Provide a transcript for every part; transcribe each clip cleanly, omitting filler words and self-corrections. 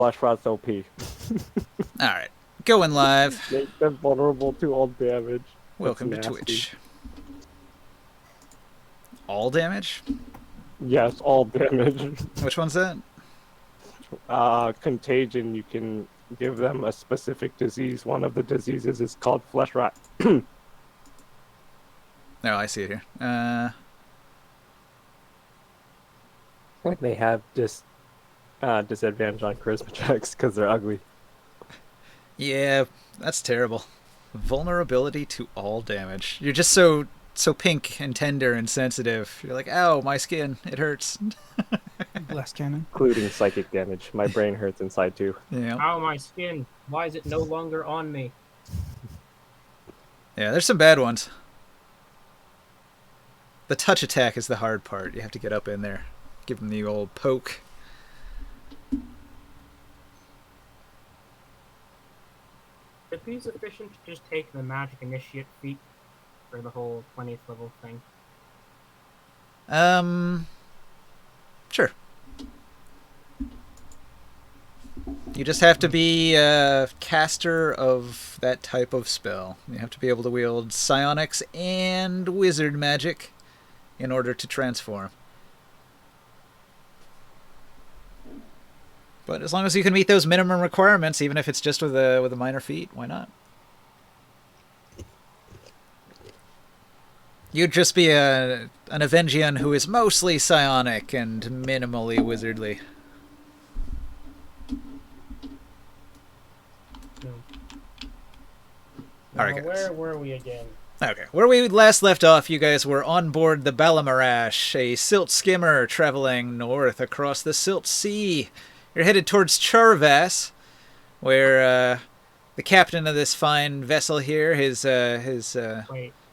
Flash Rot's OP. Alright, going live. Make them vulnerable to all damage. That's Welcome to nasty. Twitch. All damage? Yes, all damage. Which one's that? Contagion, you can give them a specific disease. One of the diseases is called flesh rot. Oh, I see it here. They have disadvantage on charisma checks because they're ugly. Yeah, that's terrible. Vulnerability to all damage. You're just so pink and tender and sensitive. You're like, ow, my skin, it hurts. Blast cannon. Including psychic damage. My brain hurts inside too. Yeah. Ow, my skin. Why is it no longer on me? Yeah, there's some bad ones. The touch attack is the hard part. You have to get up in there. Give them the old poke. Would it be sufficient to just take the magic initiate feat for the whole 20th level thing? Sure. You just have to be a caster of that type of spell. You have to be able to wield psionics and wizard magic in order to transform. But as long as you can meet those minimum requirements, even if it's just with a minor feat, why not? You'd just be an Avengian who is mostly psionic and minimally wizardly. Now, where were we again? Okay, where we last left off, you guys were on board the Ballamarash, a silt skimmer traveling north across the Silt Sea. You're headed towards Charvas, where the captain of this fine vessel here, his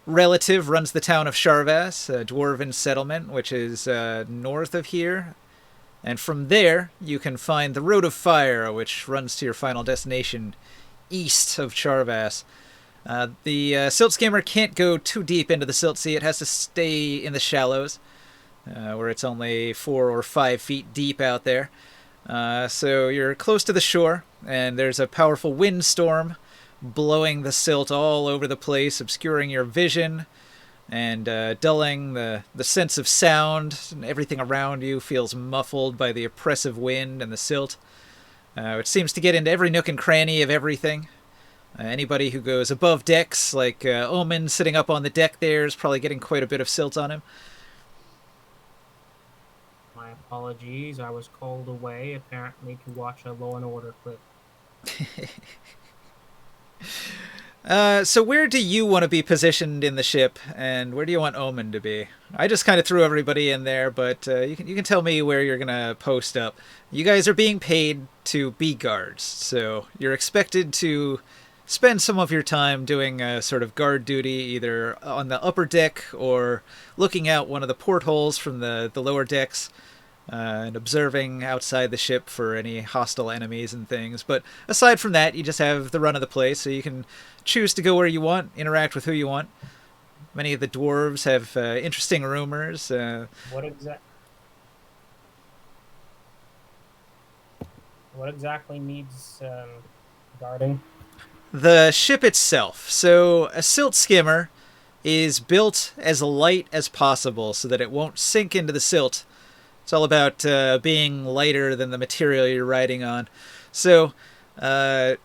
relative, runs the town of Charvas, a dwarven settlement, which is north of here. And from there, you can find the Road of Fire, which runs to your final destination east of Charvas. The silt skimmer can't go too deep into the Silt Sea. It has to stay in the shallows, where it's only 4 or 5 feet deep out there. So you're close to the shore, and there's a powerful windstorm blowing the silt all over the place, obscuring your vision and dulling the sense of sound. And everything around you feels muffled by the oppressive wind and the silt, which seems to get into every nook and cranny of everything. Anybody who goes above decks, like Omen sitting up on the deck there, is probably getting quite a bit of silt on him. My apologies, I was called away, apparently, to watch a Law and Order clip. So where do you want to be positioned in the ship, and where do you want Omen to be? I just kind of threw everybody in there, but you can tell me where you're gonna post up. You guys are being paid to be guards, so you're expected to spend some of your time doing sort of guard duty, either on the upper deck or looking out one of the portholes from the lower decks. And observing outside the ship for any hostile enemies and things. But aside from that, you just have the run of the place, so you can choose to go where you want, interact with who you want. Many of the dwarves have interesting rumors. What exactly needs guarding? The ship itself. So a silt skimmer is built as light as possible so that it won't sink into the silt. It's all about being lighter than the material you're riding on. So it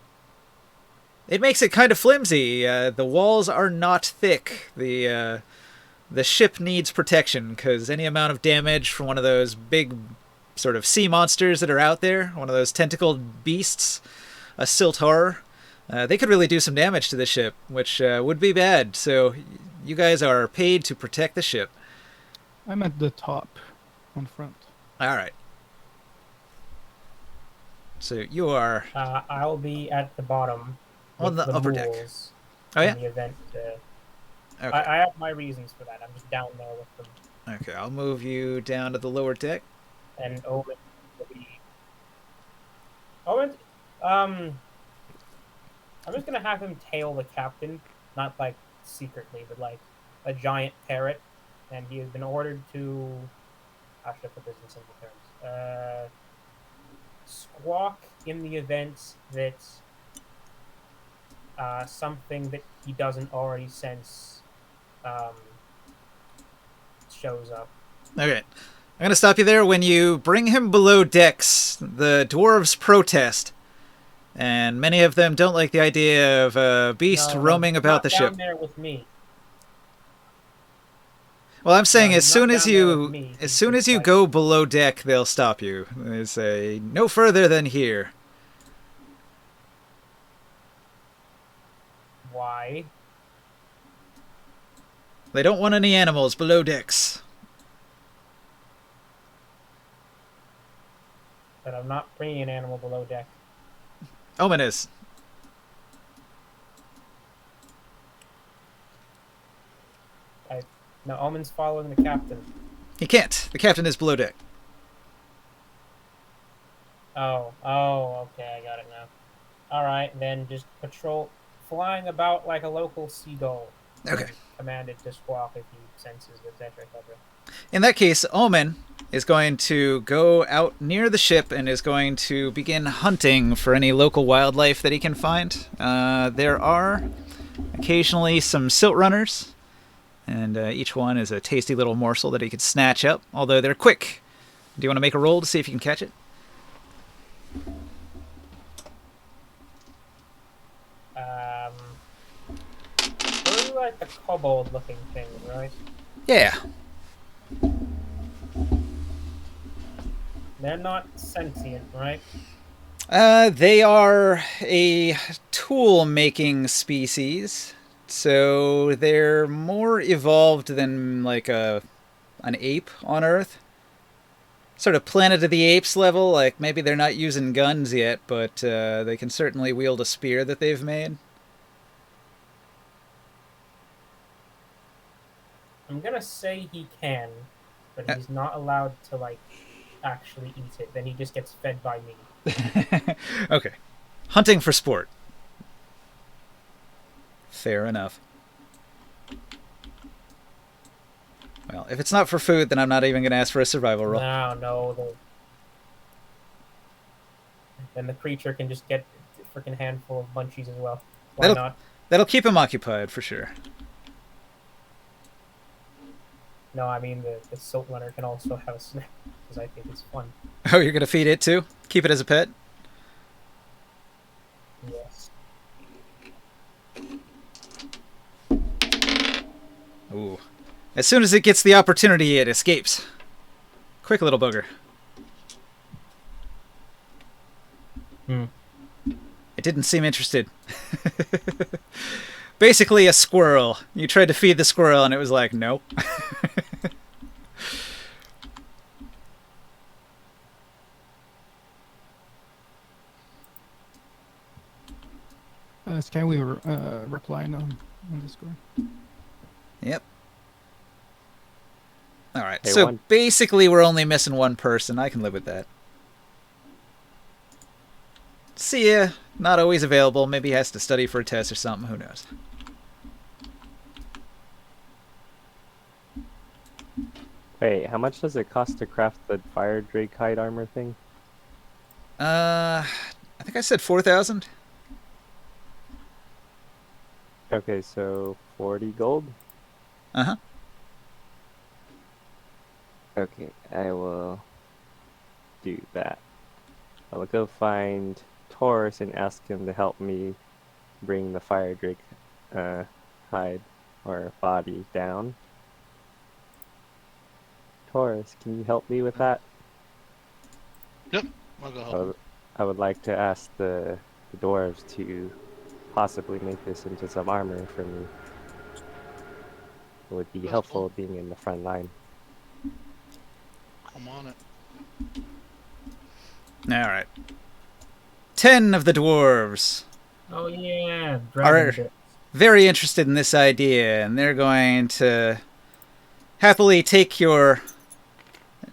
makes it kind of flimsy. The walls are not thick. The ship needs protection because any amount of damage from one of those big sort of sea monsters that are out there, one of those tentacled beasts, a silt horror, they could really do some damage to the ship, which would be bad. So you guys are paid to protect the ship. I'm at the top. On front. All right. So you are I'll be at the bottom on the upper deck. Oh yeah. In the event. Okay. I have my reasons for that. I'm just down there with them. Okay, I'll move you down to the lower deck. And Owen will be. Owen, I'm just gonna have him tail the captain, not like secretly, but like a giant parrot, and he has been ordered to. How should I put this in simple terms? Squawk in the event that something that he doesn't already sense um, shows up. Okay. I'm going to stop you there. When you bring him below decks, the dwarves protest. And many of them don't like the idea of a beast No, roaming he's about not the down ship. there with me. Well, I'm saying No, as he's soon not as down there with you me. as He's soon just as you like, go below deck, they'll stop you. They say no further than here. why? They don't want any animals below decks. But I'm not bringing an animal below deck. Ominous. No, Omen's following the captain. He can't. The captain is below deck. Oh, okay, I got it now. Alright, then just patrol, flying about like a local seagull. Okay. Commanded to squawk if he senses, etc., etc. In that case, Omen is going to go out near the ship and is going to begin hunting for any local wildlife that he can find. There are occasionally some silt runners, and each one is a tasty little morsel that he could snatch up, although they're quick. Do you want to make a roll to see if you can catch it? Those are like the kobold-looking things, right? Yeah. They're not sentient, right? They are a tool-making species, so they're more evolved than like an ape on Earth. Sort of Planet of the Apes level, like maybe they're not using guns yet, but they can certainly wield a spear that they've made. I'm gonna say he can, but he's not allowed to, like, actually eat it. Then he just gets fed by me. Okay. Hunting for sport. Fair enough. Well, if it's not for food, then I'm not even going to ask for a survival roll. No. Then the creature can just get a freaking handful of munchies as well. Why not? That'll keep him occupied, for sure. No, I mean the silt runner can also have a snack, because I think it's fun. Oh, you're going to feed it too? Keep it as a pet? Yes. Ooh. As soon as it gets the opportunity, it escapes. Quick little bugger. It didn't seem interested. Basically a squirrel. You tried to feed the squirrel and it was like, nope. Sky, we were replying on Discord. Yep. Alright, Hey, so one- basically we're only missing one person. I can live with that. See ya. Not always available. Maybe he has to study for a test or something. Who knows? Wait, how much does it cost to craft the fire drake hide armor thing? I think I said 4,000. Okay, so 40 gold? Uh-huh. Okay, I will do that. I will go find Taurus and ask him to help me bring the fire drake hide or body down. Taurus, can you help me with that? Yep, I'll go help. I would like to ask the dwarves to possibly make this into some armor for me. It would be That's helpful cool. being in the front line. I'm on it. Alright. 10 of the dwarves Oh yeah, Are- dragon bits. very interested in this idea, and they're going to happily take your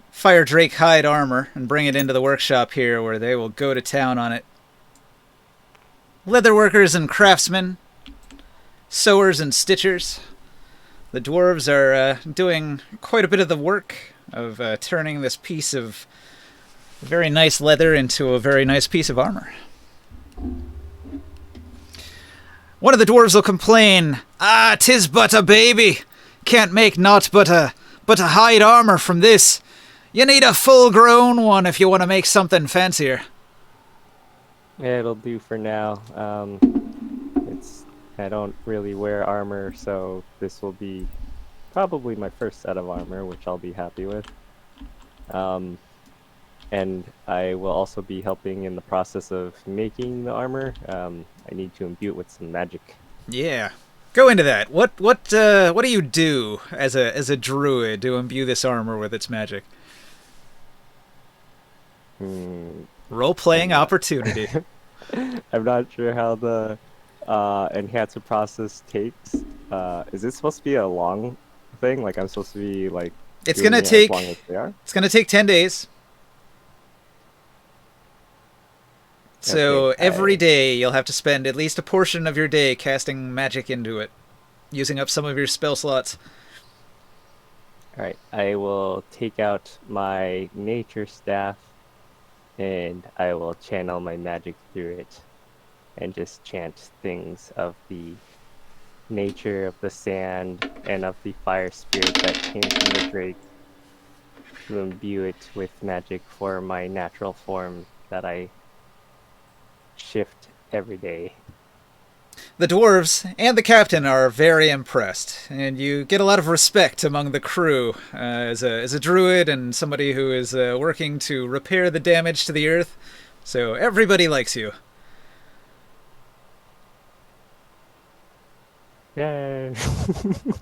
fire drake hide armor and bring it into the workshop here, where they will go to town on it. Leatherworkers and craftsmen, sewers and stitchers. The dwarves are doing quite a bit of the work of turning this piece of very nice leather into a very nice piece of armor. One of the dwarves will complain, "Ah, 'tis but a baby. Can't make naught but a hide armor from this. You need a full-grown one if you want to make something fancier." Yeah, it'll do for now. I don't really wear armor, so this will be probably my first set of armor, which I'll be happy with. And I will also be helping in the process of making the armor. I need to imbue it with some magic. Yeah. Go into that. What do you do as a druid to imbue this armor with its magic? Role-playing opportunity. I'm not sure how the enhancer process takes. Is this supposed to be a long thing? Like I'm supposed to be like It's doing gonna it take as long as they are? It's gonna take 10 days. So Okay, every day you'll have to spend at least a portion of your day casting magic into it, using up some of your spell slots. All right, I will take out my nature staff and I will channel my magic through it and just chant things of the nature of the sand and of the fire spirit that came from the drake to imbue it with magic for my natural form that I shift every day. The dwarves and the captain are very impressed, and you get a lot of respect among the crew as a druid and somebody who is working to repair the damage to the earth. So everybody likes you. Yay!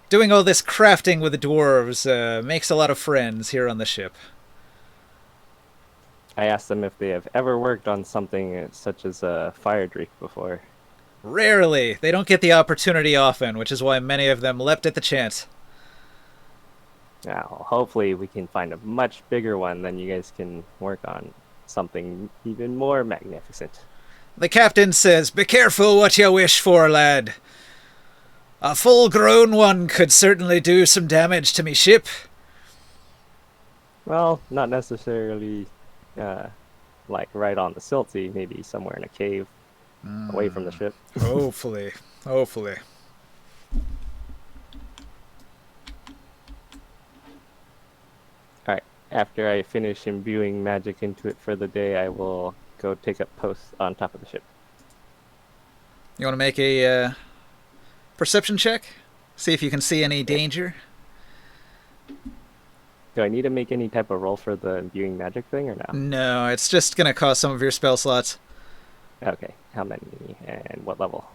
Doing all this crafting with the dwarves makes a lot of friends here on the ship. I asked them if they have ever worked on something such as a fire drake before. Rarely. They don't get the opportunity often, which is why many of them leapt at the chance. Now, hopefully we can find a much bigger one, then you guys can work on something even more magnificent. The captain says, "Be careful what you wish for, lad. A full-grown one could certainly do some damage to me ship." Well, not necessarily like right on the silty, maybe somewhere in a cave away from the ship. Hopefully. Hopefully. Alright, after I finish imbuing magic into it for the day, I will go take up post on top of the ship. You want to make a perception check? See if you can see any danger? Do I need to make any type of roll for the imbuing magic thing or no? No, it's just going to cost some of your spell slots. Okay, how many and what level?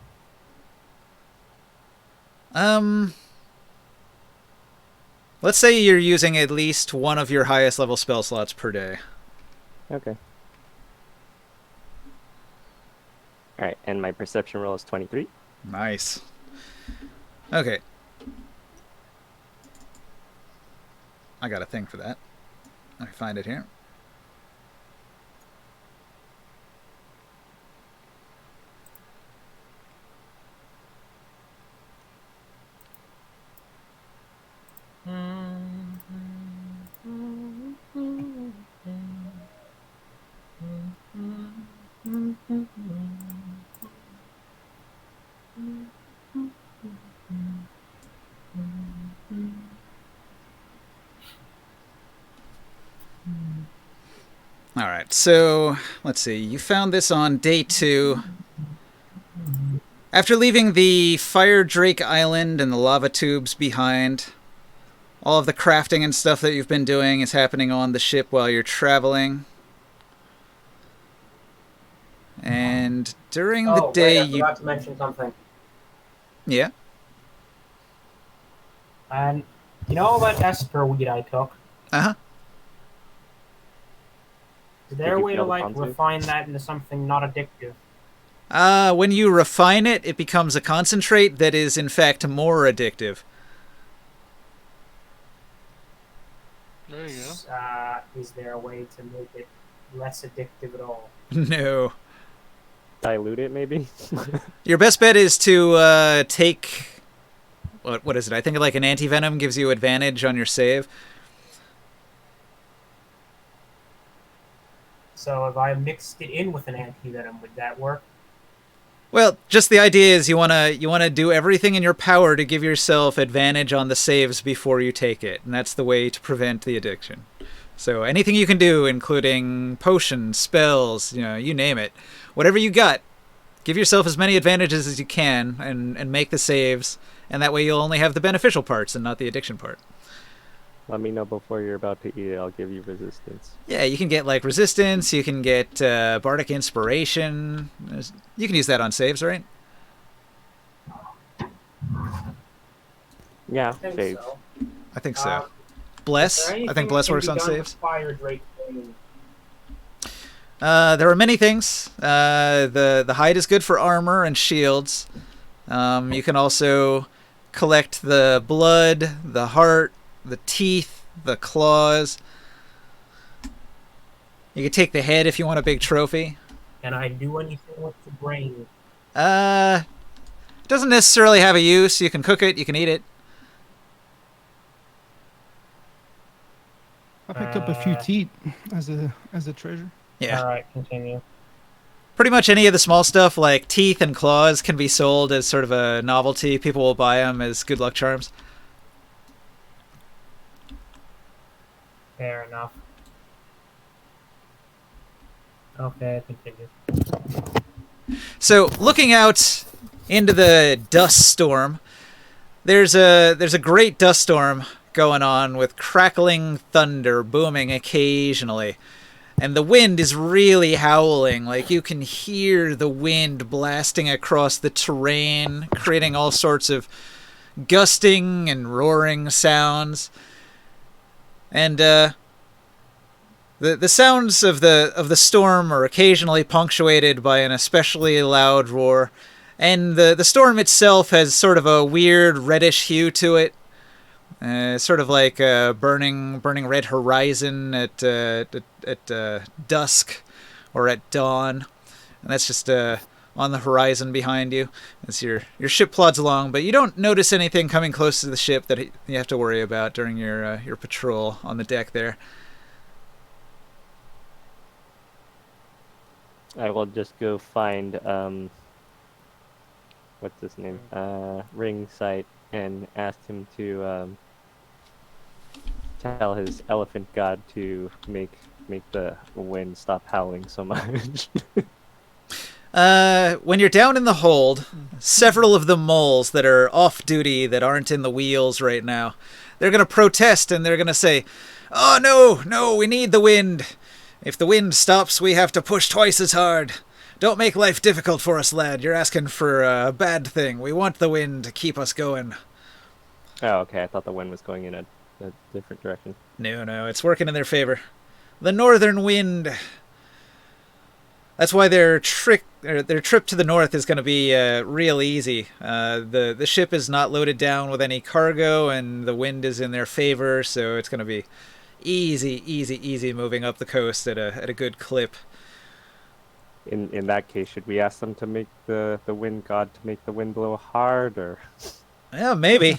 Let's say you're using at least one of your highest level spell slots per day. Okay. Alright, and my perception roll is 23. Nice. Okay. I got a thing for that. I find it here. Alright, so let's see. You found this on day 2. After leaving the Fire Drake Island and the lava tubes behind, all of the crafting and stuff that you've been doing is happening on the ship while you're traveling. And during the day I forgot to mention something. Yeah? And you know about Esper weed I took? Uh-huh. Is there a you way to feel the like concept? refine that into something not addictive? When you refine it, it becomes a concentrate that is, in fact, more addictive. There you go. Is there a way to make it less addictive at all? No. Dilute it, maybe? Your best bet is to take... What is it? I think like an anti-venom gives you advantage on your save. So if I mixed it in with an antivenom, would that work? Well, just the idea is you wanna do everything in your power to give yourself advantage on the saves before you take it, and that's the way to prevent the addiction. So anything you can do, including potions, spells, you name it, whatever you got, give yourself as many advantages as you can, and make the saves, and that way you'll only have the beneficial parts and not the addiction part. Let me know before you're about to eat it. I'll give you resistance. Yeah, you can get like resistance. You can get bardic inspiration. You can use that on saves, right? Yeah, I think save. so. I think so. Is Bless. there I think anything bless that can works be on done with saves. Fire Drake thing? There are many things. The hide is good for armor and shields. You can also collect the blood, the heart, the teeth, the claws. You can take the head if you want a big trophy. Can I do anything with the brain? It doesn't necessarily have a use. You can cook it. You can eat it. I picked up a few teeth as a treasure. Yeah. All right, continue. Pretty much any of the small stuff like teeth and claws can be sold as sort of a novelty. People will buy them as good luck charms. Fair enough. Okay, continue. So, looking out into the dust storm, there's a great dust storm going on with crackling thunder booming occasionally. And the wind is really howling. Like, you can hear the wind blasting across the terrain, creating all sorts of gusting and roaring sounds. And the sounds of the storm are occasionally punctuated by an especially loud roar. And the storm itself has sort of a weird reddish hue to it. Sort of like a burning red horizon at dusk or at dawn, and that's just on the horizon behind you as your ship plods along. But you don't notice anything coming close to the ship that you have to worry about during your patrol on the deck there. I will just go find what's his name? Ring Sight, and ask him to tell his elephant god to make the wind stop howling so much. When you're down in the hold, several of the moles that are off duty, that aren't in the wheels right now, they're going to protest and they're going to say, "Oh, no, we need the wind. If the wind stops, we have to push twice as hard. Don't make life difficult for us, lad. You're asking for a bad thing. We want the wind to keep us going." Oh, okay. I thought the wind was going in a different direction. No, it's working in their favor. The northern wind. That's why their trip to the north is going to be real easy. The ship is not loaded down with any cargo, and the wind is in their favor, so it's going to be easy moving up the coast at a good clip. In that case, should we ask them to make the wind god to make the wind blow hard, or? Yeah, maybe.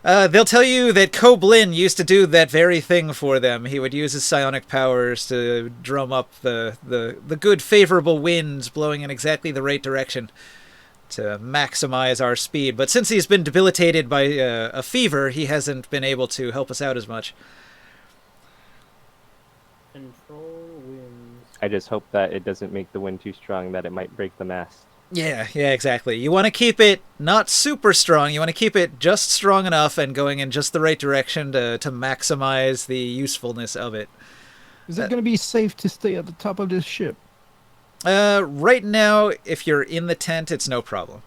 They'll tell you that Koblin used to do that very thing for them. He would use his psionic powers to drum up the good favorable winds blowing in exactly the right direction to maximize our speed. But since he's been debilitated by a fever, he hasn't been able to help us out as much. Control winds. I just hope that it doesn't make the wind too strong that it might break the mast. Yeah, exactly. You want to keep it not super strong. You want to keep it just strong enough and going in just the right direction to maximize the usefulness of it. Is it going to be safe to stay at the top of this ship? Right now, if you're in the tent, it's no problem.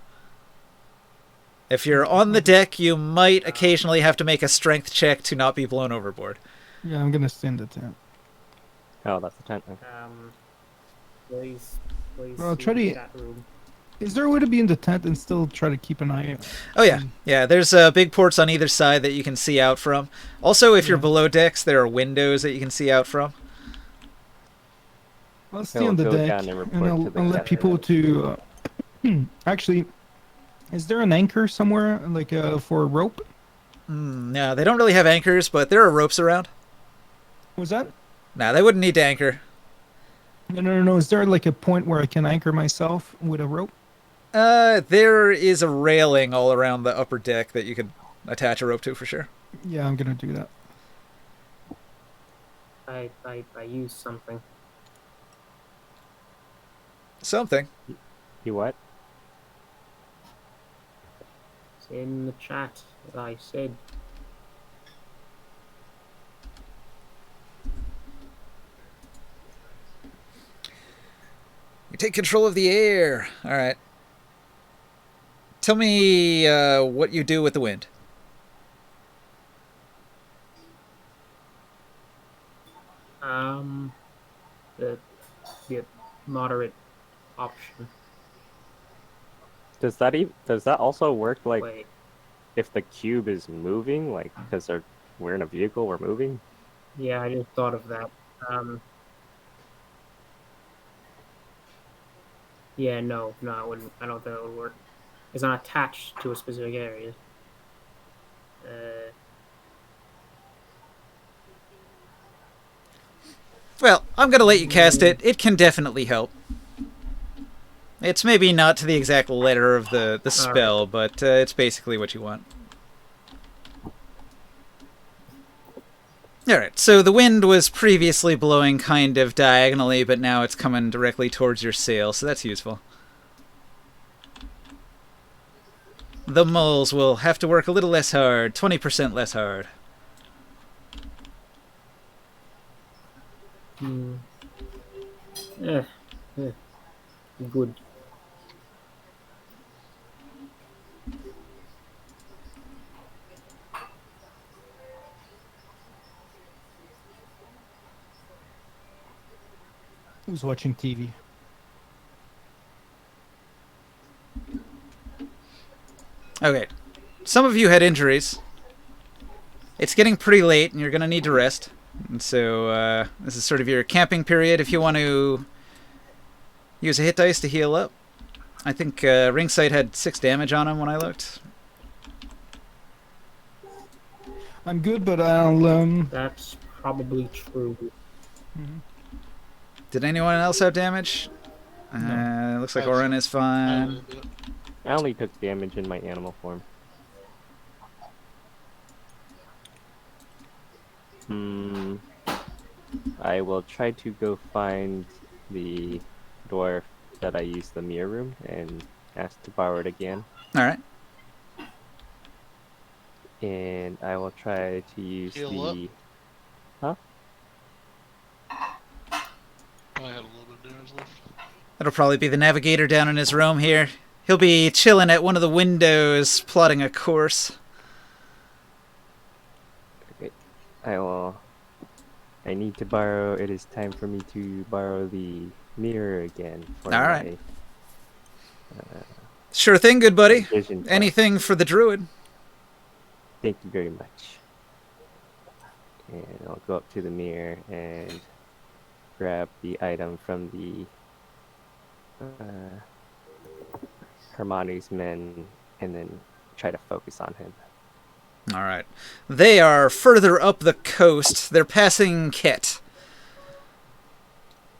If you're on the deck, you might occasionally have to make a strength check to not be blown overboard. Yeah, I'm going to stay in the tent. Oh, that's the tent. Please. Well, try leave to- that room. Is there a way to be in the tent and still try to keep an eye out? Oh, yeah. There's big ports on either side that you can see out from. Also, if you're below decks, there are windows that you can see out from. I'll stay on the go deck down and and report to I'll the let captain. people to... Actually, is there an anchor somewhere, like for a rope? No, they don't really have anchors, but there are ropes around. Was that? Nah, they wouldn't need to anchor. No. Is there like a point where I can anchor myself with a rope? There is a railing all around the upper deck that you could attach a rope to for sure. Yeah, I'm gonna do that. I use something. Something. You what? It's in the chat, as I said. You take control of the air. All right. Tell me what you do with the wind. The the moderate option. Does that also work like Wait, if the cube is moving, like because we're in a vehicle, we're moving? yeah, I just thought of that. Yeah, no, it wouldn't. I don't think it would work. It's not attached to a specific area. Uh, Well, I'm going to let you cast it. It can definitely help. It's maybe not to the exact letter of the spell, but it's basically what you want. Alright, so the wind was previously blowing kind of diagonally, but now it's coming directly towards your sail, so that's useful. The moles will have to work a little less hard, 20% less hard. eh, good. Who's watching TV? Okay, some of you had injuries. It's getting pretty late, and you're going to need to rest. And so this is sort of your camping period if you want to use a hit dice to heal up. I think Ringside had 6 damage on him when I looked. I'm good, but I'll That's probably true. Did anyone else have damage? No. Looks like Oren is fine. I only took damage in my animal form. I will try to go find the dwarf that I used the mirror room and ask to borrow it again. Alright. And I will try to use Heal the... Huh? I had a little bit of damage left. That'll probably be the navigator down in his room here. He'll be chilling at one of the windows, plotting a course. Okay. I need to borrow... It is time for me to borrow the mirror again for Alright. my Sure thing, good buddy. vision quest. Anything for the druid. Thank you very much. And I'll go up to the mirror and grab the item from the Hermione's men and then try to focus on him. Alright. They are further up the coast. They're passing Ket.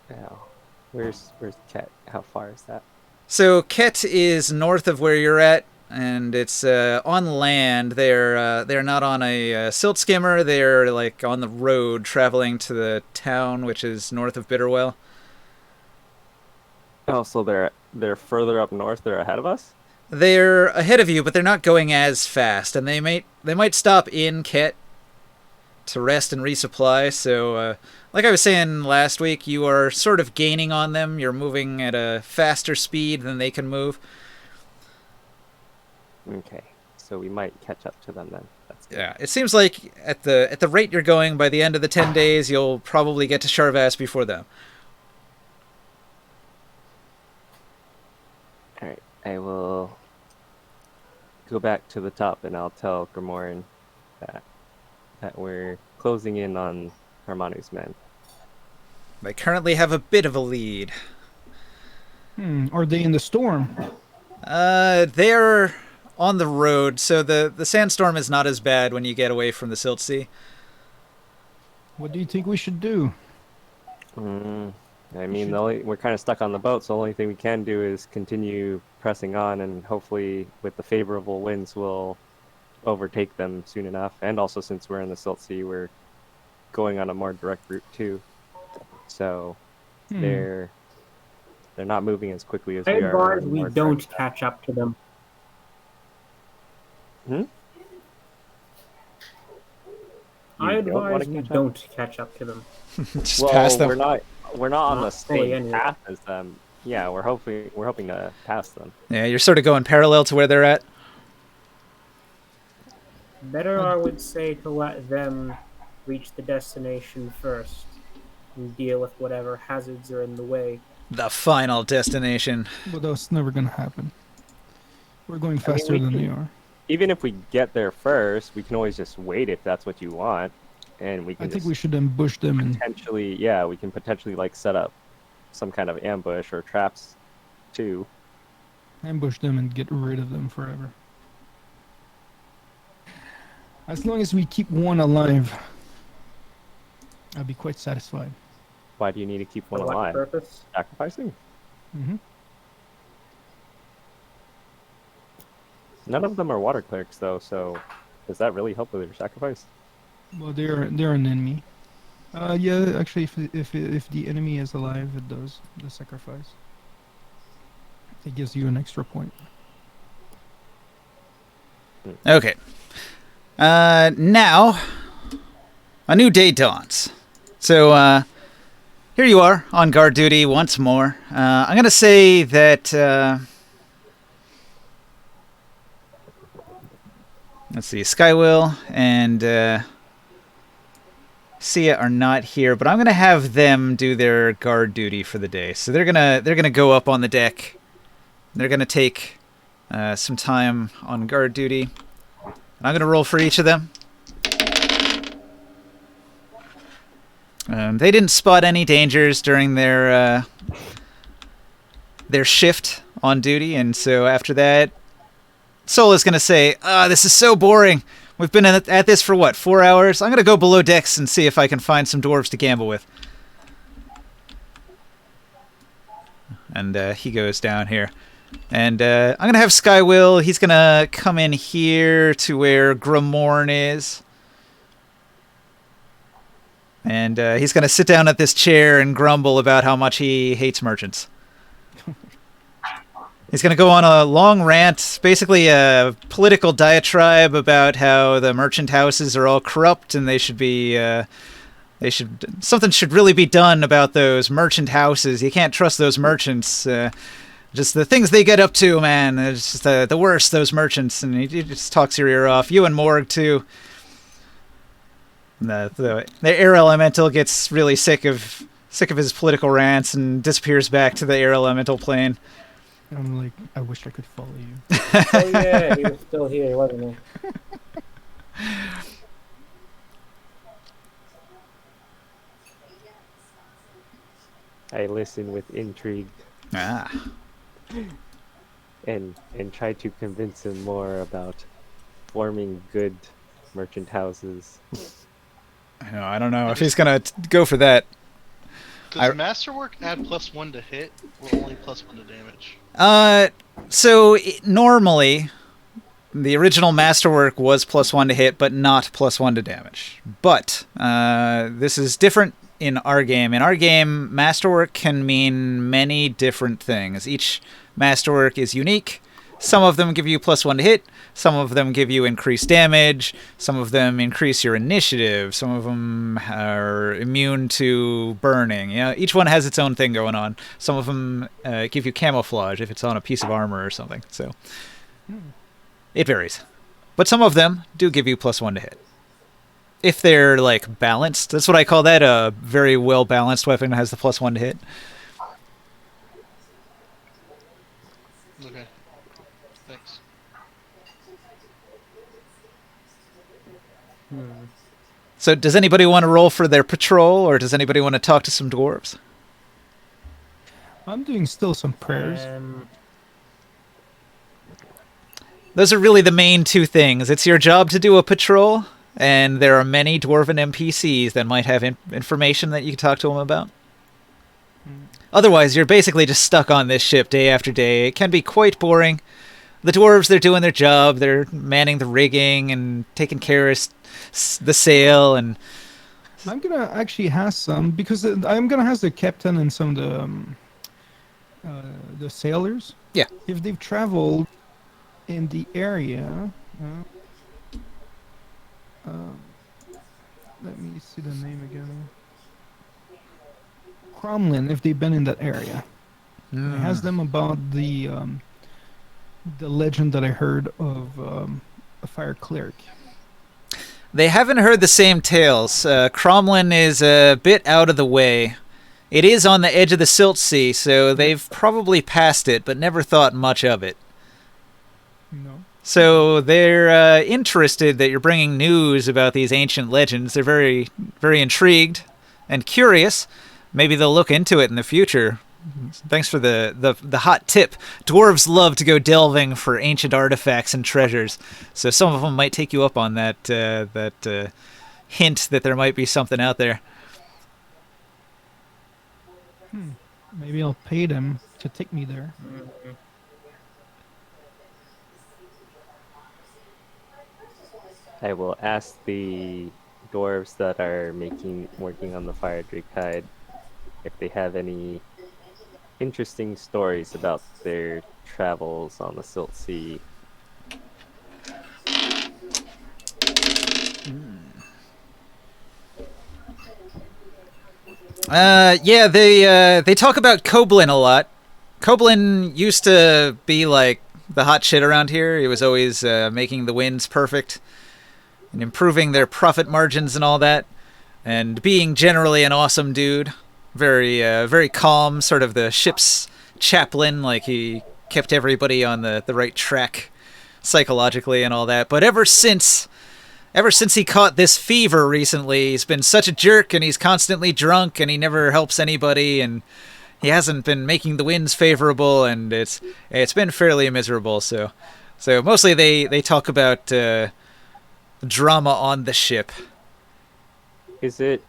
Now, where's Ket? How far is that? So Ket is north of where you're at, and it's on land. They're not on a silt skimmer. They're like on the road traveling to the town, which is north of Bitterwell. Oh, so they're further up north. They're ahead of us. They're ahead of you, but they're not going as fast, and they might stop in Ket to rest and resupply. So, like I was saying last week, you are sort of gaining on them. You're moving at a faster speed than they can move. Okay, so we might catch up to them then. That's good. Yeah, it seems like at the rate you're going, by the end of the 10 days, you'll probably get to Sharvas before them. All right, I will go back to the top and I'll tell Grimoren that we're closing in on Harmanu's men. They currently have a bit of a lead. Are they in the storm? They're on the road, so the sandstorm is not as bad when you get away from the Silt Sea. What do you think we should do? I mean, we're kind of stuck on the boat, so the only thing we can do is continue pressing on, and hopefully, with the favorable winds, we'll overtake them soon enough. And also, since we're in the Silt Sea, we're going on a more direct route too, so they're not moving as quickly as I we are. advise we don't catch up to them. I advise we don't catch up to them. Just pass them. We're not on the fully same anyway. path as them. Yeah, we're hoping to pass them. Yeah, you're sort of going parallel to where they're at. Better, I would say, to let them reach the destination first and deal with whatever hazards are in the way. The final destination. But that's never gonna happen. We're going faster than they are. Even if we get there first, we can always just wait if that's what you want, and we can. I think we should ambush them and potentially, we can potentially like set up some kind of ambush or traps, too. ambush them and get rid of them forever. As long as we keep one alive, I'll be quite satisfied. Why do you need to keep one For what alive? purpose? Sacrificing? Mm-hmm. None of them are water clerics, though, so does that really help with your sacrifice? Well, they're an enemy. Yeah, actually, if the enemy is alive, it does the sacrifice. It gives you an extra point. Okay. Now, a new day dawns. So, here you are on guard duty once more. I'm going to say that, let's see, Skywill and Sia are not here, but I'm going to have them do their guard duty for the day. So they're gonna go up on the deck. They're going to take some time on guard duty. And I'm going to roll for each of them. They didn't spot any dangers during their shift on duty, and so after that, Sol is going to say, this is so boring. We've been at this for, what, 4 hours? I'm going to go below decks and see if I can find some dwarves to gamble with. And he goes down here. And I'm going to have Skywill. He's going to come in here to where Grimorn is. And he's going to sit down at this chair and grumble about how much he hates merchants. He's going to go on a long rant, basically a political diatribe about how the merchant houses are all corrupt and something should really be done about those merchant houses. You can't trust those merchants. Just the things they get up to, man. It's just the worst, those merchants. And he just talks your ear off. You and Morg, too. The air elemental gets really sick of his political rants and disappears back to the air elemental plane. I'm like, I wish I could follow you. Oh yeah, he was still here, wasn't he? I listen with intrigue and try to convince him more about forming good merchant houses. I don't know if he's gonna go for that. Does Masterwork add +1 to hit, or only +1 to damage? Normally, the original Masterwork was +1 to hit, but not +1 to damage. But this is different in our game. In our game, Masterwork can mean many different things. Each Masterwork is unique. Some of them give you +1 to hit. Some of them give you increased damage. Some of them increase your initiative. Some of them are immune to burning. Each one has its own thing going on. Some of them give you camouflage if it's on a piece of armor or something. So it varies. But some of them do give you +1 to hit. If they're, like, balanced. That's what I call that, a very well-balanced weapon that has the +1 to hit. Okay. Thanks. So does anybody want to roll for their patrol, or does anybody want to talk to some dwarves? I'm doing still some prayers. Those are really the main two things. It's your job to do a patrol, and there are many dwarven NPCs that might have information that you can talk to them about. Otherwise, you're basically just stuck on this ship day after day. It can be quite boring. The dwarves, they're doing their job. They're manning the rigging and taking care of the sail. And I'm gonna actually ask some because I'm gonna ask the captain and some of the sailors. Yeah. If they've traveled in the area. Um, Let me see the name again. Cromlin, if they've been in that area. I asked them about the legend that I heard of a fire cleric. they haven't heard the same tales. Cromlin is a bit out of the way. It is on the edge of the Silt Sea, so they've probably passed it, but never thought much of it. No. So they're interested that you're bringing news about these ancient legends. They're very, very intrigued and curious. Maybe they'll look into it in the future. Thanks for the hot tip. Dwarves love to go delving for ancient artifacts and treasures, so some of them might take you up on that hint that there might be something out there. Maybe I'll pay them to take me there. Mhm. I will ask the dwarves that are working on the fire drake hide if they have any interesting stories about their travels on the Silt Sea. Yeah, they talk about Koblin a lot. Koblin used to be like the hot shit around here. He was always making the winds perfect and improving their profit margins and all that, and being generally an awesome dude. Very very calm, sort of the ship's chaplain. Like he kept everybody on the right track psychologically and all that. But ever since he caught this fever recently, he's been such a jerk, and he's constantly drunk, and he never helps anybody, and he hasn't been making the winds favorable, and it's been fairly miserable. So mostly they talk about drama on the ship. Is it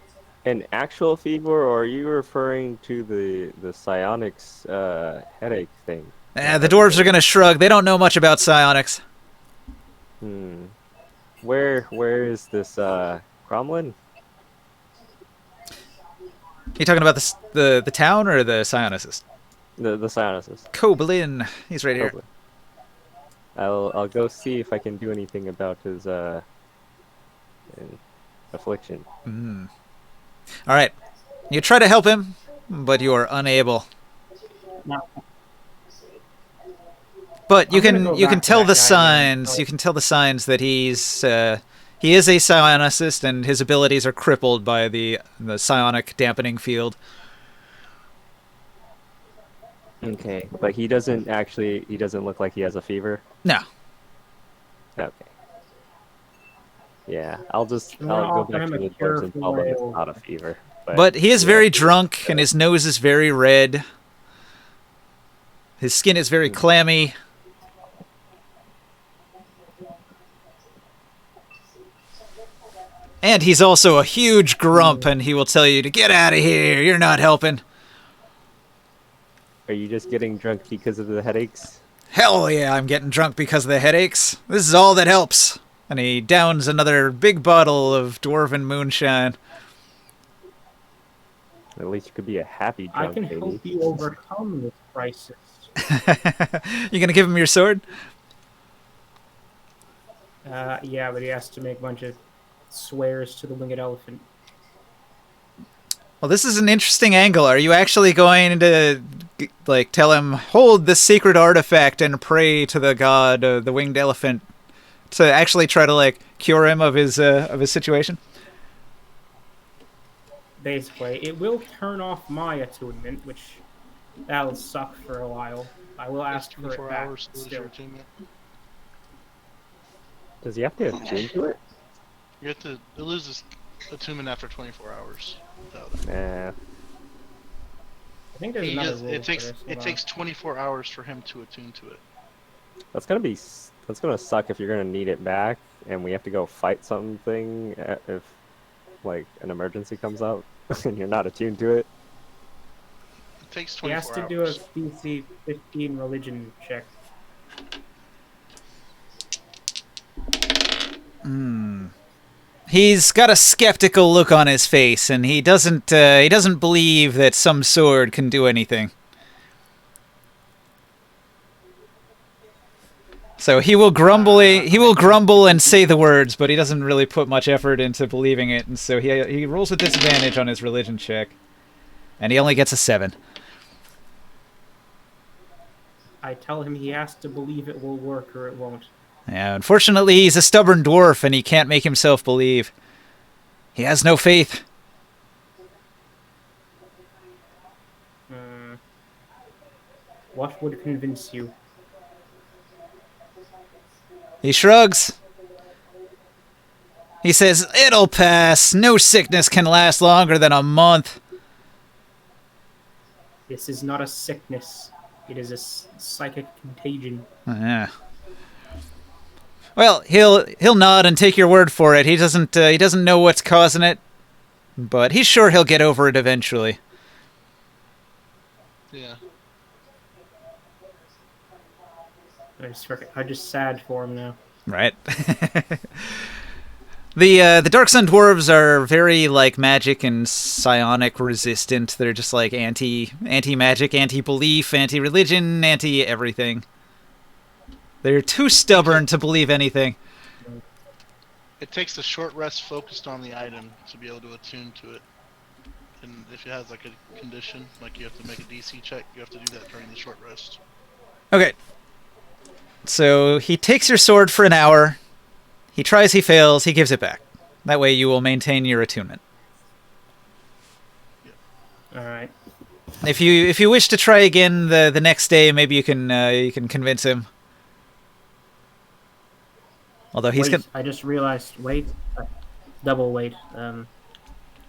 an actual fever, or are you referring to the psionics headache thing? The dwarves are gonna shrug. They don't know much about psionics. Where is this Cromlin? You talking about the town or the psionicist? The psionicist. Koblin. He's right here. Probably. I'll go see if I can do anything about his affliction. All right. You try to help him, but you are unable. No. But you I'm gonna can go you back can to tell that the guy signs. again. You can tell the signs that he is a psionicist, and his abilities are crippled by the psionic dampening field. Okay, but he doesn't look like he has a fever. No. Okay. Yeah, I'll I'm gonna go offer back him to a the cure dwarves and tell them it's for- not a fever. But he is yeah. very drunk, and his nose is very red. His skin is very clammy. And he's also a huge grump, and he will tell you to get out of here. You're not helping. Are you just getting drunk because of the headaches? Hell yeah, I'm getting drunk because of the headaches. This is all that helps. And he downs another big bottle of dwarven moonshine. At least you could be a happy I drunk can lady. help you overcome this crisis. You gonna give him your sword? Yeah, but he has to make a bunch of swears to the winged elephant. Well, this is an interesting angle. Are you actually going to, like, tell him, hold this secret artifact and pray to the god, the winged elephant, to actually try to, like, cure him of his situation? Basically, it will turn off my attunement, which that'll suck for a while. I will It's ask for it 24 back hours to lose still. your attunement. Does he have to attune to it? You have to. It loses attunement after 24 hours. Without it. Nah. I think there's another rule It for takes this. it Hold on. takes 24 hours for him to attune to it. That's gonna suck if you're gonna need it back, and we have to go fight something if, like, an emergency comes up, and you're not attuned to it. takes He has 24 to do a hours. DC 15 religion check. He's got a skeptical look on his face, and he doesn't believe that some sword can do anything. So he will grumble and say the words, but he doesn't really put much effort into believing it, and so he rolls with disadvantage on his religion check, and he only gets a 7. I tell him he has to believe it will work or it won't. Yeah, unfortunately, he's a stubborn dwarf, and he can't make himself believe. He has no faith. What would convince you? He shrugs. He says, "It'll pass. No sickness can last longer than a month." This is not a sickness. It is a psychic contagion. Yeah. Well, he'll nod and take your word for it. He doesn't know what's causing it, but he's sure he'll get over it eventually. Yeah. I'm just sad for him now. Right. The Dark Sun dwarves are very like magic and psionic resistant. They're just like anti magic, anti belief, anti religion, anti everything. They're too stubborn to believe anything. It takes a short rest focused on the item to be able to attune to it. And if it has like a condition, like you have to make a DC check, you have to do that during the short rest. Okay. So he takes your sword for an hour. He tries, he fails, he gives it back. That way you will maintain your attunement. All right. If you wish to try again the next day, maybe you can convince him. Although he's Wait, I just realized. Wait, double wait.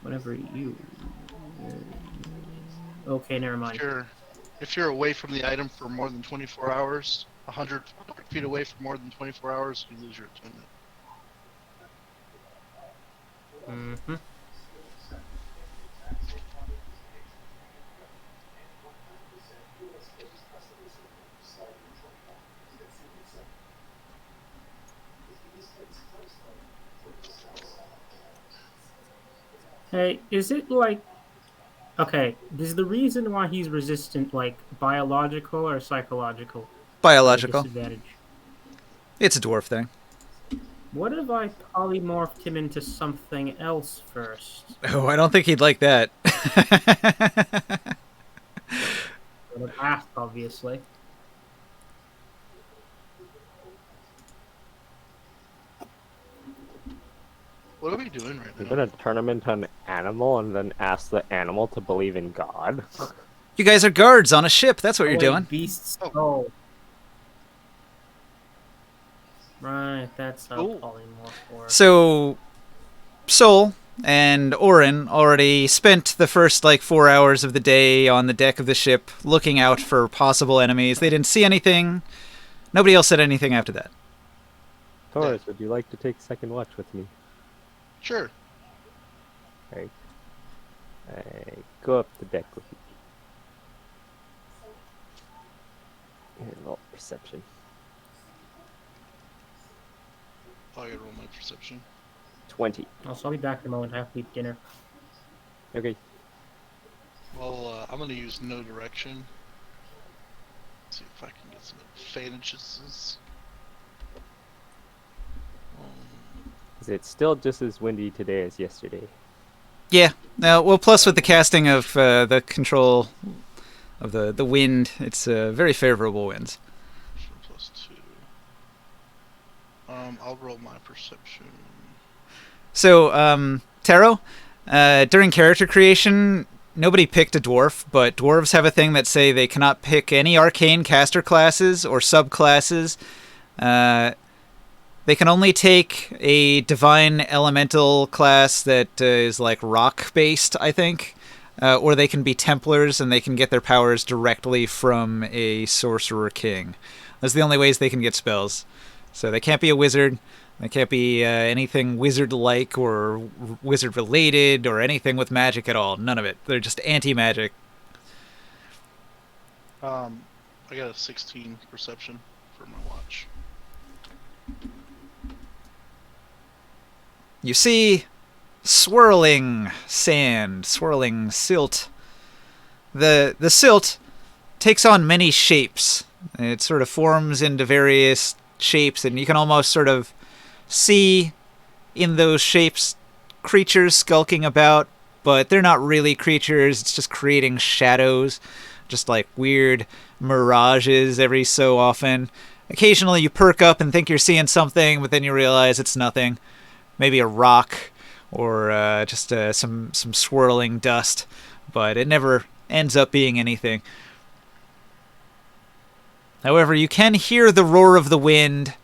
Whatever you. Okay, never mind. If you're away from the item for more than 24 hours, 100 feet away for more than 24 hours, you lose your attunement. Mm-hmm. Hey, is it like... Okay, is the reason why he's resistant like biological or psychological? biological. Disadvantage. It's a dwarf thing. What if I polymorphed him into something else first? Oh, I don't think he'd like that. In the past, obviously. What are we doing right We're now? gonna turn him into an animal and then ask the animal to believe in God. You guys are guards on a ship. That's what you're doing. Beast's Oh. soul. Right, that's how Cool. polymorph works. So, Sol and Orin already spent the first 4 hours of the day on the deck of the ship looking out for possible enemies. They didn't see anything. Nobody else said anything after that. Taurus, would you like to take second watch with me? Sure. Alright. Go up the deck with me. Here, roll perception. I gotta roll my perception. 20. Also, I'll be back in a moment. I have to eat dinner. Okay. Well, I'm gonna use no direction. See if I can get some advantages. Is it still just as windy today as yesterday? Yeah. Well, plus with the casting of the control of the wind, it's very favorable winds. +2. I'll roll my perception. So, Taro, during character creation, nobody picked a dwarf, but dwarves have a thing that say they cannot pick any arcane caster classes or subclasses. They can only take a divine elemental class that is rock-based, I think. Or they can be Templars, and they can get their powers directly from a Sorcerer King. Those are the only ways they can get spells. So they can't be a wizard. They can't be anything wizard-like or wizard-related or anything with magic at all. None of it. They're just anti-magic. I got a 16 perception for my watch. You see swirling sand, swirling silt. The silt takes on many shapes. It sort of forms into various shapes, and you can almost sort of see in those shapes creatures skulking about, but they're not really creatures. It's just creating shadows, just like weird mirages every so often. Occasionally you perk up and think you're seeing something, but then you realize it's nothing. Maybe a rock or just some swirling dust, but it never ends up being anything. However, you can hear the roar of the wind,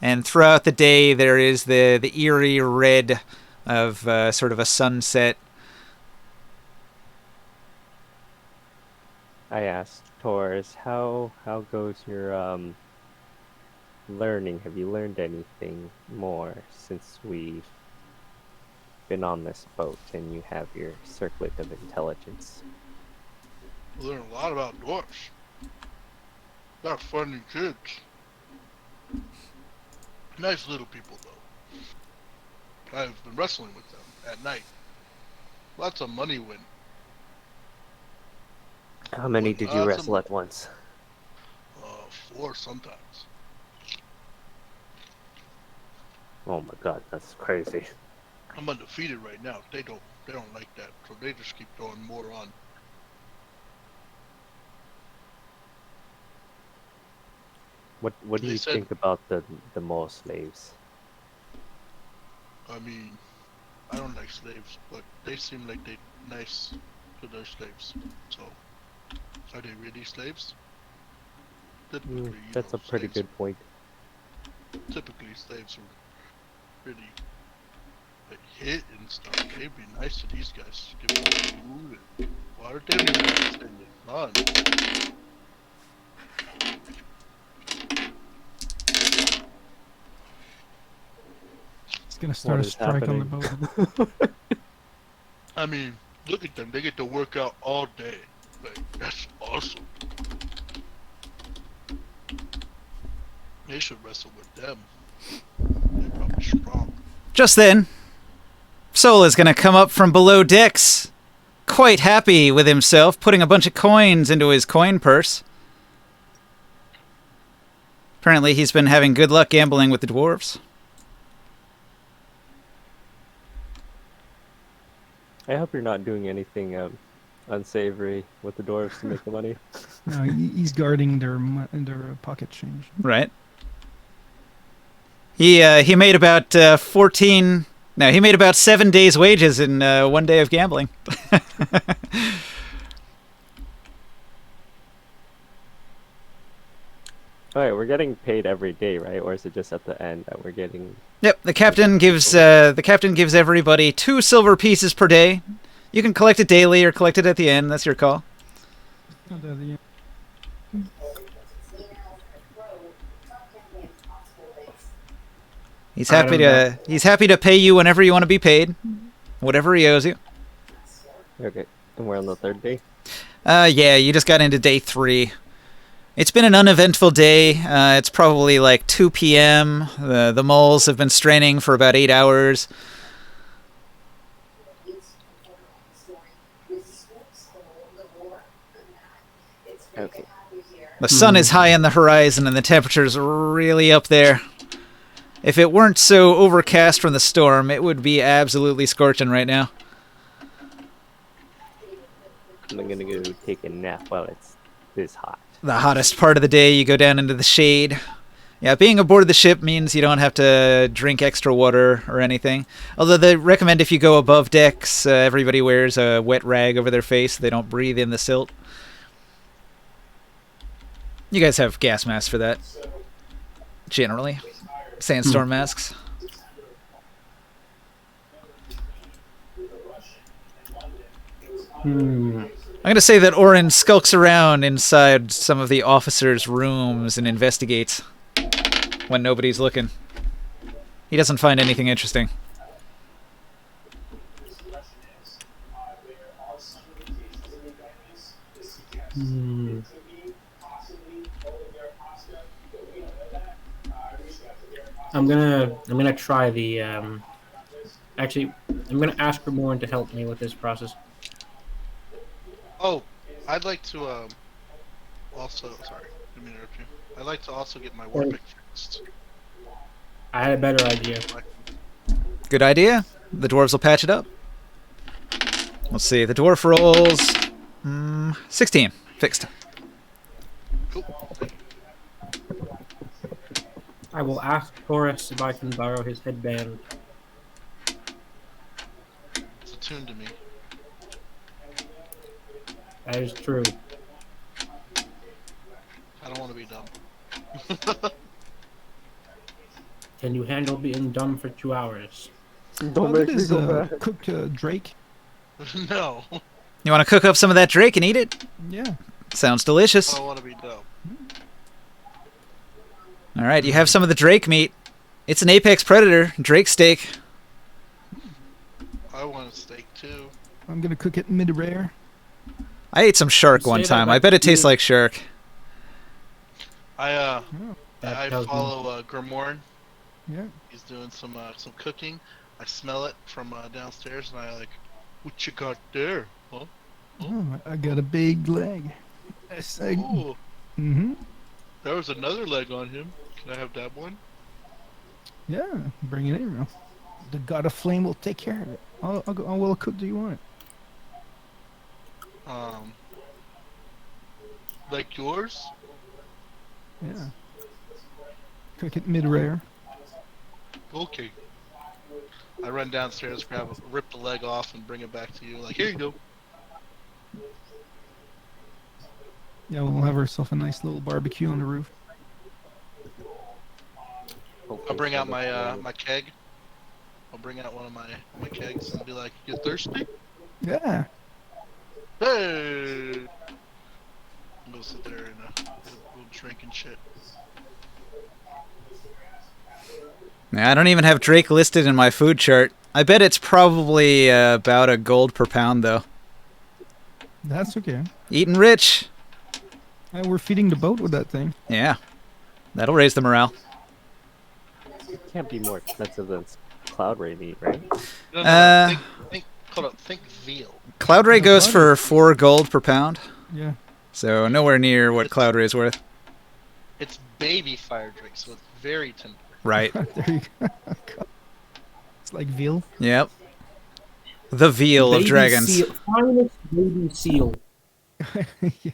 and throughout the day there is the eerie red of sort of a sunset. I asked Taurus, how goes your learning? Have you learned anything more since we've been on this boat and you have your circlet of intelligence? I learned a lot about dwarfs. They're funny kids. Nice little people, though. I've been wrestling with them at night. Lots of money win. How many did you Lots wrestle of, at once? 4 sometimes. Oh my god, that's crazy. I'm undefeated right now. They don't like that, so they just keep throwing more on. What do They you said- think about the mole slaves? I mean, I don't like slaves, but they seem like they're nice to their slaves. So, are they really slaves? Typically, That's a pretty slaves good point. typically slaves are really like hit and stuff. They'd be nice to these guys. Give them food and water. They don't even have to stay in the sun. It's gonna start What a is strike on the happening? boat. I mean, look at them. They get to work out all day. Like, that's awesome. They should wrestle with them. They're probably strong. Just then, Sol is going to come up from below decks, quite happy with himself, putting a bunch of coins into his coin purse. Apparently he's been having good luck gambling with the dwarves. I hope you're not doing anything unsavory with the dwarves to make the money. No, he's guarding their pocket change. Right. He made about 14... No, he made about 7 days' wages in 1 day of gambling. Alright, we're getting paid every day, right? Or is it just at the end that we're getting... Yep, the captain gives everybody 2 silver pieces per day. You can collect it daily or collect it at the end. That's your call. Not at the end. He's happy to pay you whenever you want to be paid, whatever he owes you. Okay, and we're on the 3rd day? Yeah, you just got into day 3. It's been an uneventful day. It's probably like 2 p.m. The moles have been straining for about 8 hours. Okay. The sun is high on the horizon and the temperature's really up there. If it weren't so overcast from the storm, it would be absolutely scorching right now. I'm gonna go take a nap while it's this hot. The hottest part of the day, you go down into the shade. Yeah, being aboard the ship means you don't have to drink extra water or anything. Although they recommend if you go above decks, everybody wears a wet rag over their face so they don't breathe in the silt. You guys have gas masks for that. Generally. Sandstorm masks. I'm going to say that Orin skulks around inside some of the officers' rooms and investigates when nobody's looking. He doesn't find anything interesting. I'm gonna try the actually I'm gonna ask Ramon to help me with this process. Oh, I'd like to also sorry, let me interrupt you. I'd like to also get my Oh, warpic fixed. I had a better idea. Good idea. The dwarves will patch it up. Let's see. The dwarf rolls 16. Fixed. Cool. Thank you. I will ask Taurus if I can borrow his headband. It's attuned to me. That is true. I don't want to be dumb. Can you handle being dumb for 2 hours? Don't that make me is go back. cooked Drake. No. You want to cook up some of that drake and eat it? Yeah. Sounds I delicious. don't want to be dumb. All right, you have some of the drake meat. It's an apex predator. Drake steak. I want a steak too. I'm gonna cook it mid-rare. I ate some shark You one say that time. like I bet it tastes you- like shark. I That tells me- follow Grimorn. Yeah. He's doing some cooking. I smell it from downstairs, and I like, what you got there? Huh? Oh, I got a big leg. Yes, Oh, Mm-hmm. there was another leg on him. Can I have that one? Yeah, bring it in, bro. The God of Flame will take care of it. How well cooked do you want it? Like yours? Yeah. Cook it mid-rare. Okay. I run downstairs, rip the leg off, and bring it back to you. Like, here you go. Yeah, we'll have ourselves a nice little barbecue on the roof. I'll bring out my my keg. I'll bring out one of my kegs and be like, "You thirsty? Yeah. Hey!" I'm gonna sit there and we'll drink and shit. I don't even have drake listed in my food chart. I bet it's probably about a gold per pound, though. That's okay. Eating rich. We're feeding the boat with that thing. Yeah. That'll raise the morale. It can't be more expensive than Cloud Ray meat, right? No, Uh, hold up, think veal. Cloud Ray No, goes Cloud for 4 gold per pound, Yeah. so nowhere near what Cloud Ray's worth. It's baby fire drink, so it's very tender. Right. There you go. It's like veal. Yep. The veal of Baby dragons. seal, finest baby seal. Yeah.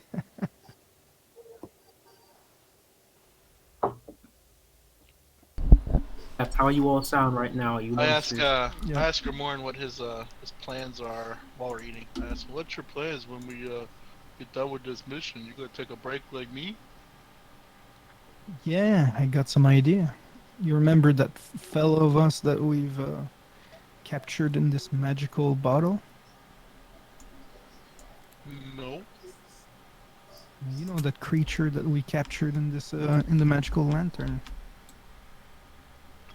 That's how you all sound right now. You I ask monsters. Yeah. I ask Ramorn what his plans are while we're eating. I ask him, "What's your plans when we get done with this mission? You gonna take a break like me?" Yeah, I got some idea. You remember that fellow of us that we've captured in this magical bottle? No. You know that creature that we captured in this in the magical lantern?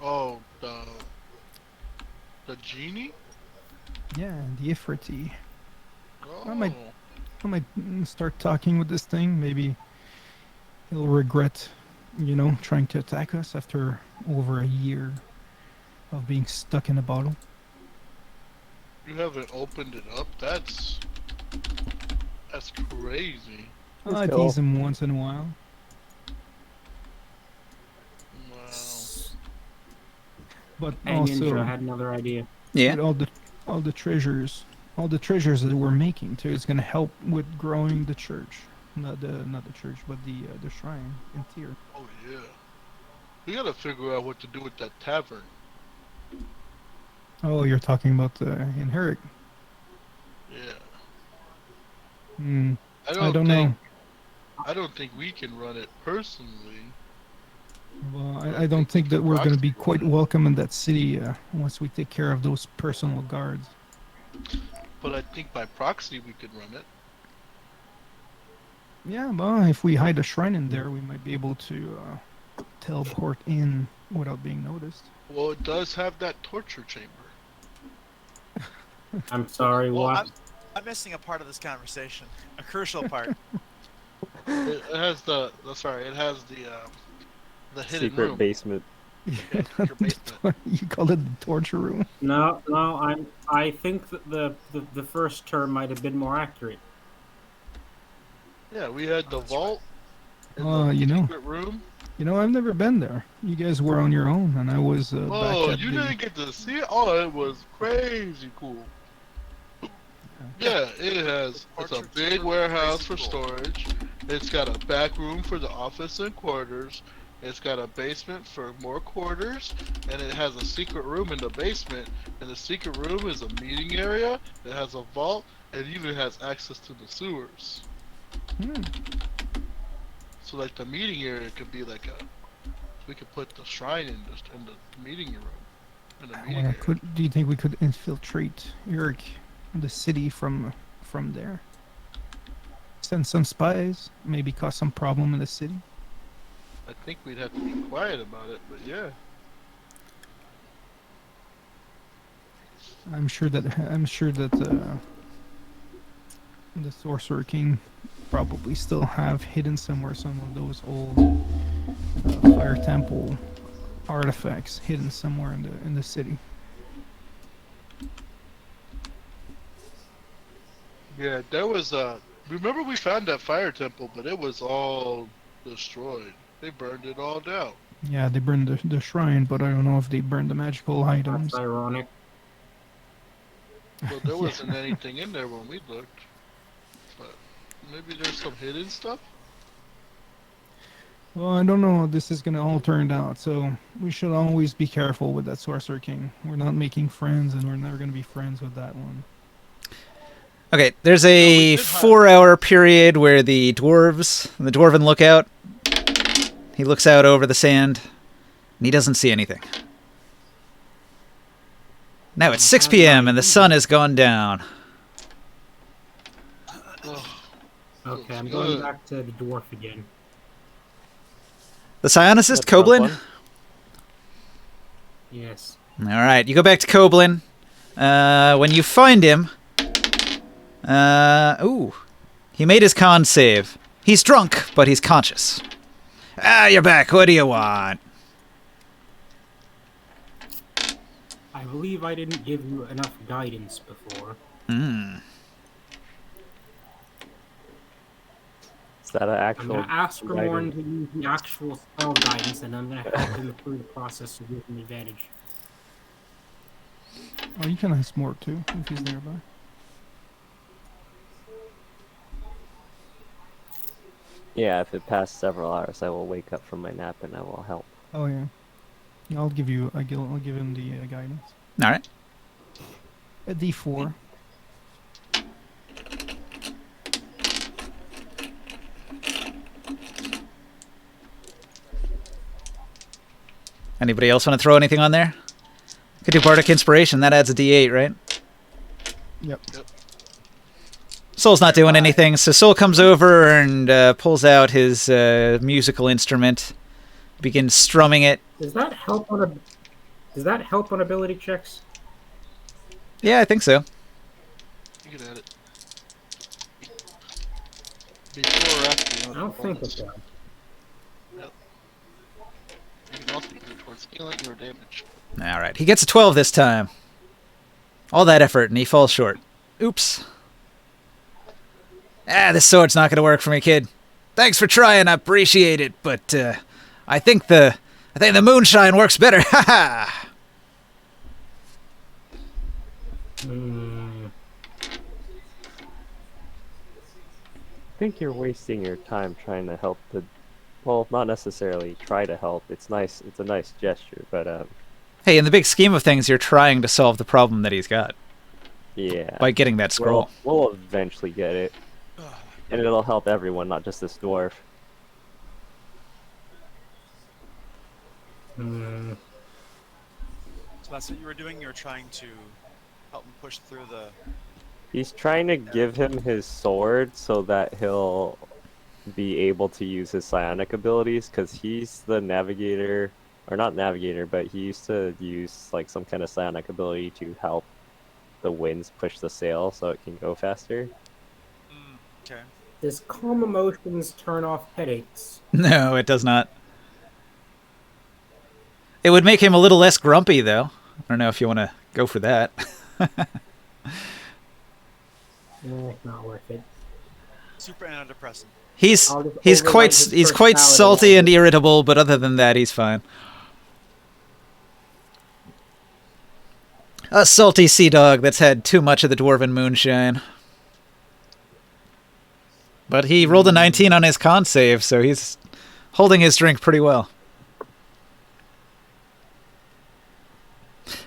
Oh, the genie? Yeah, the Ifriti. Oh. I might start talking with this thing. Maybe he'll regret, trying to attack us after over a year of being stuck in a bottle. You haven't opened it up? That's crazy. I go. tease him once in a while. Wow. But Hey, also, Ninja, I had another idea. Yeah. with all the treasures that we're making too, it's gonna help with growing the church. Not the church, but the shrine in Tyr. Oh yeah. We gotta figure out what to do with that tavern. Oh, you're talking about in Herrick. Yeah. Hmm. I I don't know. I don't think we can run it personally. Well, I don't think that we're going to be quite welcome in that city once we take care of those personal guards. But I think by proxy we could run it. Yeah, well, if we hide a shrine in there, we might be able to teleport in without being noticed. Well, it does have that torture chamber. I'm sorry, Well, what? I'm missing a part of this conversation, a crucial part. It has it has the hidden Secret room. basement. Yeah, your basement. You call it the torture room. No, I think that the first term might have been more accurate. Yeah, we had Oh, the that's right. vault and the You know, secret room. I've never been there. You guys were on your own, and I was back Oh, at you the. didn't get to see it? Oh, it was crazy cool. Yeah, it has. It's a Departure big tour, warehouse crazy for cool. storage. It's got a back room for the office and quarters. It's got a basement for more quarters, and it has a secret room in the basement. And the secret room is a meeting area. It has a vault. It even has access to the sewers. Hmm. So like the meeting area could be like a. We could put the shrine in the meeting room, in the meeting Well, area. do you think we could infiltrate Eric, the city from there? Send some spies, maybe cause some problem in the city. I think we'd have to be quiet about it, but yeah. I'm sure that the Sorcerer King probably still have hidden somewhere some of those old Fire Temple artifacts hidden somewhere in the city. Yeah, there was a. Remember, we found that fire temple, but it was all destroyed. They burned it all down. Yeah, they burned the shrine, but I don't know if they burned the magical That's items. ironic. Well, there Yeah. wasn't anything in there when we looked, but maybe there's some hidden stuff. Well, I don't know how this is gonna all turn out, so we should always be careful with that Sorcerer King. We're not making friends, and we're never gonna be friends with that one. Okay, there's No, we a did have. 4-hour period where the dwarven lookout, he looks out over the sand, and he doesn't see anything. Now it's 6 p.m. and the sun has gone down. Oh, Okay, feels I'm good. going back to the dwarf again. The psionicist, That's Koblin? fun. Yes. All right, you go back to Koblin. When you find him, he made his con save. He's drunk, but he's conscious. Ah, you're back. What do you want? I believe I didn't give you enough guidance before. Hmm. Is that an I'm actual? gonna ask writing? Grimorn to use the actual spell guidance, and I'm gonna help him through the process to give him advantage. Oh, you can ask more too if he's nearby. Yeah, if it passed several hours, I will wake up from my nap and I will help. Oh yeah, I'll give him the guidance. All right. A D4. Anybody else want to throw anything on there? Could do Bardic Inspiration. That adds a D8, right? Yep. Soul's not doing anything, so Soul comes over and pulls out his musical instrument, begins strumming it. Does that help on ability checks? Yeah, I think so. You can add it. Before or after. I don't think it does. Yep. You can also use it towards healing or damage. All right, he gets a 12 this time. All that effort, and he falls short. Oops. This sword's not gonna work for me, kid. Thanks for trying, I appreciate it, but I think the moonshine works better. Ha ha. Hmm. I think you're wasting your time trying to help the. Well, not necessarily try to help. It's nice. It's a nice gesture, but Hey, in the big scheme of things, you're trying to solve the problem that he's got yeah. by getting that scroll. We'll eventually get it, and it'll help everyone, not just this dwarf. Hmm. So that's what you were doing? You were trying to help him push through the... He's trying to give him his sword so that he'll be able to use his psionic abilities, because he's the navigator, or not navigator, but he used to use like some kind of psionic ability to help the winds push the sail so it can go faster. Okay. Does calm emotions turn off headaches? No, it does not. It would make him a little less grumpy, though. I don't know if you want to go for that. Not worth it. Super antidepressant. I'll just overwrite his he's quite personality salty as and it- irritable, but other than that, he's fine. A salty sea dog that's had too much of the dwarven moonshine. But he rolled a 19 on his con save, so he's holding his drink pretty well.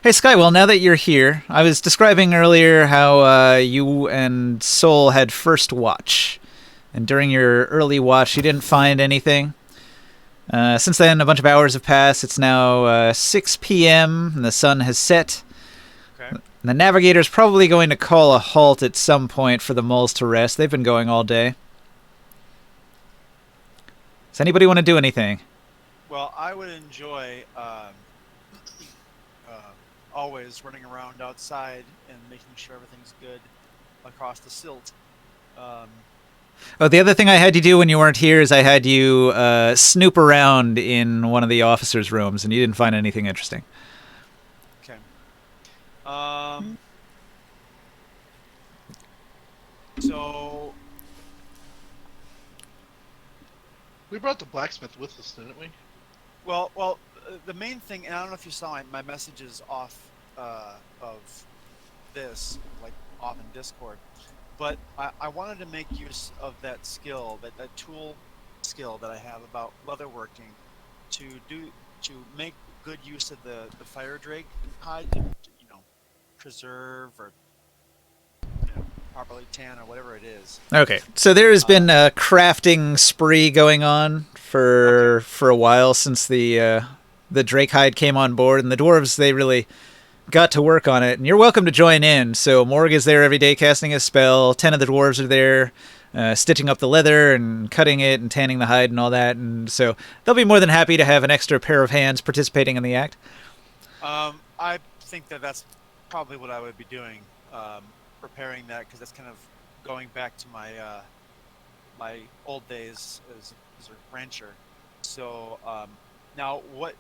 Hey, Skywell, now that you're here, I was describing earlier how you and Soul had first watch. And during your early watch, you didn't find anything. Since then, a bunch of hours have passed. It's now 6 p.m., and the sun has set. Okay. The navigator's probably going to call a halt at some point for the moles to rest. They've been going all day. Does anybody want to do anything? Well, I would enjoy always running around outside and making sure everything's good across the silt. Oh, the other thing I had you do when you weren't here is I had you snoop around in one of the officers' rooms, and you didn't find anything interesting. Okay. So We brought the blacksmith with us, didn't we? well, the main thing, and I don't know if you saw my messages off of this, like off in Discord, but I wanted to make use of that skill, that tool skill that I have about leatherworking, to make good use of the fire drake hide, to, preserve or properly tan or whatever it is. Okay, so there has been a crafting spree going on for a while since the Drake hide came on board, and the dwarves, they really got to work on it. And you're welcome to join in. So Morg is there every day casting a spell. 10 of the dwarves are there stitching up the leather and cutting it and tanning the hide and all that. And so they'll be more than happy to have an extra pair of hands participating in the act. I think that's probably what I would be doing, preparing that, because that's kind of going back to my my old days as a rancher. So now, what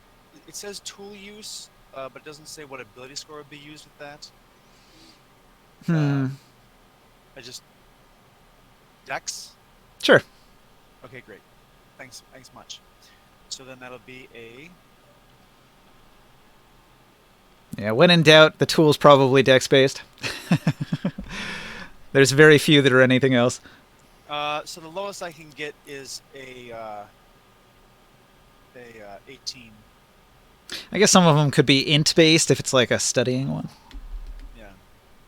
it says tool use, but it doesn't say what ability score would be used with that. I just Dex. Sure. Okay, great. Thanks much. So then that'll be a. Yeah, when in doubt, the tool's probably dex-based. There's very few that are anything else. So the lowest I can get is a 18. I guess some of them could be int-based if it's like a studying one. Yeah.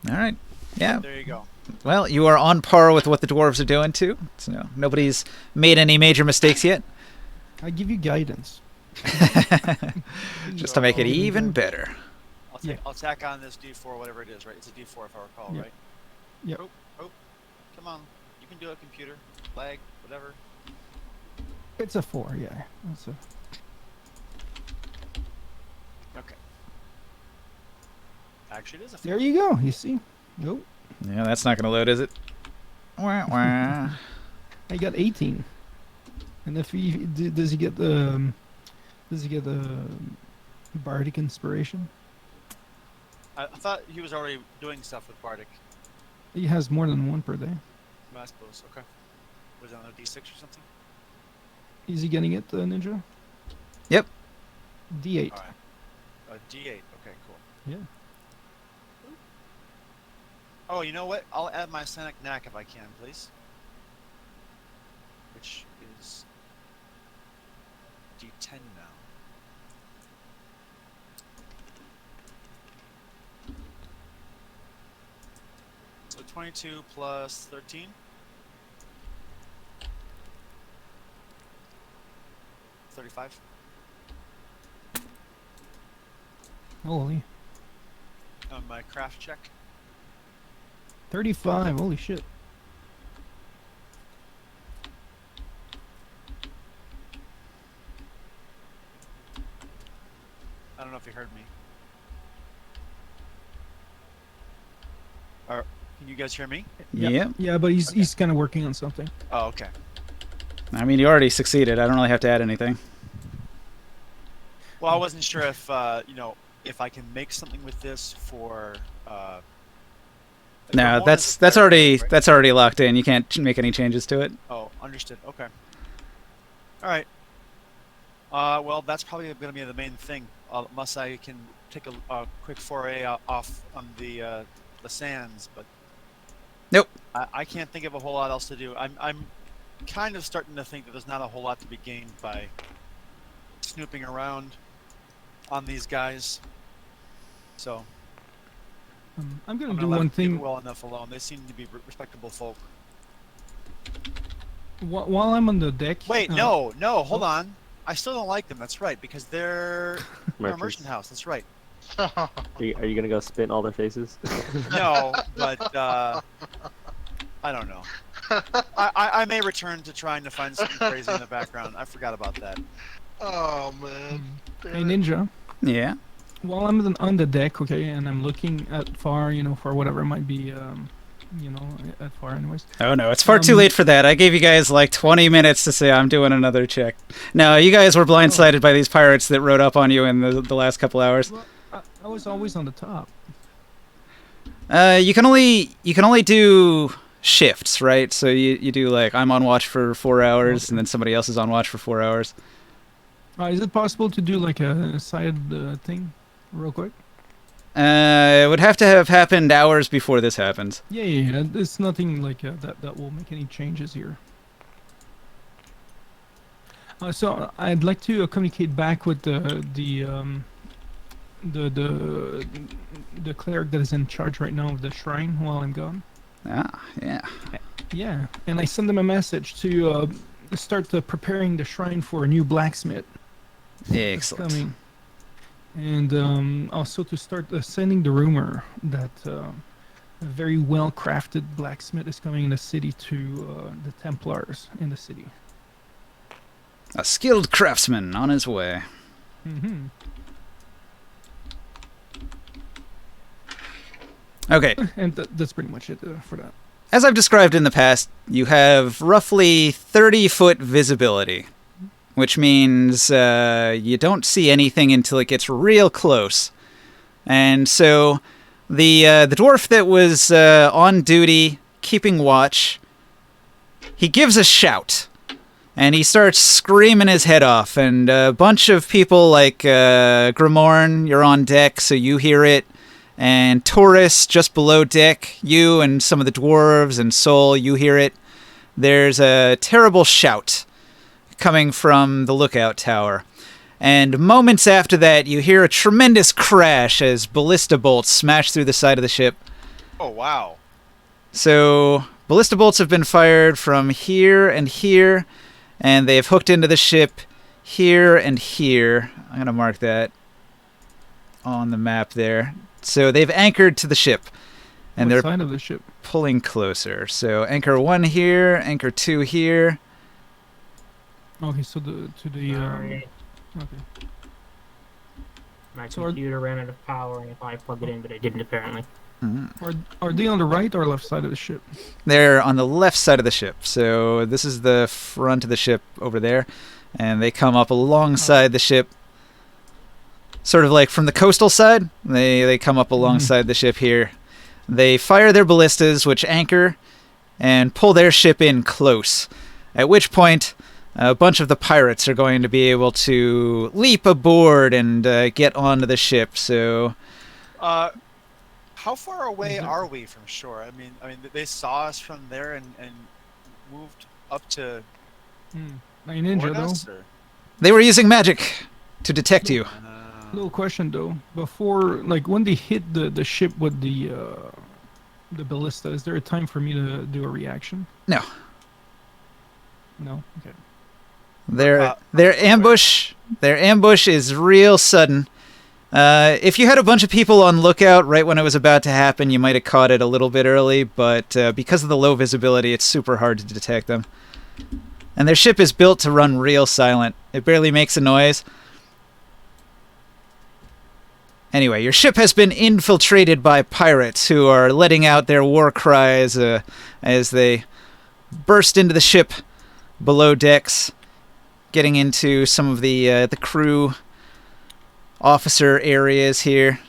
All right. Yeah. There you go. Well, you are on par with what the dwarves are doing, too. So nobody's made any major mistakes yet. I give you guidance. Just to make it even better. I'll tack on this D4, whatever it is, right? It's a D4 if I recall, Yeah. right? Yep. Oh, come on. You can do it, computer. Lag, whatever. It's a 4, yeah. That's a... Okay. Actually, it is a 4. There you go. You see? Nope. Yeah, that's not going to load, is it? Wah, wah. I got 18. And if he does he get the bardic inspiration? I thought he was already doing stuff with Bardic. He has more than one per day. I suppose. Okay. Was it on a D6 or something? Is he getting it, Ninja? Yep. D8. All right. A D8. Okay, cool. Yeah. Oh, you know what? I'll add my Sonic Knack if I can, please. Which is D10 now. So 22 plus 13. 35. Holy. On my craft check. 35. Holy shit. I don't know if you heard me. Or can you guys hear me? Yep. Yeah, but he's kind of working on something. Oh, okay. I mean, you already succeeded. I don't really have to add anything. Well, I wasn't sure if if I can make something with this for. No, Ramon is a that's fire already tank, right? that's already locked in. You can't make any changes to it. Oh, understood. Okay. All right. Well, that's probably going to be the main thing, unless I can take a quick foray off on the sands. But Nope. I can't think of a whole lot else to do. I'm kind of starting to think that there's not a whole lot to be gained by snooping around on these guys. So I'm gonna I'm do gonna let one them leave it thing well enough alone. They seem to be respectable folk. while I'm on the deck. Wait, no, hold on. I still don't like them. That's right, because they're a Merchants. merchant house. That's right. Are you gonna go spit in all their faces? No, but I don't know. I may return to trying to find something crazy in the background. I forgot about that. Oh man. Hey Ninja, Yeah. while I'm on the deck, okay, and I'm looking at far, for whatever might be, at far anyways. Oh no, it's far too late for that. I gave you guys like 20 minutes to say I'm doing another check. No, you guys were blindsided by these pirates that rode up on you in the last couple hours. Well, I was always on the top. You can only do shifts, right? So you do like I'm on watch for 4 hours, Okay. and then somebody else is on watch for 4 hours. Is it possible to do like a side thing, real quick? It would have to have happened hours before this happens. Yeah. It's nothing like that will make any changes here. So I'd like to communicate back with the cleric that is in charge right now of the shrine while I'm gone. Ah, yeah. Yeah, and I send them a message to start preparing the shrine for a new blacksmith. that's Excellent. coming. And also to start sending the rumor that a very well-crafted blacksmith is coming in the city to the Templars in the city. A skilled craftsman on his way. Mm-hmm. Okay. And that's pretty much it for that. As I've described in the past, you have roughly 30-foot visibility, which means you don't see anything until it gets real close. And so the dwarf that was on duty, keeping watch, he gives a shout, and he starts screaming his head off, and a bunch of people like Grimorn, you're on deck, so you hear it. And Taurus, just below deck, you and some of the dwarves and Sol, you hear it. There's a terrible shout coming from the lookout tower. And moments after that, you hear a tremendous crash as ballista bolts smash through the side of the ship. Oh wow. So, ballista bolts have been fired from here, and they have hooked into the ship here and here. I'm going to mark that on the map there. So they've anchored to the ship, and What they're side of the ship? pulling closer. So anchor 1 here, anchor 2 here. Okay, so to the Alright. okay. My So are- computer ran out of power and I plugged it in, but it didn't apparently. Are they on the right or left side of the ship? They're on the left side of the ship. So this is the front of the ship over there, and they come up alongside the ship. Sort of like from the coastal side, they come up alongside the ship here. They fire their ballistas, which anchor and pull their ship in close. At which point, a bunch of the pirates are going to be able to leap aboard and get onto the ship. So, How far away Is there- are we from shore? I mean, they saw us from there and moved up to Hey, Ninja board though. us, or? they were using magic to detect you. Little question though. Before, like when they hit the ship with the ballista, is there a time for me to do a reaction? No. No. Okay. Their ambush is real sudden. If you had a bunch of people on lookout right when it was about to happen, you might have caught it a little bit early, but because of the low visibility, it's super hard to detect them. And their ship is built to run real silent. It barely makes a noise. Anyway, your ship has been infiltrated by pirates who are letting out their war cries as they burst into the ship below decks, getting into some of the crew officer areas here,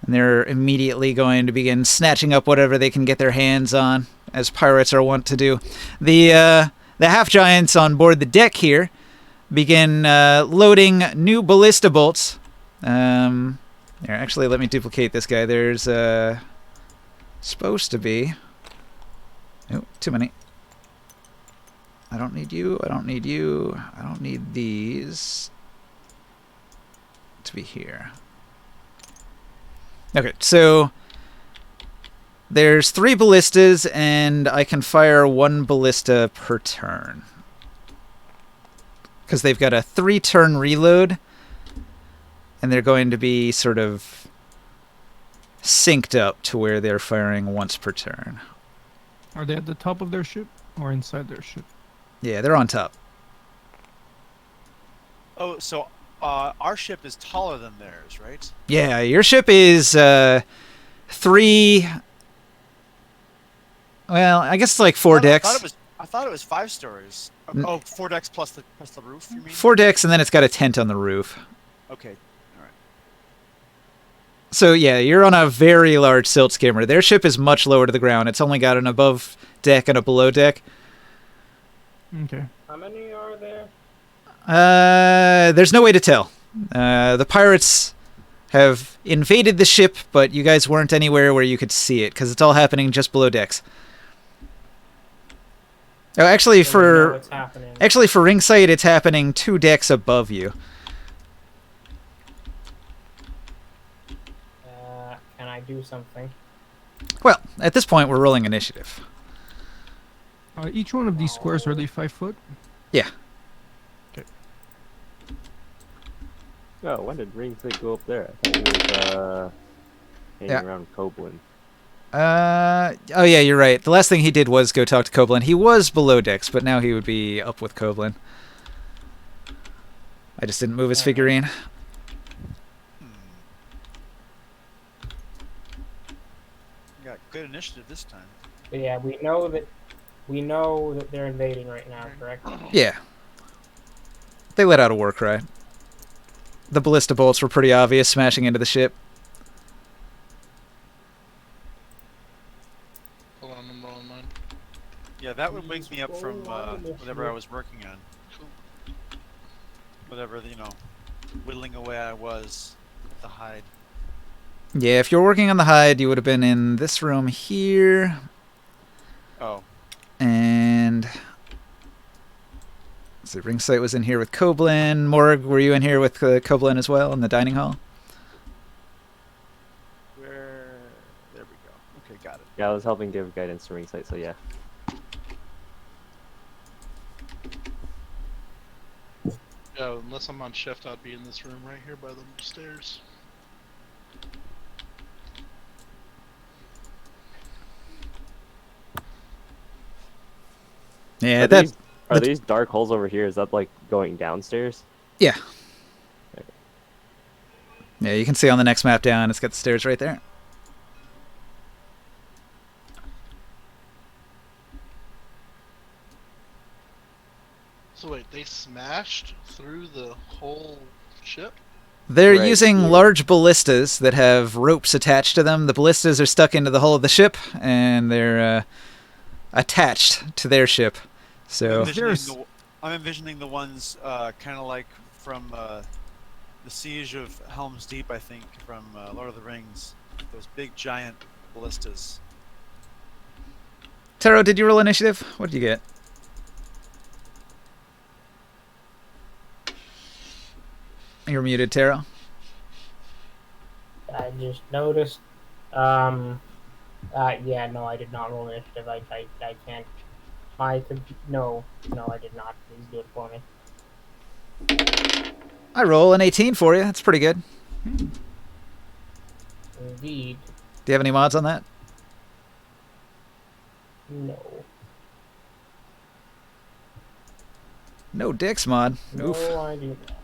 and they're immediately going to begin snatching up whatever they can get their hands on, as pirates are wont to do. The half giants on board the deck here begin loading new ballista bolts. Here, actually, let me duplicate this guy. There's supposed to be. Oh, too many. I don't need you. I don't need you. I don't need these to be here. Okay, so there's 3 ballistas, and I can fire 1 ballista per turn. Because they've got a 3-turn reload, and they're going to be sort of synced up to where they're firing once per turn. Are they at the top of their ship or inside their ship? Yeah, they're on top. Oh, so our ship is taller than theirs, right? Yeah, your ship is 3. Well, I guess it's like 4 decks. I thought it was 5 stories. Oh, 4 decks plus the roof. You mean? 4 decks, and then it's got a tent on the roof. Okay, all right. So yeah, you're on a very large silt skimmer. Their ship is much lower to the ground. It's only got an above deck and a below deck. Okay. How many are there? There's no way to tell. The pirates have invaded the ship, but you guys weren't anywhere where you could see it because it's all happening just below decks. Oh, actually, So we know what's happening. for ringside, it's happening 2 decks above you. Can I do something? Well, at this point, we're rolling initiative. Each one of these squares, are they 5 foot? Yeah. Oh, when did Ringside go up there? I thought he was hanging Yeah. around Coblin. Oh yeah, you're right. The last thing he did was go talk to Coblin. He was below decks, but now he would be up with Coblin. I just didn't move his figurine. Got good initiative this time. But yeah, we know that they're invading right now, correct? Yeah. They let out a war cry. The ballista bolts were pretty obvious, smashing into the ship. Hold on, I'm rolling mine. Yeah, that would wake me up from whatever I was working on. Cool. Whatever, whittling away I was with the hide. Yeah, if you're working on the hide, you would have been in this room here. Oh, And so Ringsite was in here with Coblin. Morg, were you in here with Coblin as well in the dining hall? where? There we go. Okay, got it. Yeah, I was helping give guidance to Ringside, so yeah. Yeah, unless I'm on shift, I'd be in this room right here by the stairs. Yeah, Are these dark holes over here? Is that like going downstairs? Yeah. Yeah, you can see on the next map down, it's got the stairs right there. So wait, they smashed through the whole ship? They're Right, using yeah. large ballistas that have ropes attached to them. The ballistas are stuck into the hull of the ship, and they're attached to their ship. So I'm envisioning the ones kind of like from the Siege of Helm's Deep, I think, from Lord of the Rings. Those big giant ballistas. Taro, did you roll initiative? What did you get? You're muted, Taro. I just noticed. Yeah, no, I did not roll initiative. I can't. No, I did not. Please do it for me. I roll an 18 for you. That's pretty good. Indeed. Do you have any mods on that? No. No dicks mod. No, Oof. I do not.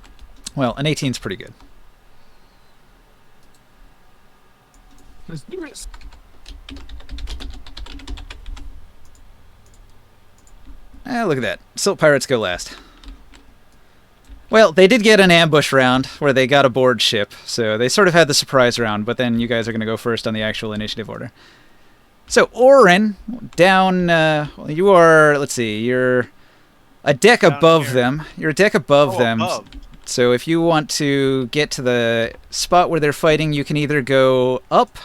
Well, an 18's pretty good. Let's do this. Look at that. Silt pirates go last. Well, they did get an ambush round where they got aboard ship, so they sort of had the surprise round, but then you guys are going to go first on the actual initiative order. So, Orin, down, well, you are, let's see, you're a deck Down above here. them. You're a deck above Oh, them. above. So if you want to get to the spot where they're fighting, you can either go up,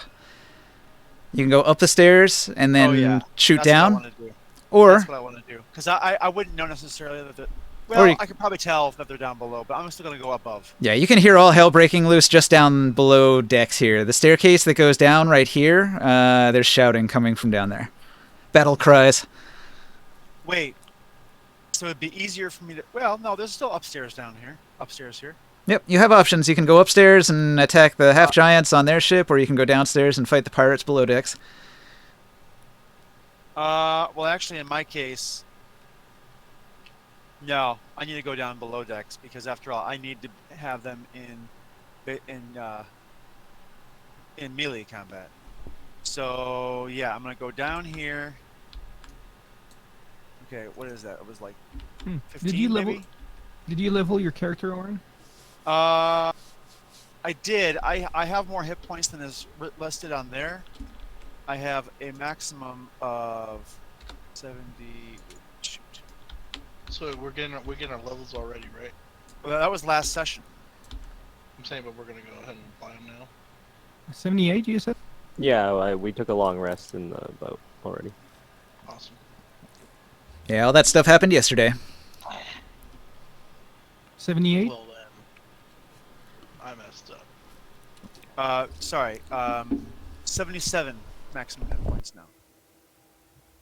you can go up the stairs and then Oh, yeah. shoot That's down, what I want to do. or That's what I want to do. Because I wouldn't know necessarily that. Well, you- I could probably tell that they're down below, but I'm still gonna go above. yeah, you can hear all hell breaking loose just down below decks here. The staircase that goes down right here, there's shouting coming from down there. Battle cries. Wait. So it'd be easier for me to. Well, no, there's still upstairs down here. Upstairs here. Yep, you have options. You can go upstairs and attack the half giants on their ship, or you can go downstairs and fight the pirates below decks. Well, actually, in my case, no, I need to go down below decks because, after all, I need to have them in melee combat. So yeah, I'm gonna go down here. Okay, what is that? It was like 15, Did you level? maybe? Did you level your character, Orin? I did. I have more hit points than is listed on there. I have a maximum of 70. Shoot. So we're getting our levels already, right? Well, that was last session. I'm saying, but we're gonna go ahead and buy them now. 78, you said? Yeah, we took a long rest in the boat already. Awesome. Yeah, all that stuff happened yesterday. 78? Well then, I messed up. Sorry. 77 maximum hit points now.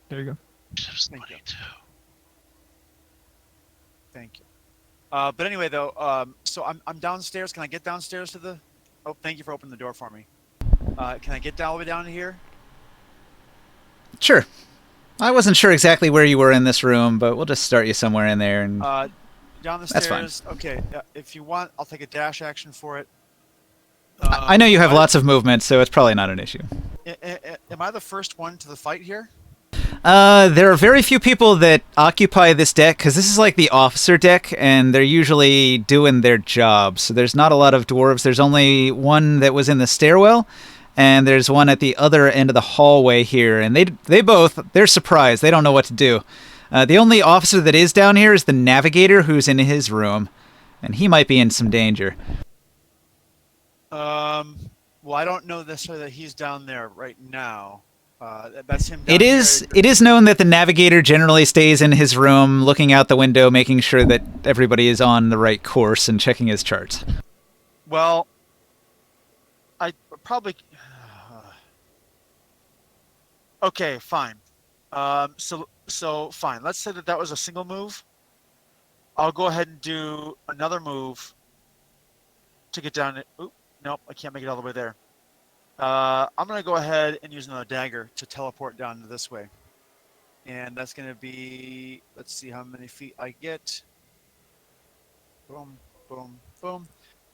There you go. Thank you. Thank you. But anyway, though, so I'm downstairs. Can I get downstairs to the? Oh, thank you for opening the door for me. Can I get all the way down here? Sure. I wasn't sure exactly where you were in this room, but we'll just start you somewhere in there. And Down the That's fine. stairs. Okay. If you want, I'll take a dash action for it. I know you have lots of movement, so it's probably not an issue. Am I the first one to the fight here? There are very few people that occupy this deck because this is like the officer deck, and they're usually doing their job. So there's not a lot of dwarves. There's only one that was in the stairwell, and there's one at the other end of the hallway here. And they're surprised. They don't know what to do. The only officer that is down here is the navigator, who's in his room, and he might be in some danger. Well, I don't know necessarily that he's down there right now. That's him. It is known that the navigator generally stays in his room, looking out the window, making sure that everybody is on the right course and checking his charts. Well, I probably. Okay, fine. So fine. Let's say that was a single move. I'll go ahead and do another move to get down. Oop, nope, I can't make it all the way there. I'm gonna go ahead and use another dagger to teleport down to this way, and that's gonna be. Let's see how many feet I get. Boom, boom, boom.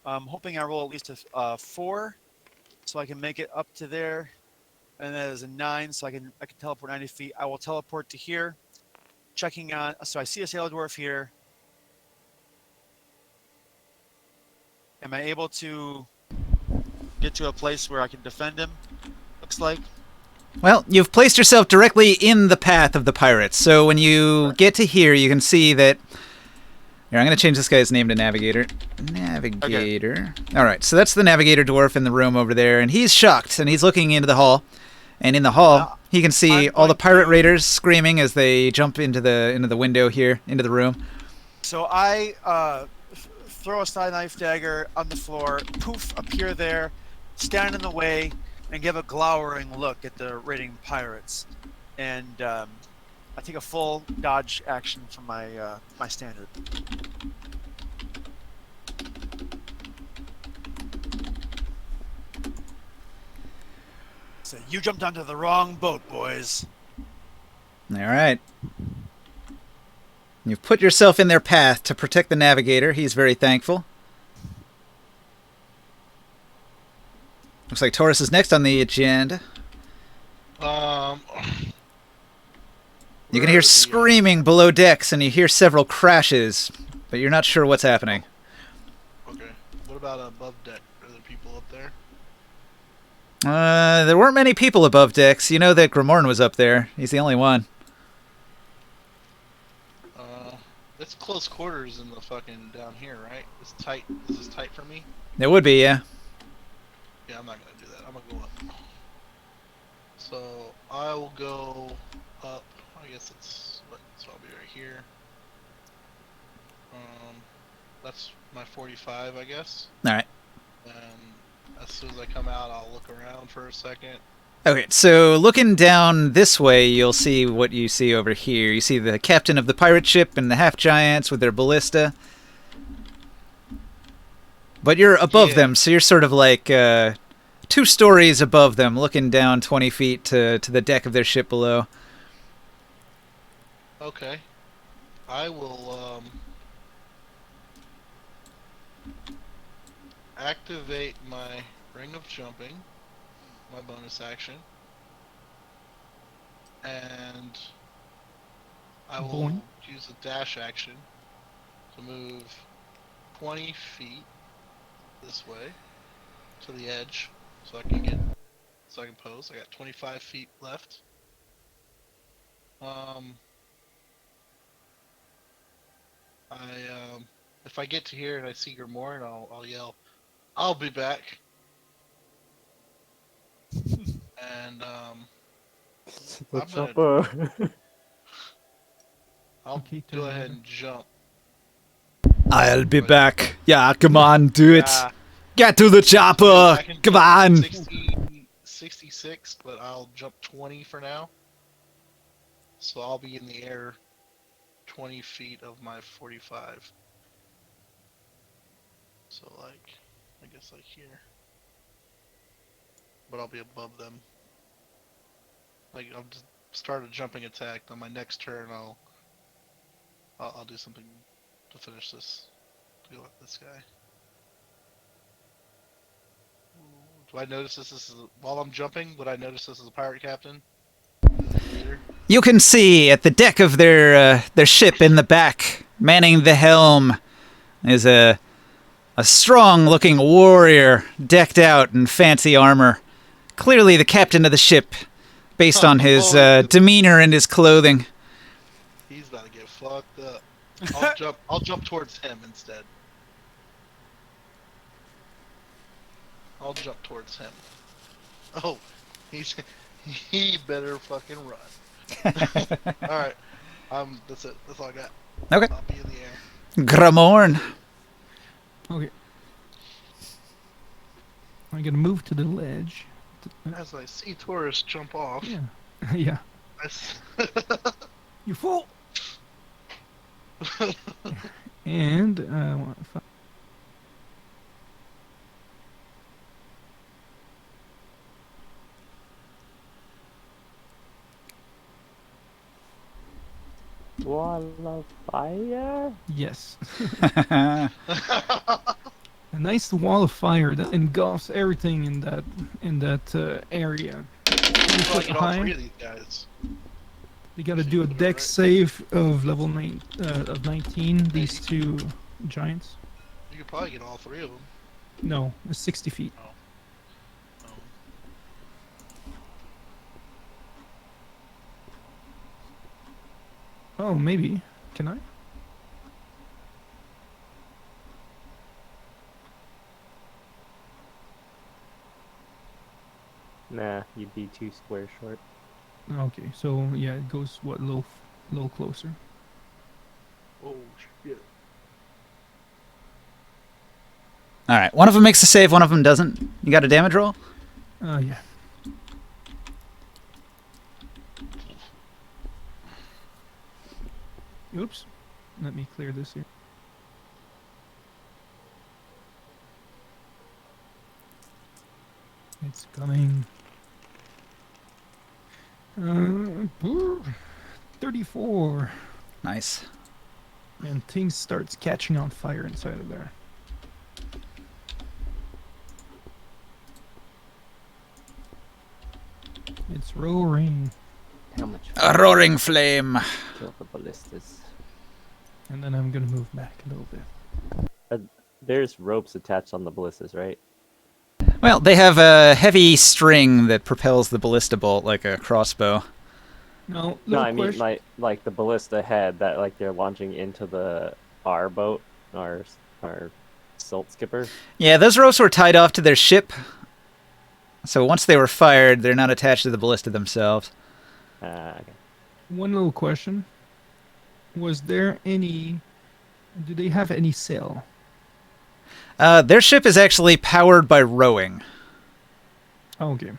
I'm hoping I roll at least a 4, so I can make it up to there, and that is a 9, so I can teleport 90 feet. I will teleport to here, checking on. So I see a sailor dwarf here. Am I able to get to a place where I can defend him? Looks like. Well, you've placed yourself directly in the path of the pirates, so when you get to here, you can see that. Here, I'm going to change this guy's name to Navigator. Navigator. Okay. All right, so that's the Navigator dwarf in the room over there, and he's shocked, and he's looking into the hall. And in the hall, he can see all the pirate raiders screaming as they jump into the window here, into the room. So I throw a side knife dagger on the floor, poof, appear there, stand in the way, and give a glowering look at the raiding pirates. And I take a full dodge action from my my standard. So you jumped onto the wrong boat, boys. All right. You've put yourself in their path to protect the Navigator. He's very thankful. Looks like Taurus is next on the agenda. You can hear screaming below decks, and you hear several crashes, but you're not sure what's happening. about above deck? Are there people up there? There weren't many people above decks. You know that Grimorn was up there. He's the only one. It's close quarters in the fucking down here, right? It's tight. Is this tight for me? It would be, yeah. Yeah, I'm not gonna do that. I'm gonna go up. So I will go up. I guess it's what? So I'll be right here. That's my 45, I guess. All right. And as soon as I come out, I'll look around for a second. Okay, so looking down this way, you'll see what you see over here. You see the captain of the pirate ship and the half-giants with their ballista. But you're above them, so you're sort of like 2 stories above them, looking down 20 feet to the deck of their ship below. Okay. I will activate my Ring of Jumping, my bonus action, and I will Boing. use a dash action to move 20 feet this way to the edge so I can pose. I got 25 feet left. If I get to here and I see Grimorn, I'll yell, "I'll be back." And The I'm gonna- chopper. I'll Okay, go turn ahead over. and jump. I'll be back. Yeah, come on, do it. Yeah, Get to the chopper. I can Come jump on. 66, but I'll jump 20 for now. So I'll be in the air 20 feet of my 45. So like, I guess like here. But I'll be above them. Like I'll just start a jumping attack. On my next turn, I'll do something to finish this. To go at this guy. Do I notice this is while I'm jumping? Would I notice this is a pirate captain? Leader? You can see at the deck of their ship in the back, manning the helm, is a strong-looking warrior decked out in fancy armor. Clearly the captain of the ship, based on his demeanor and his clothing. He's about to get fucked up. I'll jump towards him instead. I'll jump towards him. Oh, he better fucking run. All right, that's it. That's all I got. Okay. I'll be in the air. Gramorn. Okay. I'm gonna move to the ledge. As I see tourists jump off. Yeah. Yeah. You fool! And Wall of fire? yes, a nice wall of fire that engulfs everything in that area. 20 Well, I foot get all high. 3 of these guys. You gotta do a dex save of level 9 of 19. These 2 giants. You could probably get all 3 of them. No, it's 60 feet. Oh. Oh, maybe. Can I? Nah, you'd be 2 squares short. Okay, so yeah, it goes what low closer. Oh shit. All right, one of them makes a save, one of them doesn't. You got a damage roll? Yeah. Oops. Let me clear this here. It's coming. 34. Nice. And things starts catching on fire inside of there. It's roaring. How much A roaring flame. kill the ballistas? And then I'm gonna move back a little bit. there's ropes attached on the ballistas, right? Well, they have a heavy string that propels the ballista bolt like a crossbow. No, No, little I mean question. like the ballista head that like they're launching into the our boat, our silt skipper. Yeah, those ropes were tied off to their ship. So once they were fired, they're not attached to the ballista themselves. Okay. One little question. Was there any... Do they have any sail? Their ship is actually powered by rowing. Oh, okay.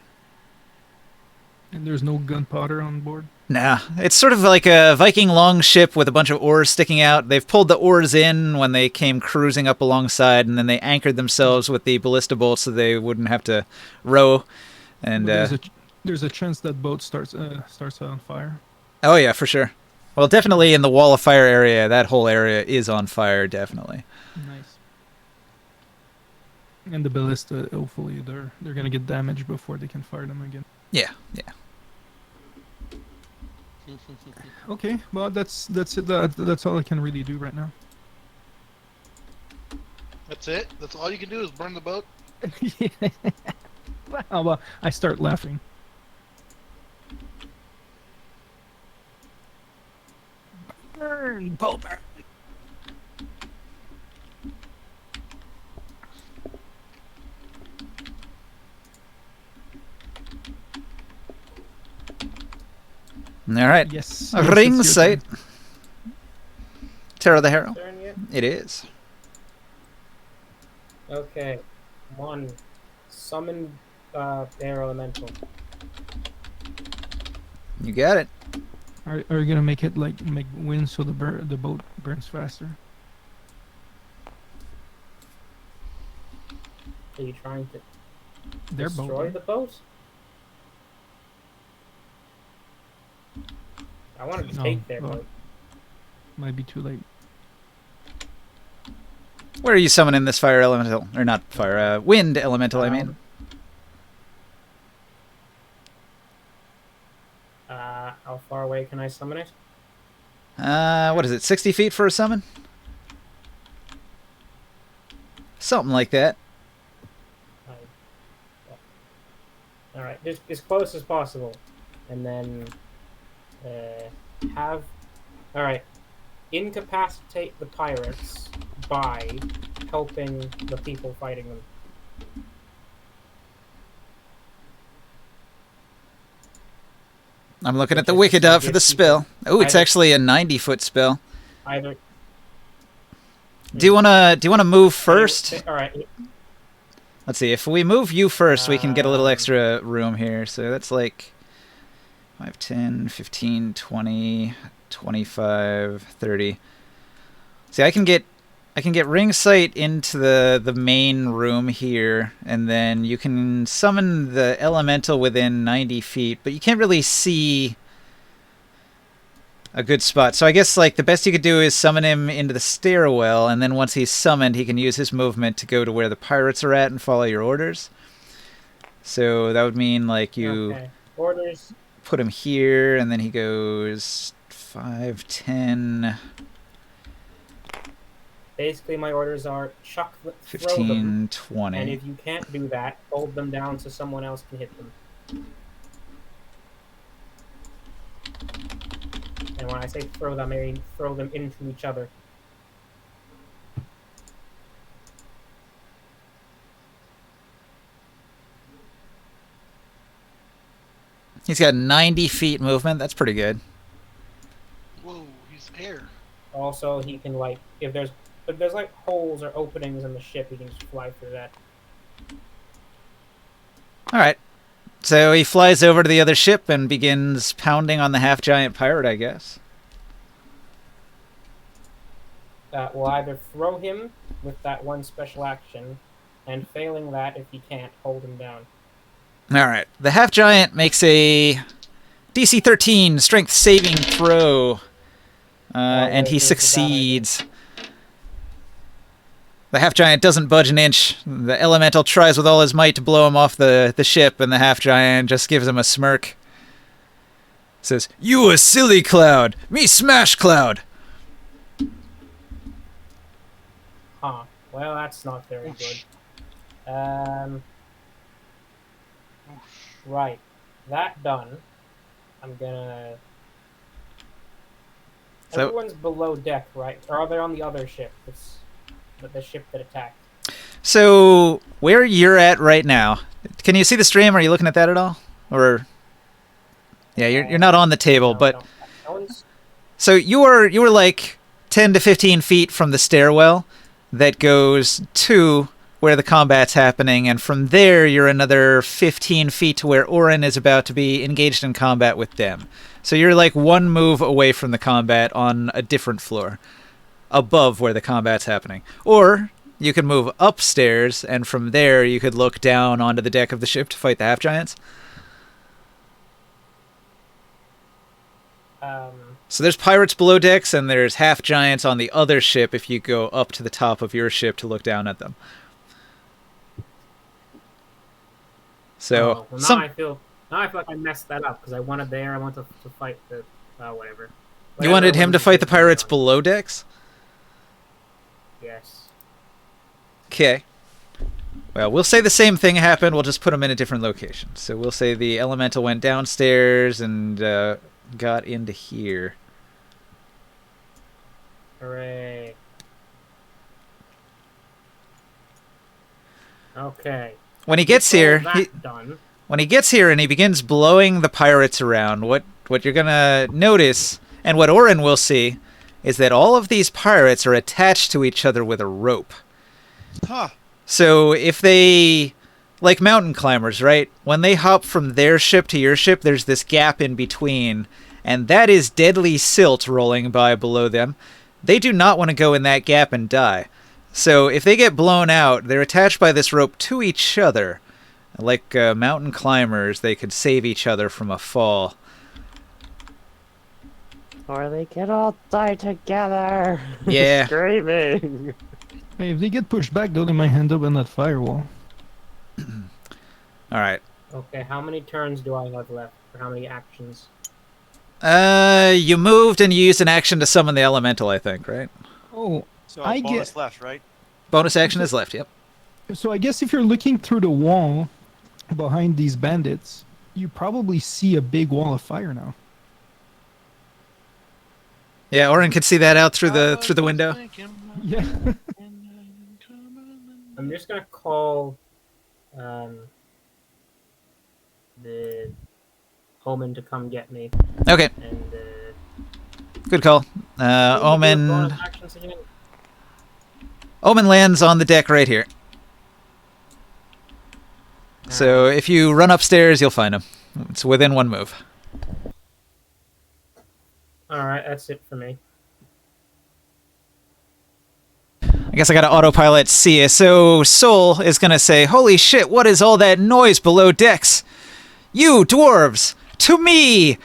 And there's no gunpowder on board? Nah, it's sort of like a Viking longship with a bunch of oars sticking out. They've pulled the oars in when they came cruising up alongside, and then they anchored themselves with the ballista bolts so they wouldn't have to row. And But there's a chance that boat starts on fire. oh yeah, for sure. Well, definitely in the wall of fire area, that whole area is on fire, definitely. Nice. And the ballista, hopefully they're gonna get damaged before they can fire them again. Yeah, yeah. Okay, well that's it. That's all I can really do right now. That's it? That's all you can do is burn the boat? Well, I start laughing. Burn, boat burn. All right. Yes. Ring it's your sight. turn. Terror the Harrow. Turn yet? It is. Okay. 1. Summon air elemental. You got it. Are you gonna make it like make wind so the boat burns faster? Are you trying to Their destroy boat. the boat? I wanted to No, take their well, boat. Might be too late. Where are you summoning this fire elemental? Or not fire, wind elemental, I mean. How far away can I summon it? What is it, 60 feet for a summon? Something like that. All right, just as close as possible, and then have. All right, incapacitate the pirates by helping the people fighting them. I'm looking at the Which wicked is up for the spell. Oh, it's Either- actually a 90-foot spell. Either. Do you wanna move first? All right. Let's see. If we move you first, we can get a little Um, extra room here. So that's like 5, 10, 15, 20, 25, 30. See, I can get ring sight into the main room here, and then you can summon the elemental within 90 feet, but you can't really see a good spot. So I guess like the best you could do is summon him into the stairwell, and then once he's summoned, he can use his movement to go to where the pirates are at and follow your orders. So that would mean like you Okay. Orders. put him here, and then he goes 5, 10, Basically, my orders are throw them, 15, 20. and if you can't do that, hold them down so someone else can hit them. And when I say throw them, I mean throw them into each other. He's got 90 feet movement. That's pretty good. Whoa, he's air. Also, he can like if there's like holes or openings in the ship, he can just fly through that. All right. So he flies over to the other ship and begins pounding on the half-giant pirate, I guess. We'll either throw him with that one special action, and failing that, if he can't, hold him down. All right. The half-giant makes a DC 13 strength saving throw, and he wait, there's the succeeds. The half-giant doesn't budge an inch. The elemental tries with all his might to blow him off the ship, and the half-giant just gives him a smirk. Says, "You a silly cloud! Me smash cloud!" Huh. Well, that's not very Oof. good. Oof. Right. That done. I'm gonna. So Everyone's below deck, right? Or are they on the other ship? It's the ship that attacked. so where you're at right now, can you see the stream? Are you looking at that at all? Or yeah, you're not on the table, No, I but don't. No one's. so you were like 10 to 15 feet from the stairwell that goes to where the combat's happening, and from there you're another 15 feet to where Orin is about to be engaged in combat with them. So you're like one move away from the combat on a different floor, above where the combat's happening. Or you could move upstairs, and from there you could look down onto the deck of the ship to fight the half giants. So there's pirates below decks, and there's half giants on the other ship if you go up to the top of your ship to look down at them. So Well, some now I feel like I messed that up because I wanted there. I wanted to fight the whatever. you Whatever wanted him to one's fight the ship he's pirates on. below decks? Yes. Okay. Well, we'll say the same thing happened. We'll just put them in a different location. So we'll say the elemental went downstairs and got into here. Hooray. Okay. When he gets All here, that done. when he gets here and he begins blowing the pirates around, what you're gonna notice, and what Orin will see, is that all of these pirates are attached to each other with a rope. Huh. So if they, like mountain climbers, right? When they hop from their ship to your ship, there's this gap in between, and that is deadly silt rolling by below them. They do not want to go in that gap and die. So if they get blown out, they're attached by this rope to each other. Like mountain climbers, they could save each other from a fall. Or they can all die together. Yeah. Screaming. Hey, if they get pushed back, though, they might end up in that firewall. All right. Okay, how many turns do I have left? Or how many actions? You moved and you used an action to summon the elemental, I think, right? Oh, So I bonus get- left, right? Bonus action is left, yep. so I guess if you're looking through the wall behind these bandits, you probably see a big wall of fire now. Yeah, Orin could see that out through the window. Yeah. I'm just gonna call the Homan to come get me. Okay, And good call. what do you do with Omen bonus actions again? Omen lands on the deck right here. So if you run upstairs, you'll find him. It's within one move. Alright, that's it for me. I guess I gotta autopilot see you. So Soul is gonna say, "Holy shit! What is all that noise below decks? You dwarves, to me,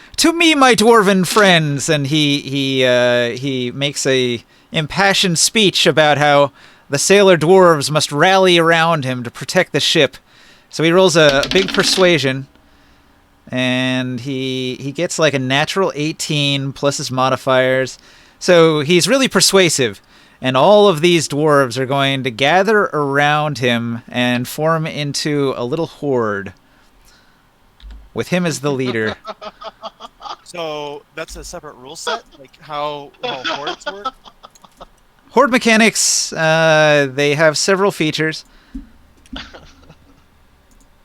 my dwarven friends!" And he makes a impassioned speech about how the sailor dwarves must rally around him to protect the ship. So he rolls a big persuasion, and he gets like a natural 18 plus his modifiers. So he's really persuasive. And all of these dwarves are going to gather around him and form into a little horde, with him as the leader. So that's a separate rule set, like how hordes work. Horde mechanics, they have several features. I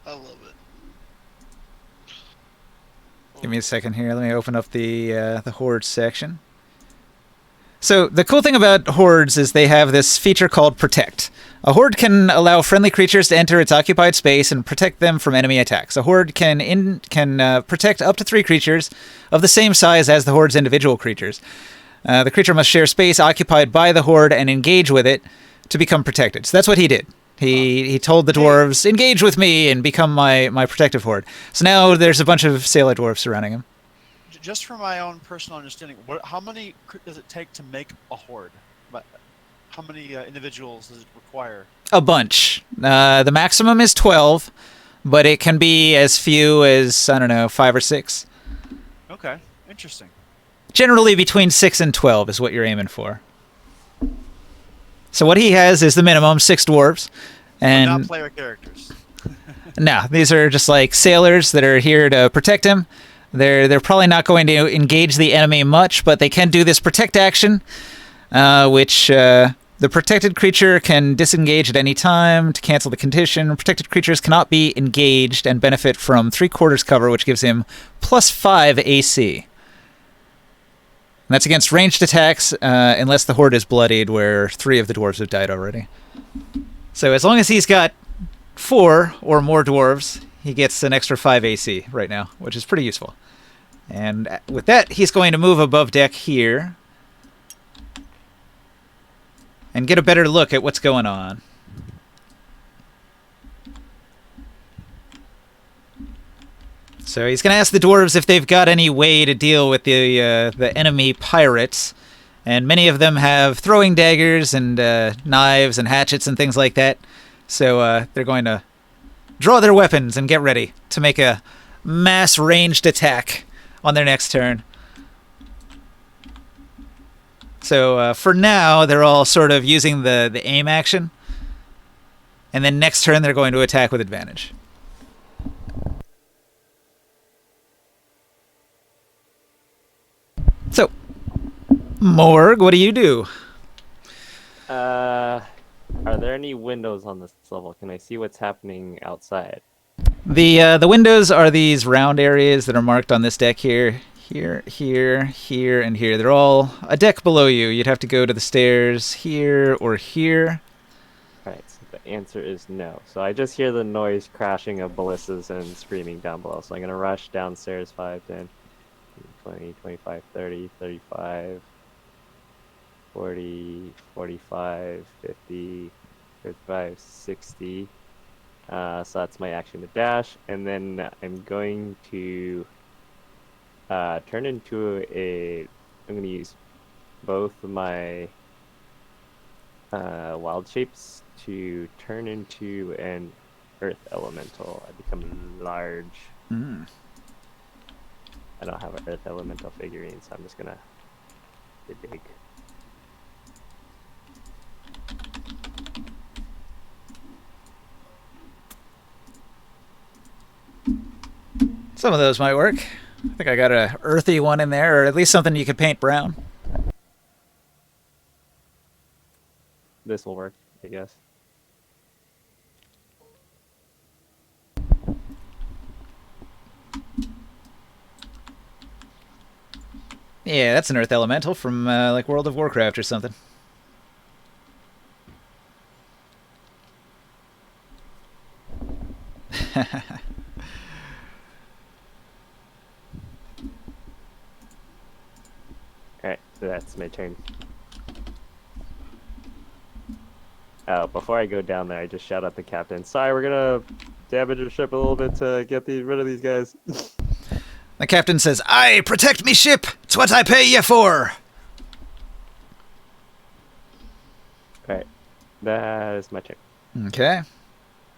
love it. Give me a second here. Let me open up the horde section. So the cool thing about hordes is they have this feature called Protect. A horde can allow friendly creatures to enter its occupied space and protect them from enemy attacks. A horde can protect up to 3 creatures of the same size as the horde's individual creatures. The creature must share space occupied by the horde and engage with it to become protected. So that's what he did. He told the dwarves, engage with me and become my protective horde. So now there's a bunch of sailor dwarves surrounding him. Just for my own personal understanding, how many does it take to make a horde? How many individuals does it require? A bunch. The maximum is 12, but it can be as few as, I don't know, 5 or 6. Okay, interesting. Generally between 6 and 12 is what you're aiming for. So what he has is the minimum 6 dwarves, But and not player characters. no, these are just like sailors that are here to protect him. They're probably not going to engage the enemy much, but they can do this protect action, which the protected creature can disengage at any time to cancel the condition. Protected creatures cannot be engaged and benefit from 3/4 cover, which gives him +5 AC. And that's against ranged attacks, unless the horde is bloodied, where 3 of the dwarves have died already. So as long as he's got 4 or more dwarves, he gets an extra 5 AC right now, which is pretty useful. And with that, he's going to move above deck here and get a better look at what's going on. So he's going to ask the dwarves if they've got any way to deal with the enemy pirates. And many of them have throwing daggers and knives and hatchets and things like that. So they're going to draw their weapons and get ready to make a mass ranged attack on their next turn. So for now, they're all sort of using the aim action. And then next turn, they're going to attack with advantage. So, Morg, what do you do? Are there any windows on this level? Can I see what's happening outside? The windows are these round areas that are marked on this deck here. Here, here, here, and here. They're all a deck below you. You'd have to go to the stairs here or here. Alright, so the answer is no. So I just hear the noise crashing of ballistas and screaming down below. So I'm going to rush downstairs 5, 10, 20, 25, 30, 35, 40, 45, 50, 55, 60. So that's my action to dash. And then I'm going to turn into a... I'm going to use both of my wild shapes to turn into an earth elemental. I become large. Mm. I don't have an earth elemental figurine, so I'm just gonna dig. Some of those might work. I think I got a earthy one in there, or at least something you could paint brown. This will work, I guess. Yeah, that's an earth elemental from like World of Warcraft or something. Alright, so that's my turn. Before I go down there, I just shout at the captain, sorry, we're gonna damage your ship a little bit to get rid of these guys. The captain says, "Aye, protect me ship! It's what I pay you for!" Alright, that is my turn. Okay.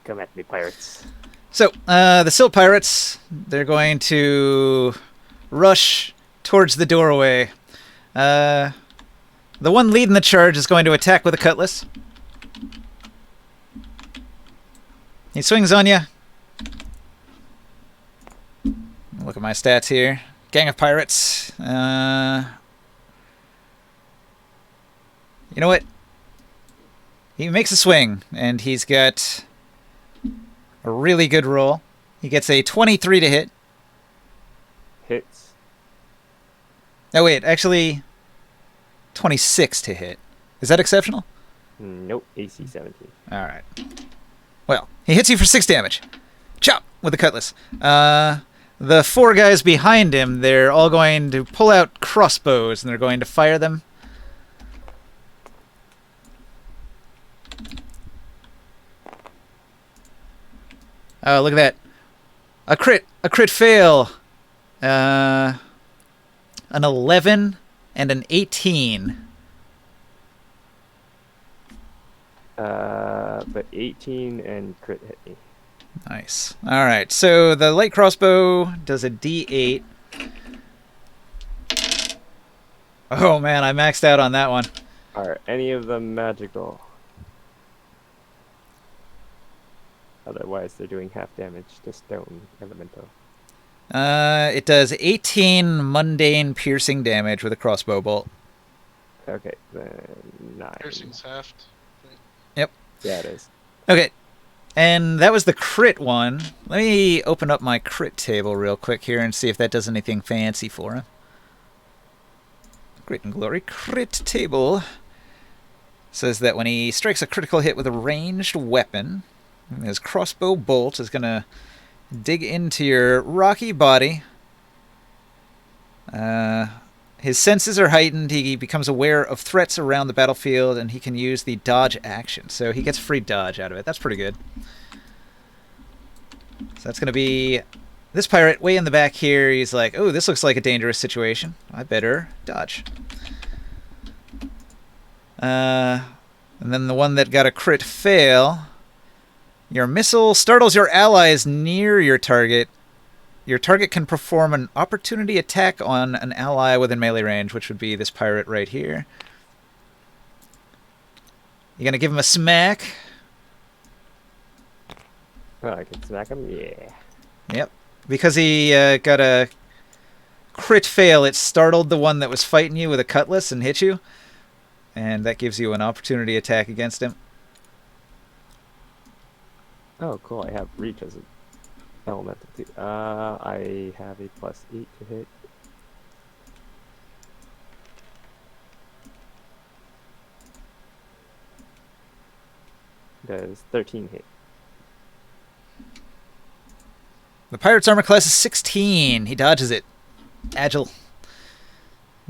Come at me, pirates. So, the Silt Pirates, they're going to rush towards the doorway. The one leading the charge is going to attack with a cutlass. He swings on you. Look at my stats here. Gang of pirates. You know what? He makes a swing, and he's got a really good roll. He gets a 23 to hit. Hits. Oh, wait, actually, 26 to hit. Is that exceptional? Nope, AC 17. All right. Well, he hits you for 6 damage. Chop with the cutlass. The 4 guys behind him, they're all going to pull out crossbows, and they're going to fire them. Oh, look at that. A crit fail. An 11 and an 18. But 18 and crit hit me. Nice. All right. So the light crossbow does a D8. Oh man, I maxed out on that one. Are any of them magical? Otherwise, they're doing half damage to stone elemental. It does 18 mundane piercing damage with a crossbow bolt. Okay, then 9. Piercing's halved. Yeah, it is. Okay, and that was the crit one. Let me open up my crit table real quick here and see if that does anything fancy for him. Great and Glory crit table says that when he strikes a critical hit with a ranged weapon, his crossbow bolt is going to dig into your rocky body. His senses are heightened. He becomes aware of threats around the battlefield, and he can use the dodge action. So he gets free dodge out of it. That's pretty good. So that's going to be this pirate way in the back here. He's like, oh, this looks like a dangerous situation. I better dodge. And then the one that got a crit fail. Your missile startles your allies near your target. Your target can perform an opportunity attack on an ally within melee range, which would be this pirate right here. You gonna give him a smack? Oh, I can smack him? Yeah. Yep. Because he got a crit fail, it startled the one that was fighting you with a cutlass and hit you. And that gives you an opportunity attack against him. Oh, cool. I have reach as an elemental too. I have a +8 to hit. Does 13 hit? The pirate's armor class is 16. He dodges it. Agile.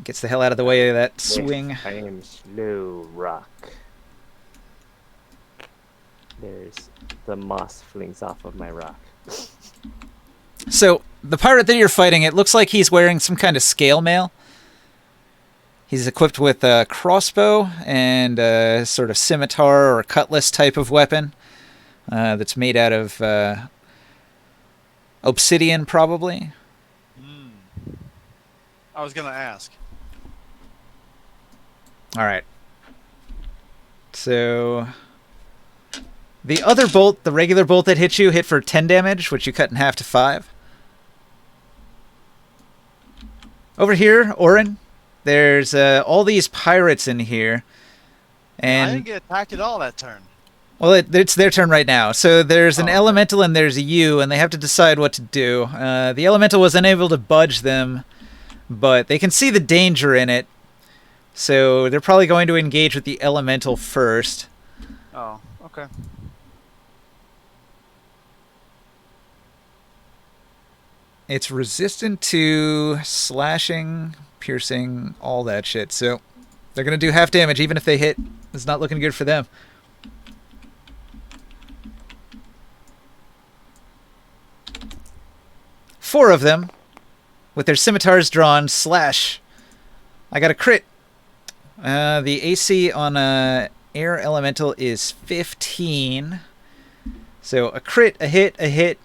Gets the hell out of the way of that swing. I am slow rock. There's the moss flings off of my rock. So, the pirate that you're fighting, it looks like he's wearing some kind of scale mail. He's equipped with a crossbow and a sort of scimitar or cutlass type of weapon that's made out of obsidian, probably. I was gonna ask. All right. So the other bolt, the regular bolt that hit you, hit for 10 damage, which you cut in half to 5. Over here, Orin, there's all these pirates in here. And I didn't get attacked at all that turn. well, it's their turn right now. So there's an Oh, okay. elemental and there's you, and they have to decide what to do. The elemental was unable to budge them, but they can see the danger in it. So they're probably going to engage with the elemental first. Oh, okay. It's resistant to slashing, piercing, all that shit. So they're going to do half damage even if they hit. It's not looking good for them. Four of them, with their scimitars drawn, slash. I got a crit. The AC on a air elemental is 15. So a crit, a hit,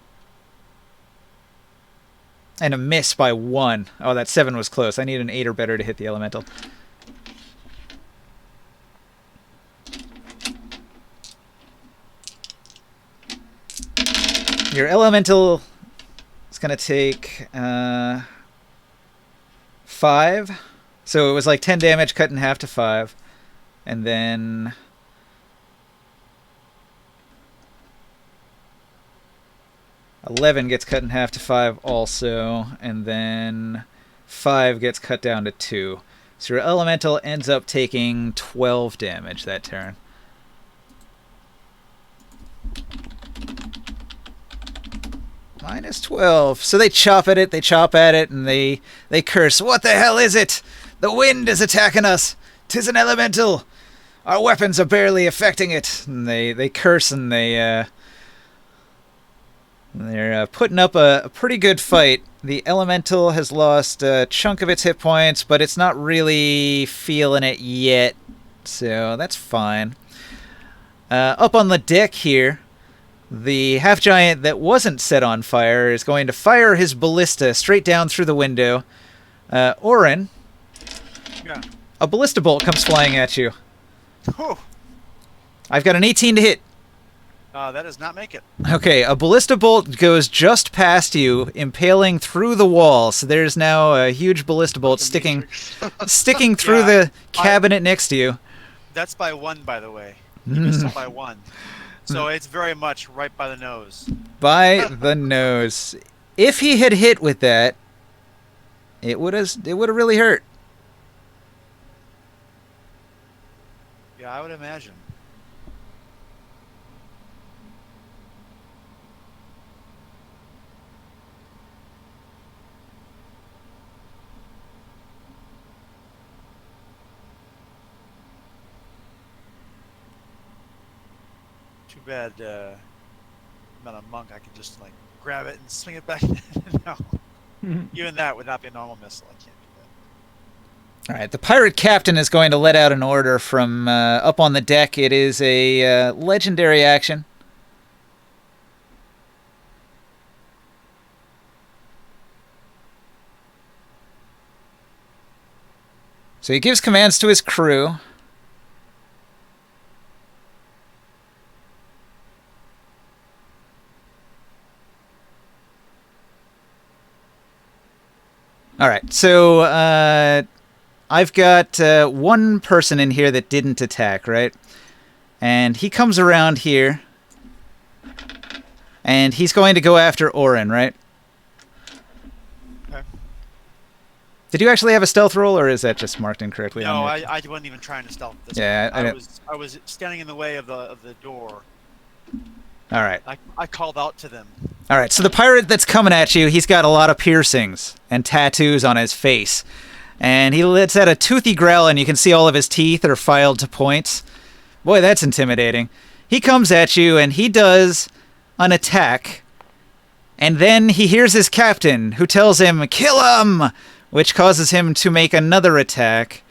and a miss by 1. Oh, that 7 was close. I need an 8 or better to hit the elemental. Your elemental is going to take 5. So it was like 10 damage cut in half to 5. And then 11 gets cut in half to 5 also. And then 5 gets cut down to 2. So your elemental ends up taking 12 damage that turn. Minus 12. So they chop at it, and they curse. What the hell is it? The wind is attacking us. 'Tis an elemental. Our weapons are barely affecting it. And they curse, and they're putting up a pretty good fight. The elemental has lost a chunk of its hit points, but it's not really feeling it yet. So that's fine. Up on the deck here, the half-giant that wasn't set on fire is going to fire his ballista straight down through the window. Orin, Yeah. a ballista bolt comes flying at you. Whew. I've got an 18 to hit. That does not make it. Okay, a ballista bolt goes just past you, impaling through the wall. So there's now a huge ballista bolt The sticking Matrix. sticking through Yeah, the cabinet next to you. That's by 1, by the way. You missed it by 1. So it's very much right by the nose. By the nose. If he had hit with that, it would have really hurt. Yeah, I would imagine. Too bad I'm not a monk. I could just like grab it and swing it back. No, even that would not be a normal missile. I can't do that. All right, the pirate captain is going to let out an order from up on the deck. It is a legendary action. So he gives commands to his crew. All right, so I've got one person in here that didn't attack, right? And he comes around here, and he's going to go after Orin, right? Okay. Did you actually have a stealth roll, or is that just marked incorrectly? No, on your... I wasn't even trying to stealth this. Yeah, one. I was standing in the way of the door. All right. I called out to them. All right, so the pirate that's coming at you, he's got a lot of piercings and tattoos on his face. And he lets out a toothy growl, and you can see all of his teeth are filed to points. Boy, that's intimidating. He comes at you, and he does an attack. And then he hears his captain, who tells him, "Kill him!" which causes him to make another attack.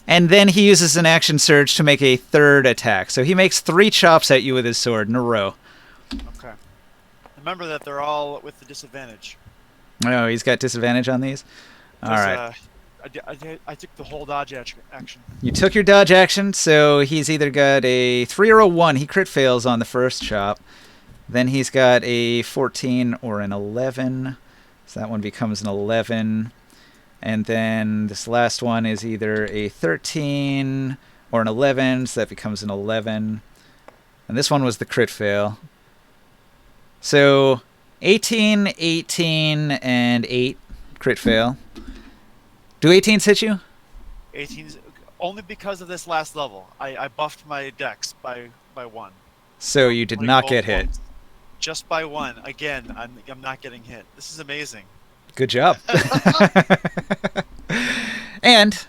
And then he uses an action surge to make a third attack. So he makes 3 chops at you with his sword in a row. Okay. Remember that they're all with the disadvantage. Oh, he's got disadvantage on these? All right. I took the whole dodge action. You took your dodge action, so he's either got a 3 or a 1. He crit fails on the first chop. Then he's got a 14 or an 11. So that one becomes an 11. And then this last one is either a 13 or an 11, so that becomes an 11. And this one was the crit fail. So 18, 18, and 8 crit fail. Do 18s hit you? 18's only because of this last level. I buffed my dex by 1. So you did not get hit. Points. Just by 1. Again, I'm not getting hit. This is amazing. Good job. And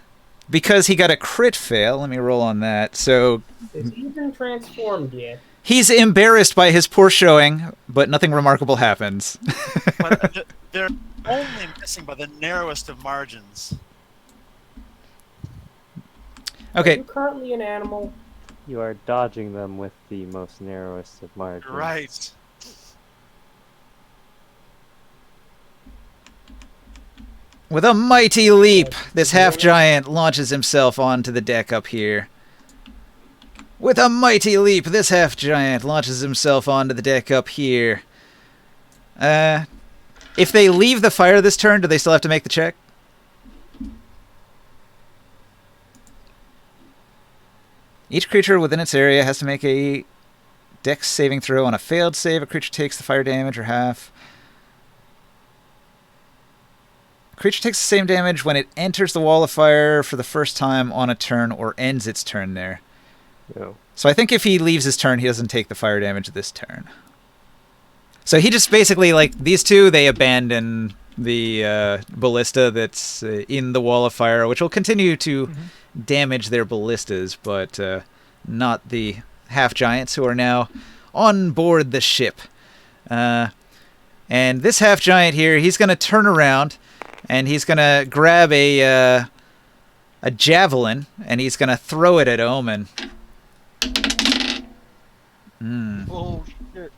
because he got a crit fail, let me roll on that. So Is he even transformed yet? he's embarrassed by his poor showing, but nothing remarkable happens. But they're only missing by the narrowest of margins. Are Okay. you currently an animal? You are dodging them with the most narrowest of margins. Right. With a mighty leap, this half-giant launches himself onto the deck up here. With a mighty leap, this half-giant launches himself onto the deck up here. If they leave the fire this turn, do they still have to make the check? Each creature within its area has to make a dex saving throw. On a failed save, a creature takes the fire damage or half. Creature takes the same damage when it enters the wall of fire for the first time on a turn or ends its turn there. No. So I think if he leaves his turn, he doesn't take the fire damage this turn. So he just basically, like, these two, they abandon the ballista that's in the wall of fire, which will continue to damage their ballistas, but not the half-giants who are now on board the ship. And this half-giant here, he's going to turn around, and he's going to grab a javelin, and he's going to throw it at Omen. Oh shit.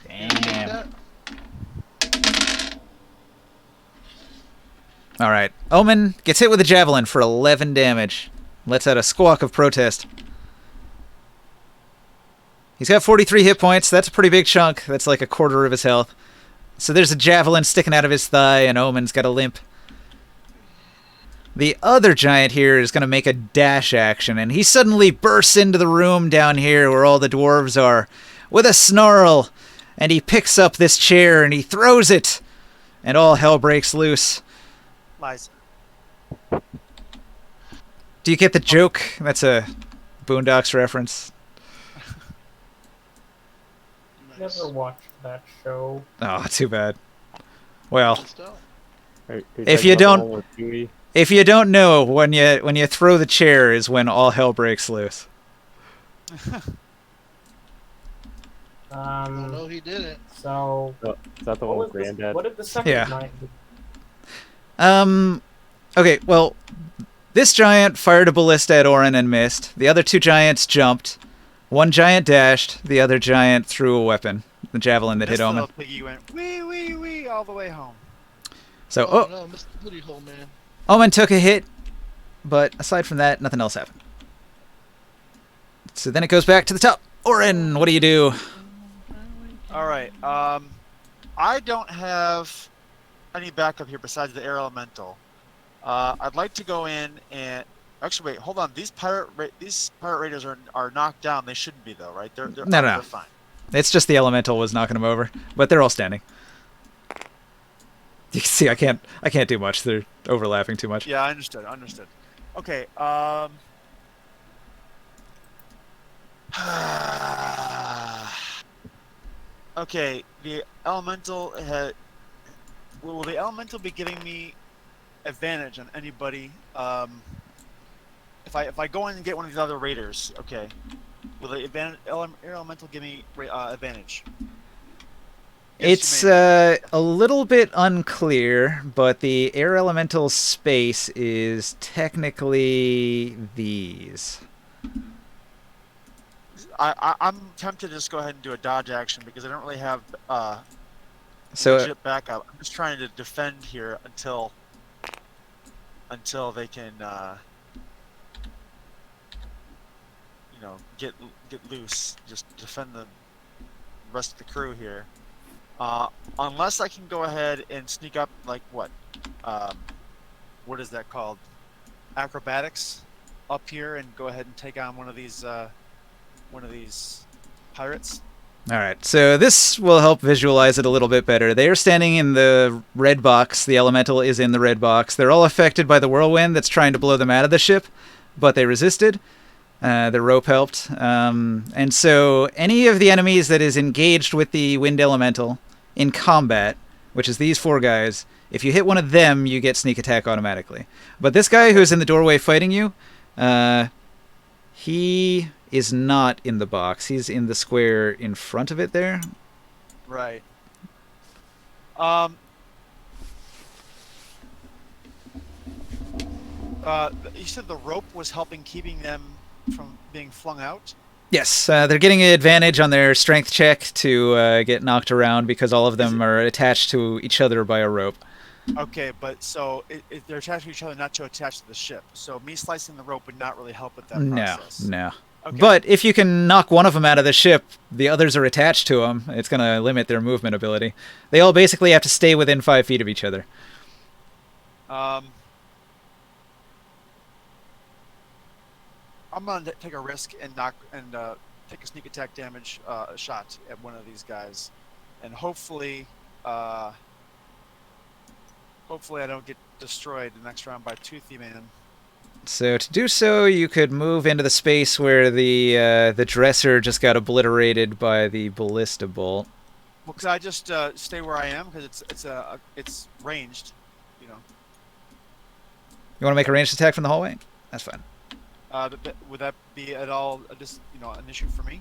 Damn. Alright. Omen gets hit with a javelin for 11 damage. Lets out a squawk of protest. He's got 43 hit points. That's a pretty big chunk. That's like a quarter of his health. So there's a javelin sticking out of his thigh, and Omen's got a limp. The other giant here is going to make a dash action, and he suddenly bursts into the room down here where all the dwarves are with a snarl, and he picks up this chair and he throws it, and all hell breaks loose. Lies. Do you get the joke? That's a Boondocks reference. Nice. Never watched that show. Oh, too bad. Well, Good stuff. Are you If talking you about the don't- one with Dewey? if you don't know, when you throw the chair is when all hell breaks loose. Oh, no, he didn't. So Oh, is that the one what, with was the, Granddad? what did the second Yeah. giant do? Okay, well, this giant fired a ballista at Orin and missed. The other two giants jumped. One giant dashed. The other giant threw a weapon, the javelin that This hit Omen. little piggy went wee wee wee all the way home. So, Oh, no, Mr. Booty Hole Man. Omen took a hit, but aside from that, nothing else happened. So then it goes back to the top. Orin, what do you do? All right. I don't have any backup here besides the air elemental. I'd like to go in and actually wait. Hold on. These pirate raiders are knocked down. They shouldn't be though, right? They're No, they're no. fine. It's just the elemental was knocking them over, but they're all standing. You can see I can't do much. They're overlapping too much. Yeah, I understood. Understood. Okay. Okay. The elemental had. Will the elemental be giving me advantage on anybody? If I go in and get one of these other raiders, okay. Will the air elemental give me advantage? Yes, It's you may. a little bit unclear, but the air elemental space is technically these. I'm tempted to just go ahead and do a dodge action because I don't really have So legit backup. I'm just trying to defend here until they can get loose. Just defend the rest of the crew here. Unless I can go ahead and sneak up like what is that called? Acrobatics up here and go ahead and take on one of these pirates. all right, so this will help visualize it a little bit better. They are standing in the red box. The elemental is in the red box. They're all affected by the whirlwind that's trying to blow them out of the ship, but they resisted. The rope helped. And so any of the enemies that is engaged with the wind elemental in combat, which is these four guys, if you hit one of them, you get sneak attack automatically. But this guy who's in the doorway fighting you, he is not in the box. He's in the square in front of it there. Right. You said the rope was helping keeping them from being flung out? Yes, they're getting an advantage on their strength check to get knocked around because all of them are attached to each other by a rope. Okay, but so they're attached to each other, not to attach to the ship. So me slicing the rope would not really help with that process. No. Okay. But if you can knock one of them out of the ship, the others are attached to them. It's going to limit their movement ability. They all basically have to stay within 5 feet of each other. I'm gonna take a risk and take a sneak attack damage shot at one of these guys, and hopefully I don't get destroyed the next round by Toothy Man. So to do so, you could move into the space where the dresser just got obliterated by the ballista bolt. Well, could I just stay where I am because it's ranged, you know? You want to make a ranged attack from the hallway? That's fine. Would that be at all an issue for me?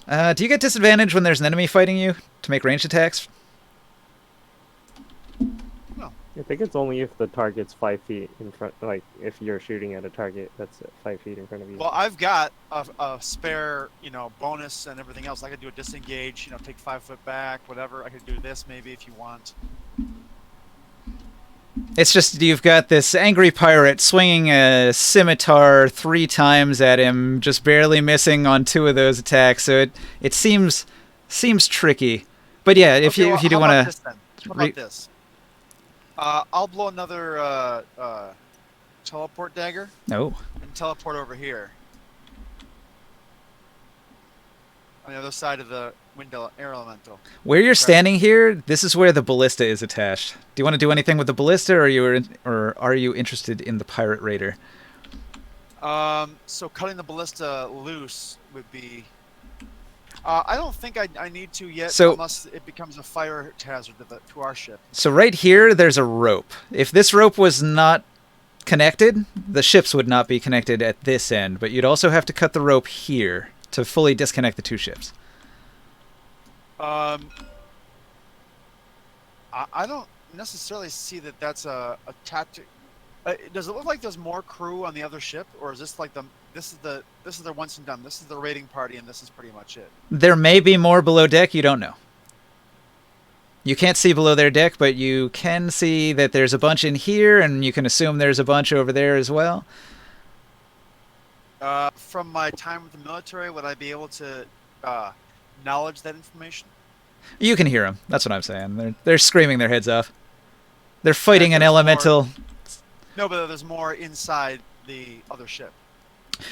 Do you get disadvantage when there's an enemy fighting you to make ranged attacks? No. I think it's only if the target's 5 feet in front. Like if you're shooting at a target that's 5 feet in front of you. Well, I've got a spare, bonus and everything else. I could do a disengage, take 5 foot back, whatever. I could do this maybe if you want. It's just you've got this angry pirate swinging a scimitar 3 times at him, just barely missing on 2 of those attacks. So it seems tricky. But yeah, if Okay, you well, if you do how about want this then? How to, about this? I'll blow another teleport dagger no. and teleport over here on the other side of the window air elemental. Where you're Okay. standing here, this is where the ballista is attached. Do you want to do anything with the ballista, or are you interested in the pirate raider? So cutting the ballista loose would be. I don't think I need to yet, So- unless it becomes a fire hazard to our ship. So right here, there's a rope. If this rope was not connected, the ships would not be connected at this end, but you'd also have to cut the rope here to fully disconnect the 2 ships. I don't necessarily see that that's a tactic. Does it look like there's more crew on the other ship, or is this like this is their once and done? This is the raiding party, and this is pretty much it. There may be more below deck, you don't know. You can't see below their deck, but you can see that there's a bunch in here, and you can assume there's a bunch over there as well. From my time with the military, would I be able to knowledge that information? You can hear them. That's what I'm saying. They're screaming their heads off. They're fighting an there's more- elemental. No, but there's more inside the other ship.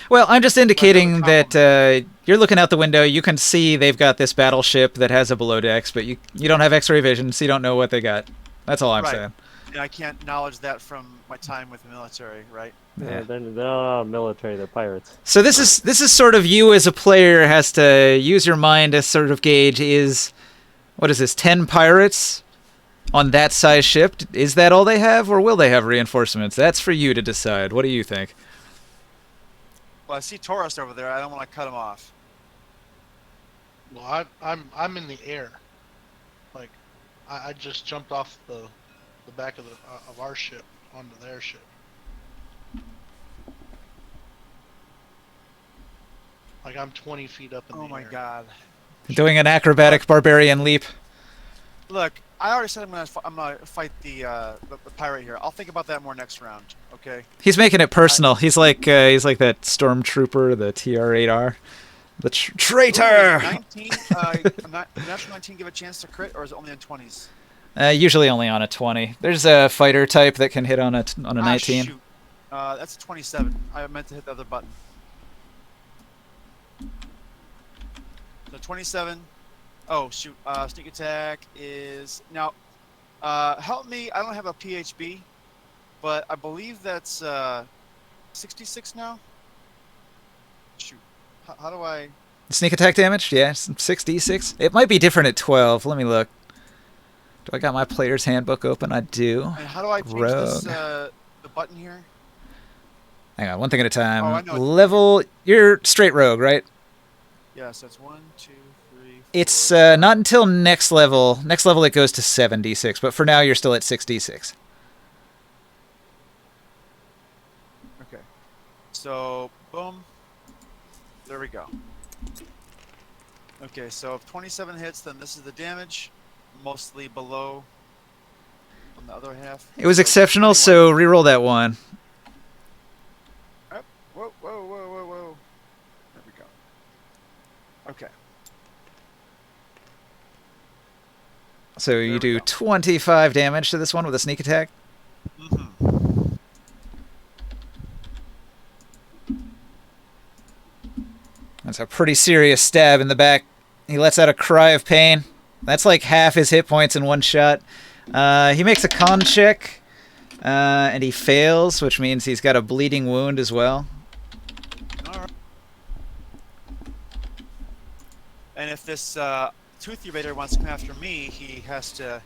Well, I'm just indicating Like that you're looking out the window. You can see they've got this battleship that has a below decks, but you don't have X-ray vision, so you don't know what they got. That's all I'm Right. saying. And I can't knowledge that from my time with the military, right? Yeah. They're not military, they're pirates. So this is sort of you as a player has to use your mind to sort of gauge what is this, 10 pirates on that size ship? Is that all they have, or will they have reinforcements? That's for you to decide. What do you think? Well, I see Taurus over there. I don't want to cut him off. Well, I'm in the air. Like, I just jumped off the back of our ship onto their ship. Like, I'm 20 feet up in the Oh air. my god! Doing an acrobatic barbarian leap. Look, I already said I'm gonna fight the pirate here. I'll think about that more next round. Okay. He's making it personal. He's like that stormtrooper, the TR-8R, the traitor. 19. Natural 19 give a chance to crit, or is it only on 20s? Usually only on a 20. There's a fighter type that can hit on a 19. Shoot. That's a 27. I meant to hit the other button. So 27. Oh shoot. Sneak attack is now. Help me. I don't have a PHB, but I believe that's 66 now. Shoot. How do I? Sneak attack damage? Yeah, 6d6. It might be different at 12. Let me look. Do I got my player's handbook open? I do. And how do I change Rogue. this? The button here. Hang on, one thing at a time. Oh, I know. Level. You're straight rogue, right? Yes, that's 1, 2, 3. 4, It's not until next level. Next level it goes to 7d6, but for now you're still at 6d6. Okay. So boom. There we go. Okay, so if 27 hits, then this is the damage, mostly below on the other half. It was So exceptional, 21. so reroll that one. Whoa, whoa, whoa, whoa, whoa. There we go. Okay. So you we do go. 25 damage to this one with a sneak attack. Mm-hmm. That's a pretty serious stab in the back. He lets out a cry of pain. That's like half his hit points in one shot. He makes a con check, and he fails, which means he's got a bleeding wound as well. All right. And if this Toothy Raider wants to come after me, he has to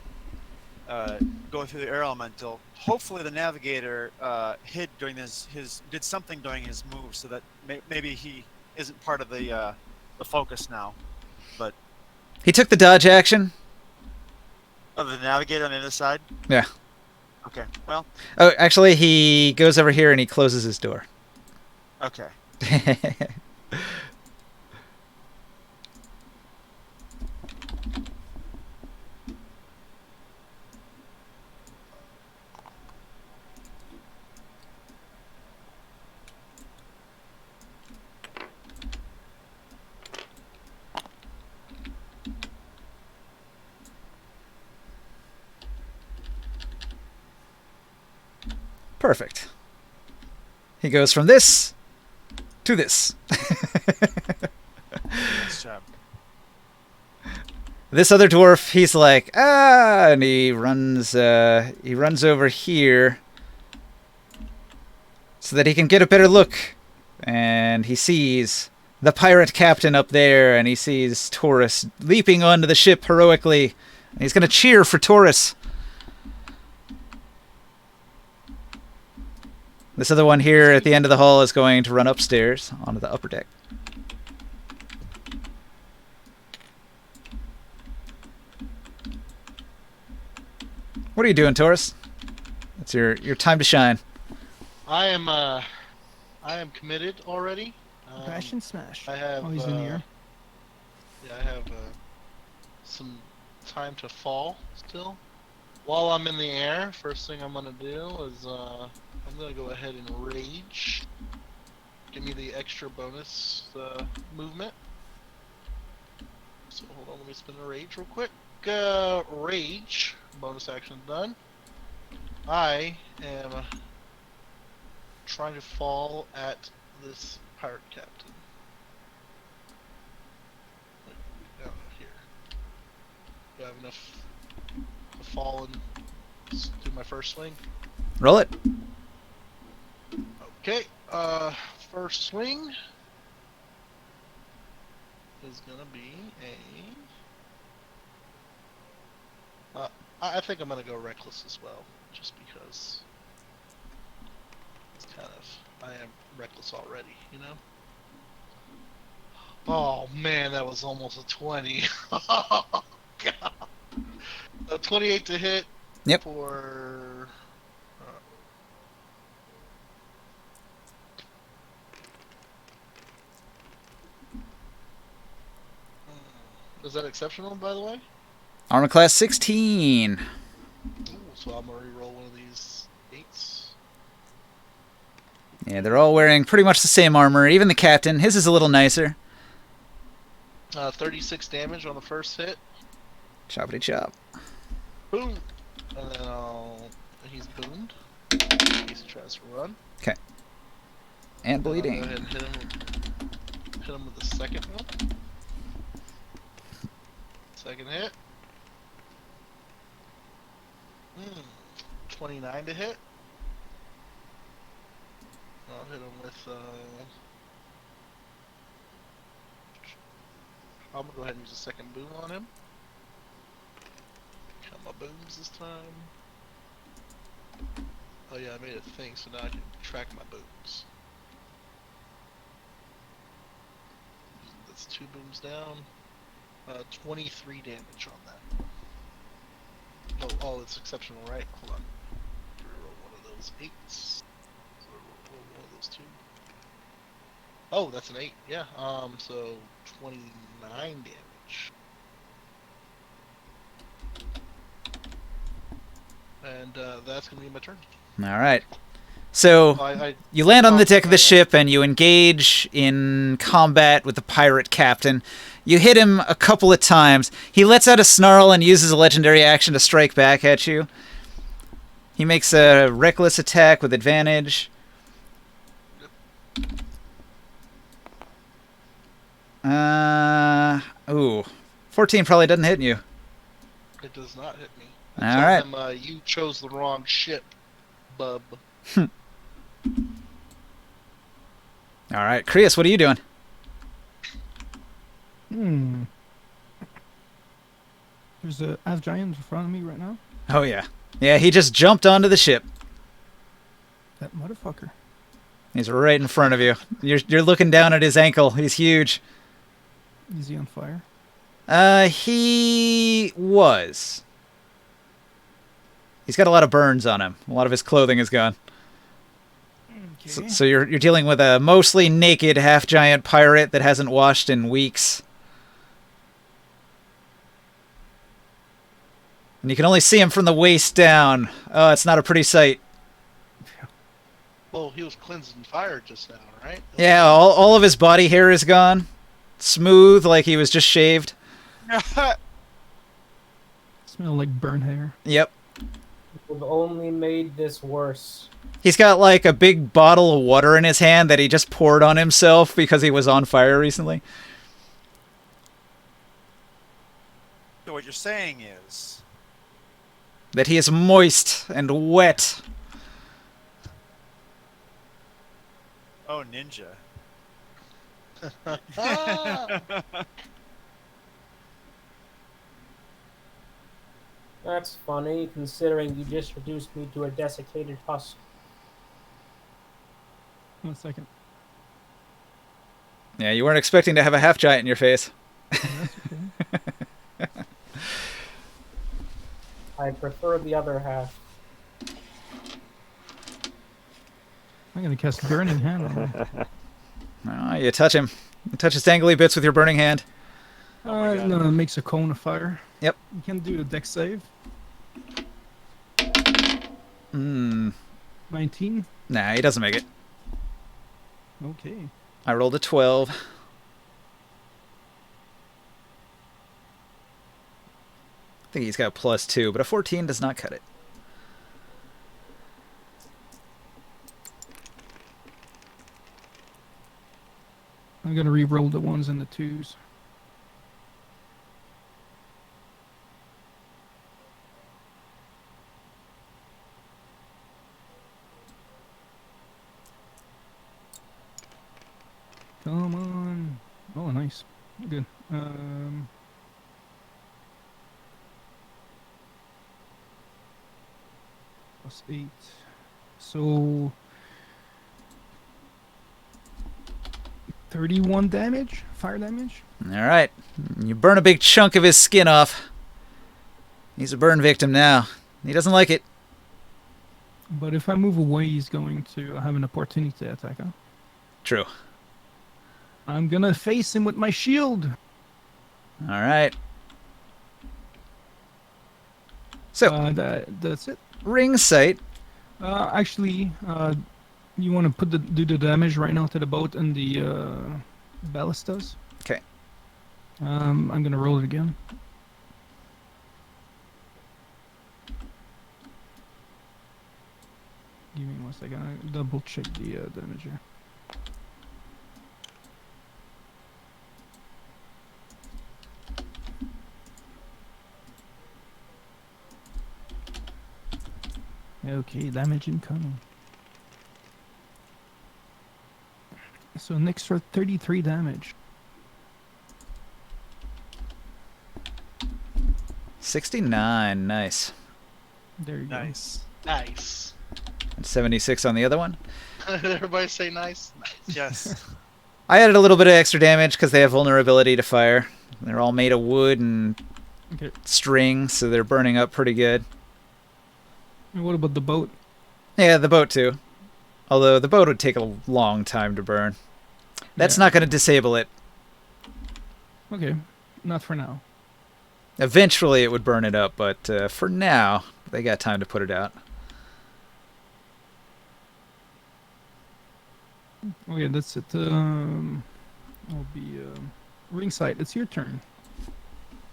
go through the air elemental. Hopefully, the navigator hid during did something during his move, so that maybe he isn't part of the focus now. But He took the dodge action. the navigator on the other side. Yeah. Okay. Well. Oh, actually, he goes over here and he closes his door. Okay. Perfect. He goes from this to this. Nice job. This other dwarf, he's like, and he runs over here so that he can get a better look. And he sees the pirate captain up there, and he sees Taurus leaping onto the ship heroically. And he's going to cheer for Taurus. This other one here at the end of the hall is going to run upstairs onto the upper deck. What are you doing, Taurus? It's your time to shine. I am committed already. Passion smash. I have. Oh, he's in here. Yeah, I have some time to fall still. While I'm in the air, first thing I'm gonna do is I'm gonna go ahead and rage. Give me the extra bonus movement. So hold on, let me spin the rage real quick. Rage bonus action done. I am trying to fall at this pirate captain. Wait, here. Do I have enough to fall and do my first swing? Roll it. Okay, first swing is gonna be a. I think I'm gonna go reckless as well, just because it's kind of I am reckless already, you know. Oh man, that was almost a 20. Oh, God. A 28 to hit. Yep. For. Is that exceptional, by the way? Armor class 16. Ooh, so I'm gonna re-roll one of these 8s. Yeah, they're all wearing pretty much the same armor. Even the captain. His is a little nicer. 36 damage on the first hit. Choppity chop. Boom! And then he's boomed. In case he tries to run. Okay. And bleeding. I'll go ahead and hit him with the second one. Second hit. 29 to hit. I'll hit him with I'm gonna go ahead and use a second boom on him. Count my booms this time. Oh yeah, I made a thing, so now I can track my booms. That's 2 booms down. 23 damage on that. Oh, it's exceptional, right? Hold on. Roll one of those 8s. Roll one of those 2. Oh, that's an 8. Yeah. So 29 damage. And that's gonna be my turn. All right. So you land on the deck of the ship and you engage in combat with the pirate captain. You hit him a couple of times. He lets out a snarl and uses a legendary action to strike back at you. He makes a reckless attack with advantage. Ooh. 14 probably doesn't hit you. It does not hit me. All Tell right. him, you chose the wrong ship, bub. All right. Krios, what are you doing? There's a Av Giant in front of me right now. Oh, yeah. Yeah, he just jumped onto the ship. That motherfucker. He's right in front of you. You're looking down at his ankle. He's huge. Is he on fire? He was. He's got a lot of burns on him. A lot of his clothing is gone. Okay. So you're dealing with a mostly naked half-giant pirate that hasn't washed in weeks. And you can only see him from the waist down. Oh, it's not a pretty sight. Well, he was cleansed in fire just now, right? Yeah, all of his body hair is gone. Smooth, like he was just shaved. Smell like burnt hair. Yep. We've only made this worse. He's got like a big bottle of water in his hand that he just poured on himself because he was on fire recently. So what you're saying is, That he is moist and wet. oh, ninja. That's funny, considering you just reduced me to a desiccated husk. 1 second. Yeah, you weren't expecting to have a half giant in your face. That's okay. I prefer the other half. I'm gonna cast Burning Hand on him. Oh, you touch him. You touch his dangly bits with your burning hand. Oh my God. No, makes a cone of fire. Yep. You can do a dex save. Hmm. 19. Nah, he doesn't make it. Okay. I rolled a 12. I think he's got a +2, but a 14 does not cut it. I'm gonna re-roll the 1s and the 2s. Come on. Oh, nice. Good. +8. So 31 damage, fire damage. All right. You burn a big chunk of his skin off. He's a burn victim now. He doesn't like it. But if I move away, he's going to have an opportunity attack. Huh? True. I'm gonna face him with my shield. All right. So, That's it. ring sight. Actually, you want to do the damage right now to the boat and the ballistas. Okay. I'm gonna roll it again. Give me 1 second. I double check the damage here. Okay, damage incoming. So an extra 33 damage. 69. Nice. There you Nice. Nice. And 76 on the other one. Everybody say nice. Nice. Yes. I added a little bit of extra damage because they have vulnerability to fire. They're all made of wood and go. Okay. string, so they're burning up pretty good. And what about the boat? Yeah, the boat too. Although the boat would take a long time to burn. That's Yeah. not going to disable it. Okay, not for now. Eventually it would burn it up, but for now, they got time to put it out. Okay, that's it. I'll be ringside. It's your turn.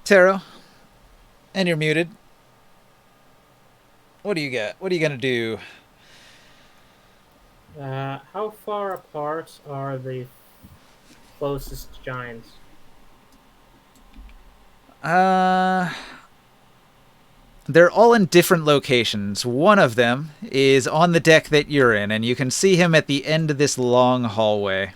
Taro, and you're muted. What do you got? What are you going to do? How far apart are the closest giants? They're all in different locations. One of them is on the deck that you're in, and you can see him at the end of this long hallway.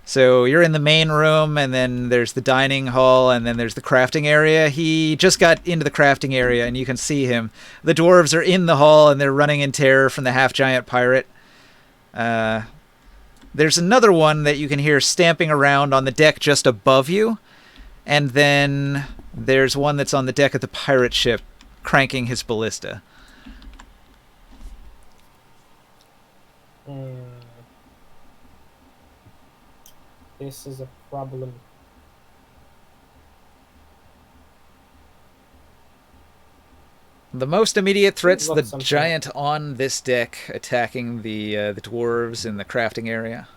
So you're in the main room, and then there's the dining hall, and then there's the crafting area. He just got into the crafting area, and you can see him. The dwarves are in the hall, and they're running in terror from the half-giant pirate. There's another one that you can hear stamping around on the deck just above you. And then there's one that's on the deck of the pirate ship cranking his ballista. This is a problem. The most immediate threat's Look, the something. giant on this deck attacking the dwarves in the crafting area.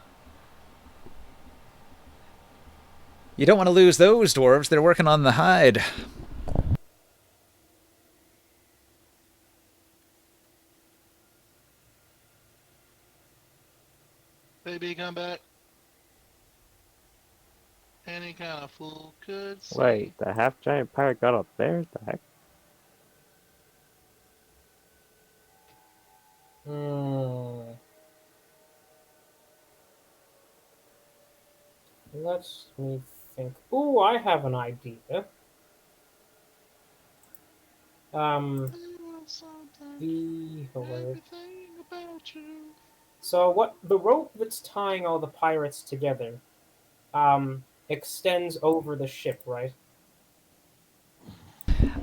You don't want to lose those dwarves. They're working on the hide. Baby, come back. Any kind of fool could see. Wait, the half-giant pirate got up there? The heck? Hmm. Let me think. Ooh, I have an idea. Um, the Everything about you. so what the rope that's tying all the pirates together, extends over the ship, right?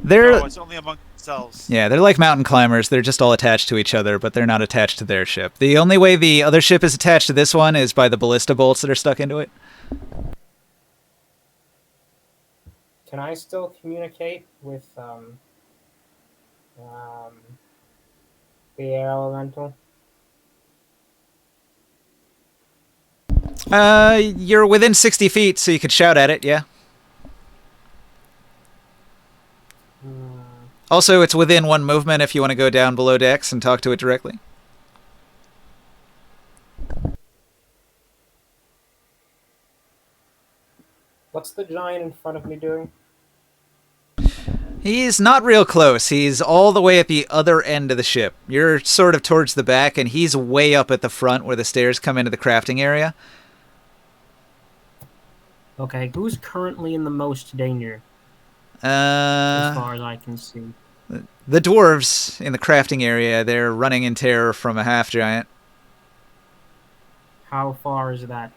They're No, it's only among themselves. Yeah, they're like mountain climbers. They're just all attached to each other, but they're not attached to their ship. The only way the other ship is attached to this one is by the ballista bolts that are stuck into it. Can I still communicate with um, the air elemental? You're within 60 feet, so you could shout at it, yeah. Hmm. Also, it's within one movement if you want to go down below decks and talk to it directly. What's the giant in front of me doing? He's not real close. He's all the way at the other end of the ship. You're sort of towards the back, and he's way up at the front where the stairs come into the crafting area. Okay, who's currently in the most danger, as Uh, far as I can see? the dwarves in the crafting area, they're running in terror from a half giant. How far is that?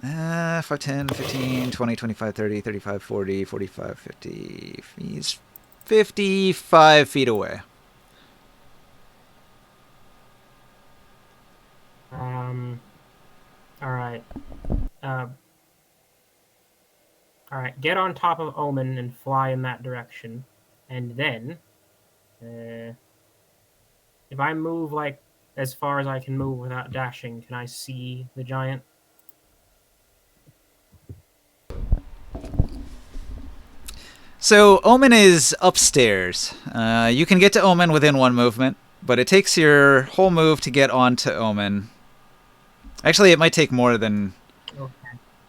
5, 10, 15, 20, 25, 30, 35, 40, 45, 50. He's 55 feet away. All right. Uh, all right. Get on top of Omen and fly in that direction, and then, if I move like as far as I can move without dashing, can I see the giant? So Omen is upstairs. You can get to Omen within one movement, but it takes your whole move to get onto Omen. Actually, it might take more than... Okay.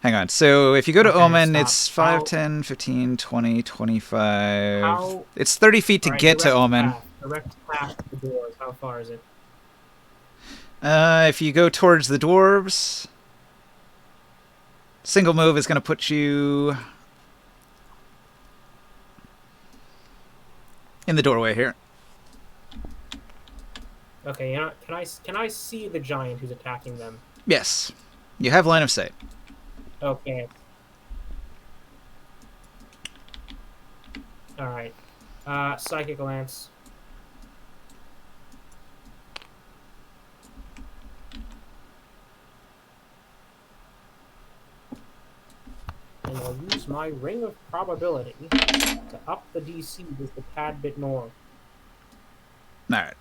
Hang on. So if you go to Okay, Omen, stop. it's 5, 10, 15, 20, 25... How? It's 30 feet to All right. get to Direct Omen. path. Direct path to the doors. How far is it? If you go towards the dwarves... Single move is going to put you... in the doorway here. Okay. You know, can I see the giant who's attacking them? Yes. You have line of sight. Okay. All right. Psychic Lance. And I'll use my Ring of Probability to up the DC just a tad bit more. Alright.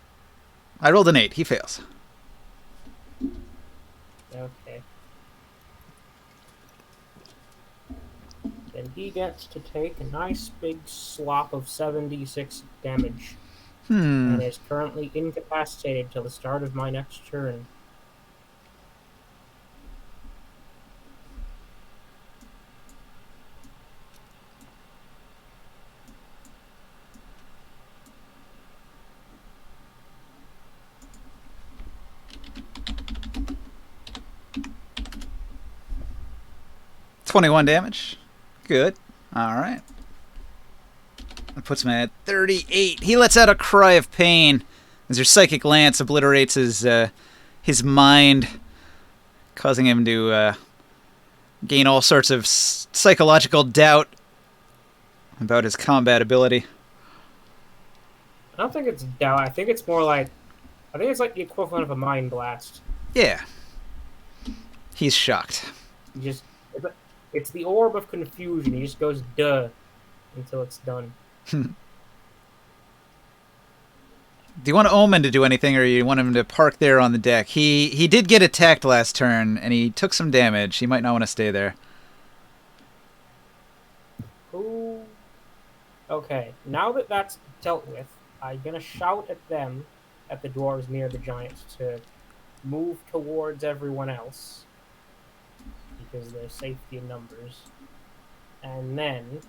I rolled an 8. He fails. Okay. Then he gets to take a nice big slop of 76 damage. And is currently incapacitated till the start of my next turn. $21 damage. Good. Alright. That puts him at 38. He lets out a cry of pain as your psychic lance obliterates his mind, causing him to gain all sorts of psychological doubt about his combat ability. I don't think it's doubt. I think it's more like... I think it's like the equivalent of a Mind Blast. Yeah. He's shocked. You just... It's the Orb of Confusion. He just goes, duh, until it's done. Do you want Omen to do anything, or you want him to park there on the deck? He did get attacked last turn, and he took some damage. He might not want to stay there. Who... Okay, now that that's dealt with, I'm gonna shout at them, at the dwarves near the giants, to move towards everyone else because there's safety in numbers, and then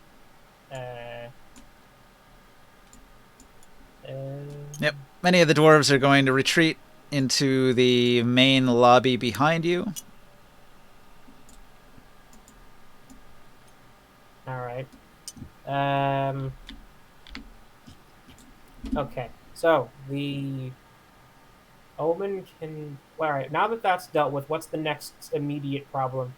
Yep. Many of the dwarves are going to retreat into the main lobby behind you. All right. Okay. So the Omen can. All right. Now that that's dealt with, what's the next immediate problem?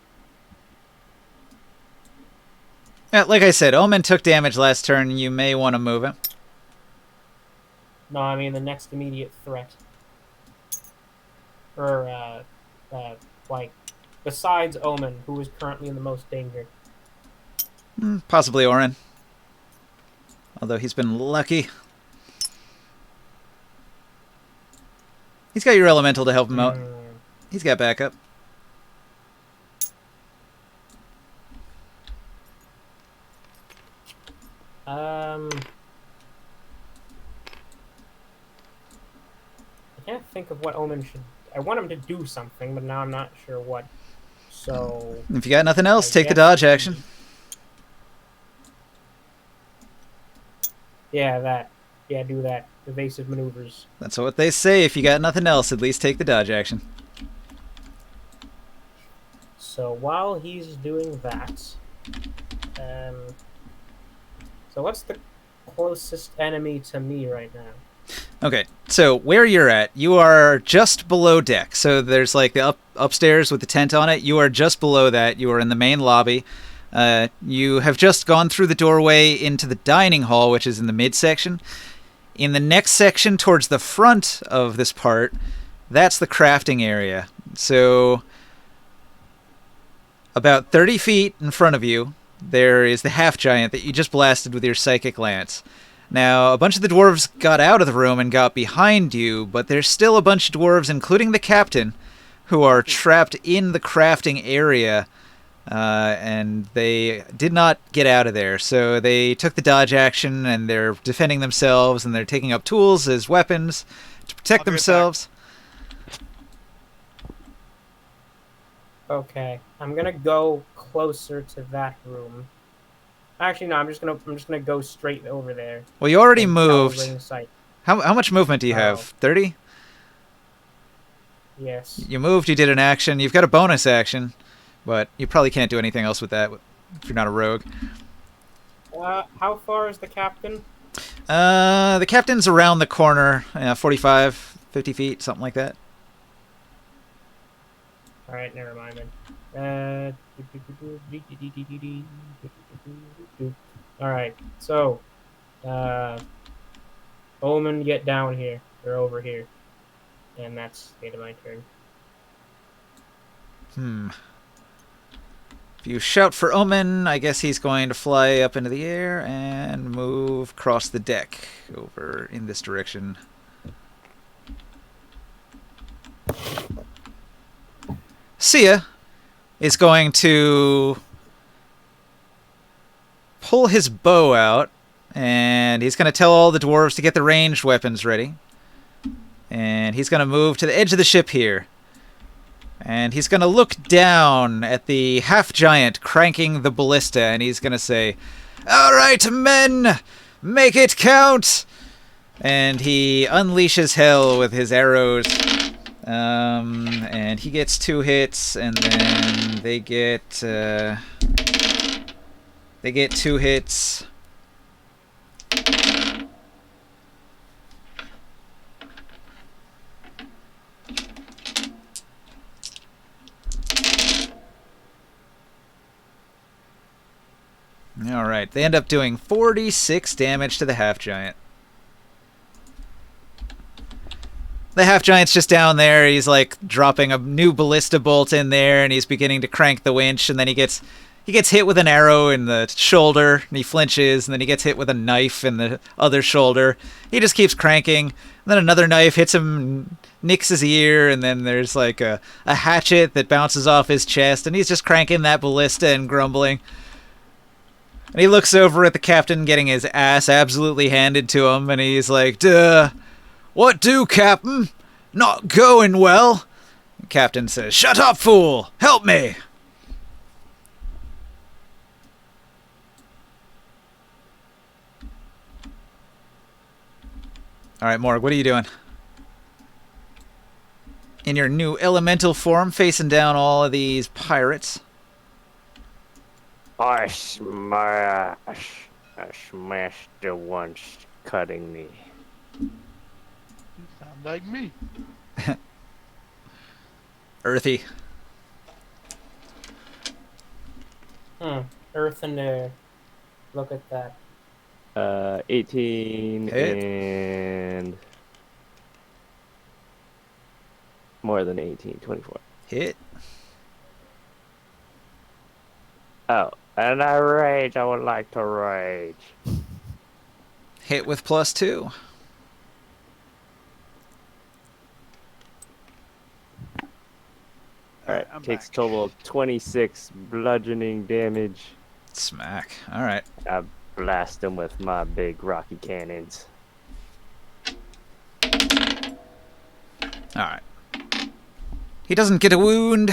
Yeah, like I said, Omen took damage last turn. You may want to move him. No, I mean the next immediate threat. Or like besides Omen, who is currently in the most danger. Possibly Orin. Although he's been lucky. He's got your elemental to help him out. He's got backup. I can't think of what Omen should. I want him to do something, but now I'm not sure what. So If you got nothing else, I take the guess dodge action. Yeah, that. Yeah, do that. Evasive maneuvers. That's what they say. If you got nothing else, at least take the dodge action. So while he's doing that, so what's the closest enemy to me right now? Okay, so where you're at, you are just below deck. So there's like the upstairs with the tent on it. You are just below that. You are in the main lobby. You have just gone through the doorway into the dining hall, which is in the midsection. In the next section towards the front of this part, that's the crafting area. So about 30 feet in front of you, there is the half-giant that you just blasted with your psychic lance. Now, a bunch of the dwarves got out of the room and got behind you, but there's still a bunch of dwarves, including the captain, who are trapped in the crafting area, and they did not get out of there. So they took the dodge action, and they're defending themselves, and they're taking up tools as weapons to protect themselves. Okay, I'm gonna go closer to that room. Actually, no. I'm just gonna go straight over there. Well, you already and moved. ring sight. How much movement do you have? 30? Yes. You moved, you did an action. You've got a bonus action, but you probably can't do anything else with that if you're not a rogue. How far is the captain? The captain's around the corner, 45, 50 feet, something like that. All right, never mind then. All right, so Omen, get down here. Or over here. And that's the end of my turn. If you shout for Omen, I guess he's going to fly up into the air and move across the deck over in this direction. Sia is going to pull his bow out, and he's going to tell all the dwarves to get the ranged weapons ready. And he's going to move to the edge of the ship here. And he's going to look down at the half-giant cranking the ballista, and he's going to say, "All right, men, make it count!" And he unleashes hell with his arrows. And he gets 2 hits, and then they get 2 hits. Alright, they end up doing 46 damage to the half-giant. The half-giant's just down there, he's like dropping a new ballista bolt in there, and he's beginning to crank the winch, and then he gets hit with an arrow in the shoulder, and he flinches, and then he gets hit with a knife in the other shoulder. He just keeps cranking, and then another knife hits him and nicks his ear, and then there's like a hatchet that bounces off his chest, and he's just cranking that ballista and grumbling. And he looks over at the captain getting his ass absolutely handed to him, and he's like, "Duh, what do, Captain? Not going well." Captain says, "Shut up, fool! Help me!" All right, Morg, what are you doing? In your new elemental form, facing down all of these pirates. I smash. I smashed the ones cutting me. Sound like me. Earthy. Earth and air. Look at that. 18 Hit. and more than 18, 24. Hit. Oh, and I rage. I would like to rage. Hit with +2. Alright, I'm takes back. total of 26 bludgeoning damage. Smack. All right. I blast him with my big rocky cannons. All right. He doesn't get a wound.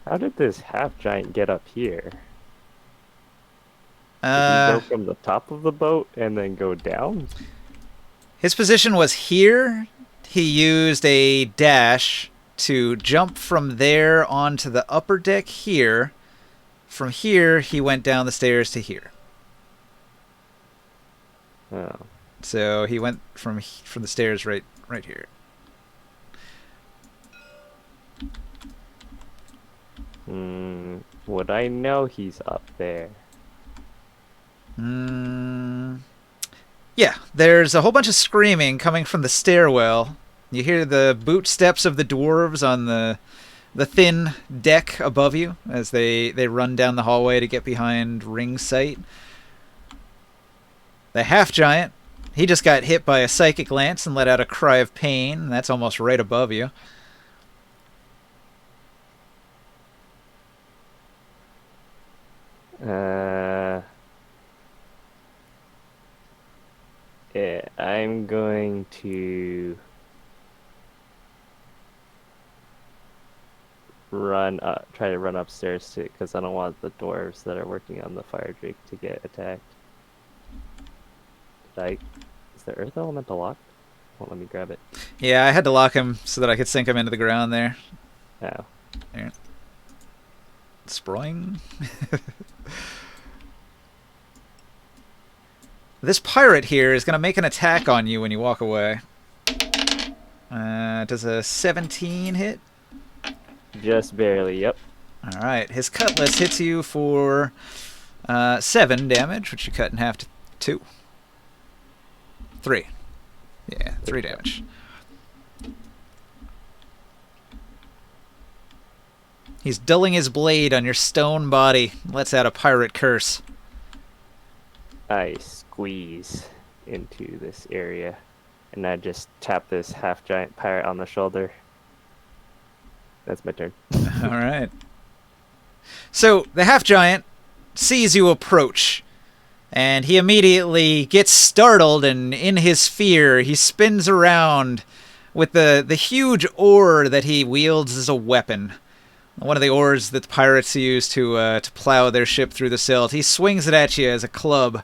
How did this half giant get up here? Did he go from the top of the boat and then go down? His position was here. He used a dash to jump from there onto the upper deck here. From here, he went down the stairs to here. Oh. So he went from the stairs right here. Would I know he's up there? Yeah, there's a whole bunch of screaming coming from the stairwell. You hear the boot steps of the dwarves on the thin deck above you as they run down the hallway to get behind ring sight. The half-giant, he just got hit by a psychic lance and let out a cry of pain. That's almost right above you. Yeah, I'm going to try to run upstairs to, because I don't want the dwarves that are working on the fire drake to get attacked. Is the earth elemental locked? Won't let me grab it. Yeah, I had to lock him so that I could sink him into the ground there. Oh. There. Spring. This pirate here is going to make an attack on you when you walk away. Does a 17 hit? Just barely, yep. Alright, his cutlass hits you for 7 damage, which you cut in half to 2. 3. Yeah, 3 damage. He's dulling his blade on your stone body. Lets out a pirate curse. I squeeze into this area, and I just tap this half-giant pirate on the shoulder. That's my turn. Alright. So, the half-giant sees you approach, and he immediately gets startled, and in his fear, he spins around with the huge oar that he wields as a weapon. One of the oars that the pirates use to plow their ship through the silt. He swings it at you as a club,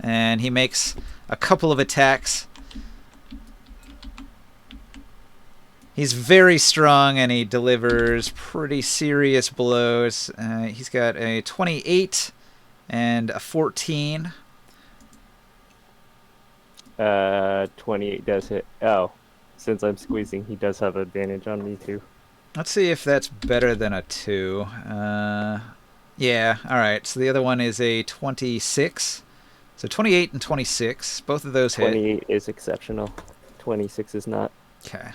and he makes a couple of attacks. He's very strong, and he delivers pretty serious blows. He's got a 28 and a 14. 28 does hit. Oh, since I'm squeezing, he does have advantage on me too. Let's see if that's better than a 2. Yeah, alright. So the other one is a 26. So 28 and 26. Both of those hit. 28 is exceptional. 26 is not. Okay.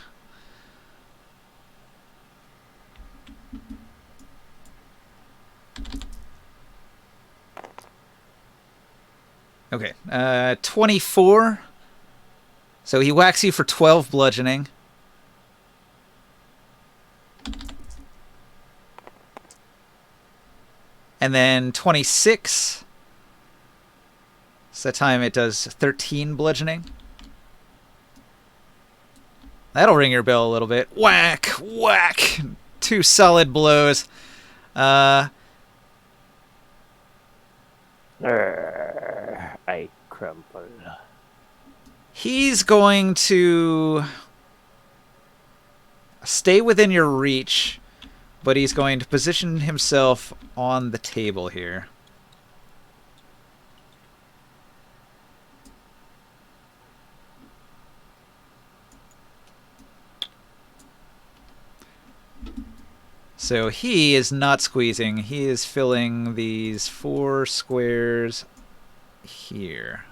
Okay. 24. So he whacks you for 12 bludgeoning. And then 26. So that time it does 13 bludgeoning. That'll ring your bell a little bit. Whack! Whack! 2 solid blows. I crumple. He's going to stay within your reach, but he's going to position himself on the table here. So he is not squeezing. He is filling these 4 squares here.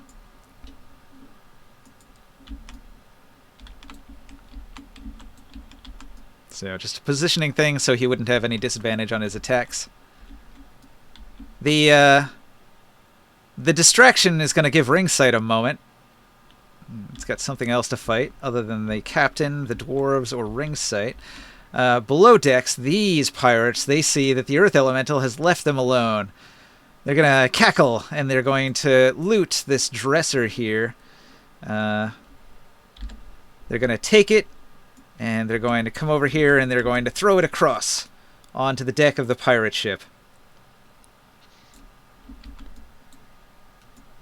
So just a positioning thing so he wouldn't have any disadvantage on his attacks. The distraction is going to give Ringsight a moment. It's got something else to fight other than the captain, the dwarves, or Ringsight. Below decks, these pirates, they see that the Earth Elemental has left them alone. They're going to cackle, and they're going to loot this dresser here. They're going to take it, and they're going to come over here, and they're going to throw it across onto the deck of the pirate ship.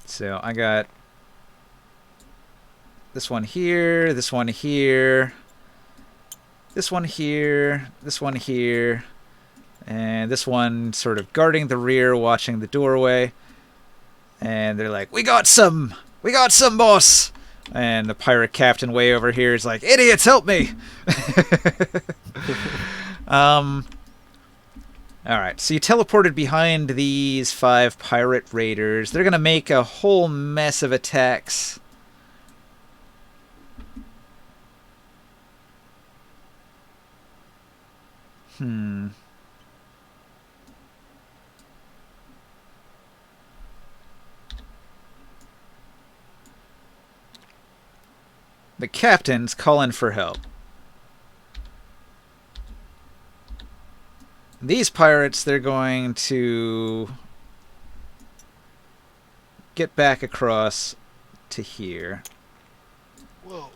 So I got this one here, this one here, this one here, this one here, and this one sort of guarding the rear, watching the doorway. And they're like, we got some, boss. And the pirate captain way over here is like, idiots, help me. Alright, so you teleported behind these 5 pirate raiders. They're going to make a whole mess of attacks. The captain's calling for help. These pirates, they're going to get back across to here. Whoa.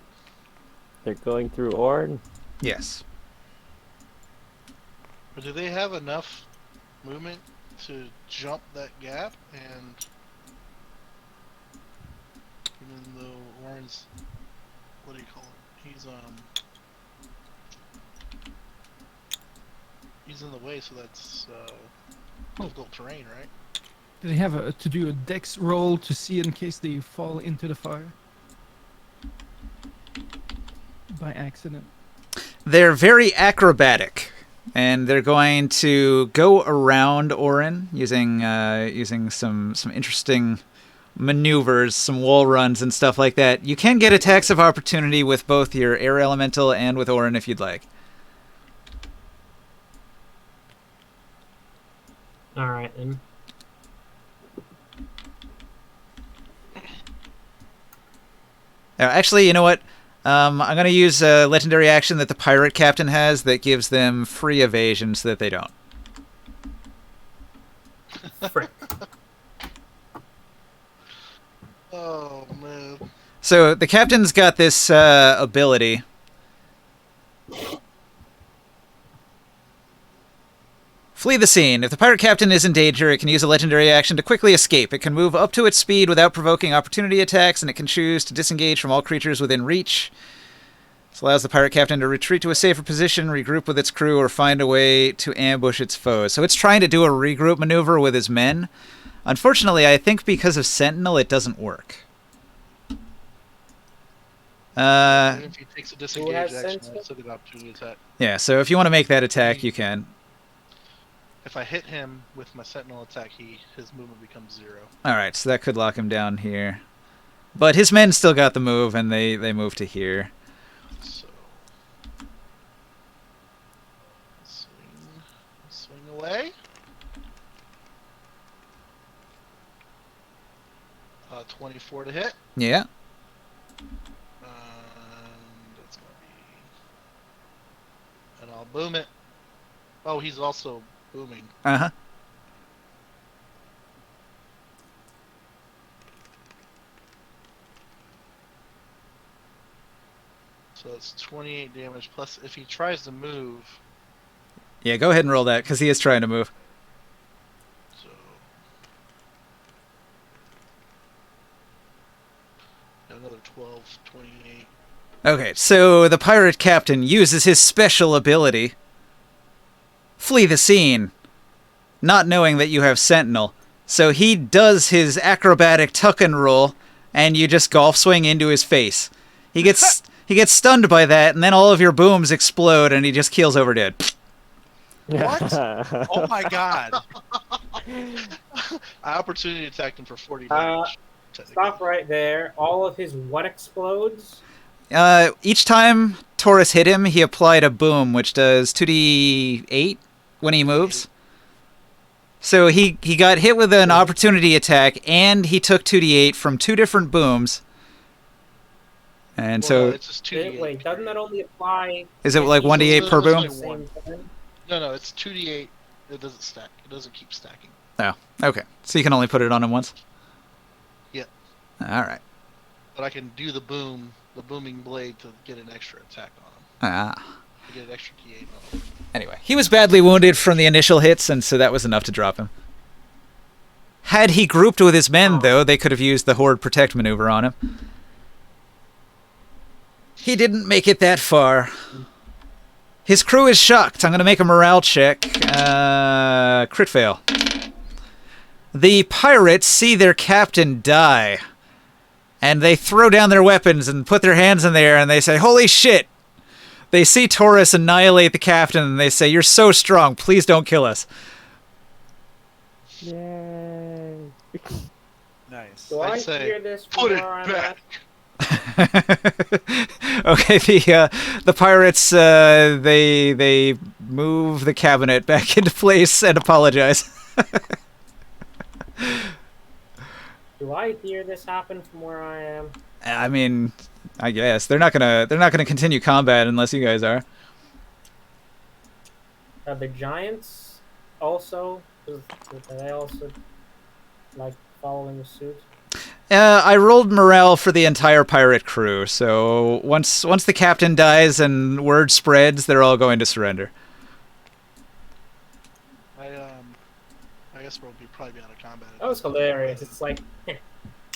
They're going through Orn. Yes. But do they have enough movement to jump that gap? And even though Warren's, what do you call it? He's in the way, so that's difficult terrain, right? Do they have to do a dex roll to see in case they fall into the fire? By accident. They're very acrobatic, and they're going to go around Orin using some interesting maneuvers, some wall runs and stuff like that. You can get attacks of opportunity with both your air elemental and with Orin if you'd like. All right then. Actually, you know what? I'm going to use a legendary action that the pirate captain has that gives them free evasion so that they don't. Frick. Oh man. So the captain's got this ability. Flee the scene. If the pirate captain is in danger, it can use a legendary action to quickly escape. It can move up to its speed without provoking opportunity attacks, and it can choose to disengage from all creatures within reach. This allows the pirate captain to retreat to a safer position, regroup with its crew, or find a way to ambush its foes. So it's trying to do a regroup maneuver with his men. Unfortunately, I think because of Sentinel, it doesn't work. Even if he takes a disengage has action, sentinel? I still get an opportunity attack. Yeah, so if you want to make that attack, you can. If I hit him with my sentinel attack, his movement becomes 0. Alright, so that could lock him down here. But his men still got the move, and they move to here. So swing away. 24 to hit. Yeah. That's gonna be, and I'll boom it. Oh, he's also booming. Uh-huh. So it's 28 damage plus if he tries to move. Yeah, go ahead and roll that, because he is trying to move. So another 12, 28. Okay, so the pirate captain uses his special ability, flee the scene, not knowing that you have Sentinel. So he does his acrobatic tuck and roll, and you just golf swing into his face. He gets stunned by that, and then all of your booms explode, and he just keels over dead. What? Oh my god. I opportunity attacked him for 40 damage. Stop right there. All of his what explodes? Each time Taurus hit him, he applied a boom, which does 2d8 when he moves. So he got hit with an opportunity attack, and he took 2d8 from 2 different booms. And Well, so, no, it's just 2d8. Wait, doesn't that only apply? is it like if 1d8 each per of them boom? at the same time? No, it's 2d8. It doesn't stack. It doesn't keep stacking. Oh, okay. So you can only put it on him once? Yeah. All right. But I can do the booming blade to get an extra attack on him. Ah. To get an extra d8 on him. Anyway, he was badly wounded from the initial hits, and so that was enough to drop him. Had he grouped with his men, though, they could have used the Horde Protect maneuver on him. He didn't make it that far. His crew is shocked. I'm going to make a morale check. Crit fail. The pirates see their captain die, and they throw down their weapons and put their hands in the air, and they say, "Holy shit!" They see Taurus annihilate the captain, and they say, "You're so strong, please don't kill us." Yay. Nice. Do I I say, hear this Put from it where I'm back. Okay, the pirates they move the cabinet back into place and apologize. Do I hear this happen from where I am? I mean, I guess they're not gonna continue combat unless you guys are. Are the giants also? Are they also like following suit? I rolled morale for the entire pirate crew, so once the captain dies and word spreads, they're all going to surrender. I guess we'll probably be out of combat. That was hilarious. It's like,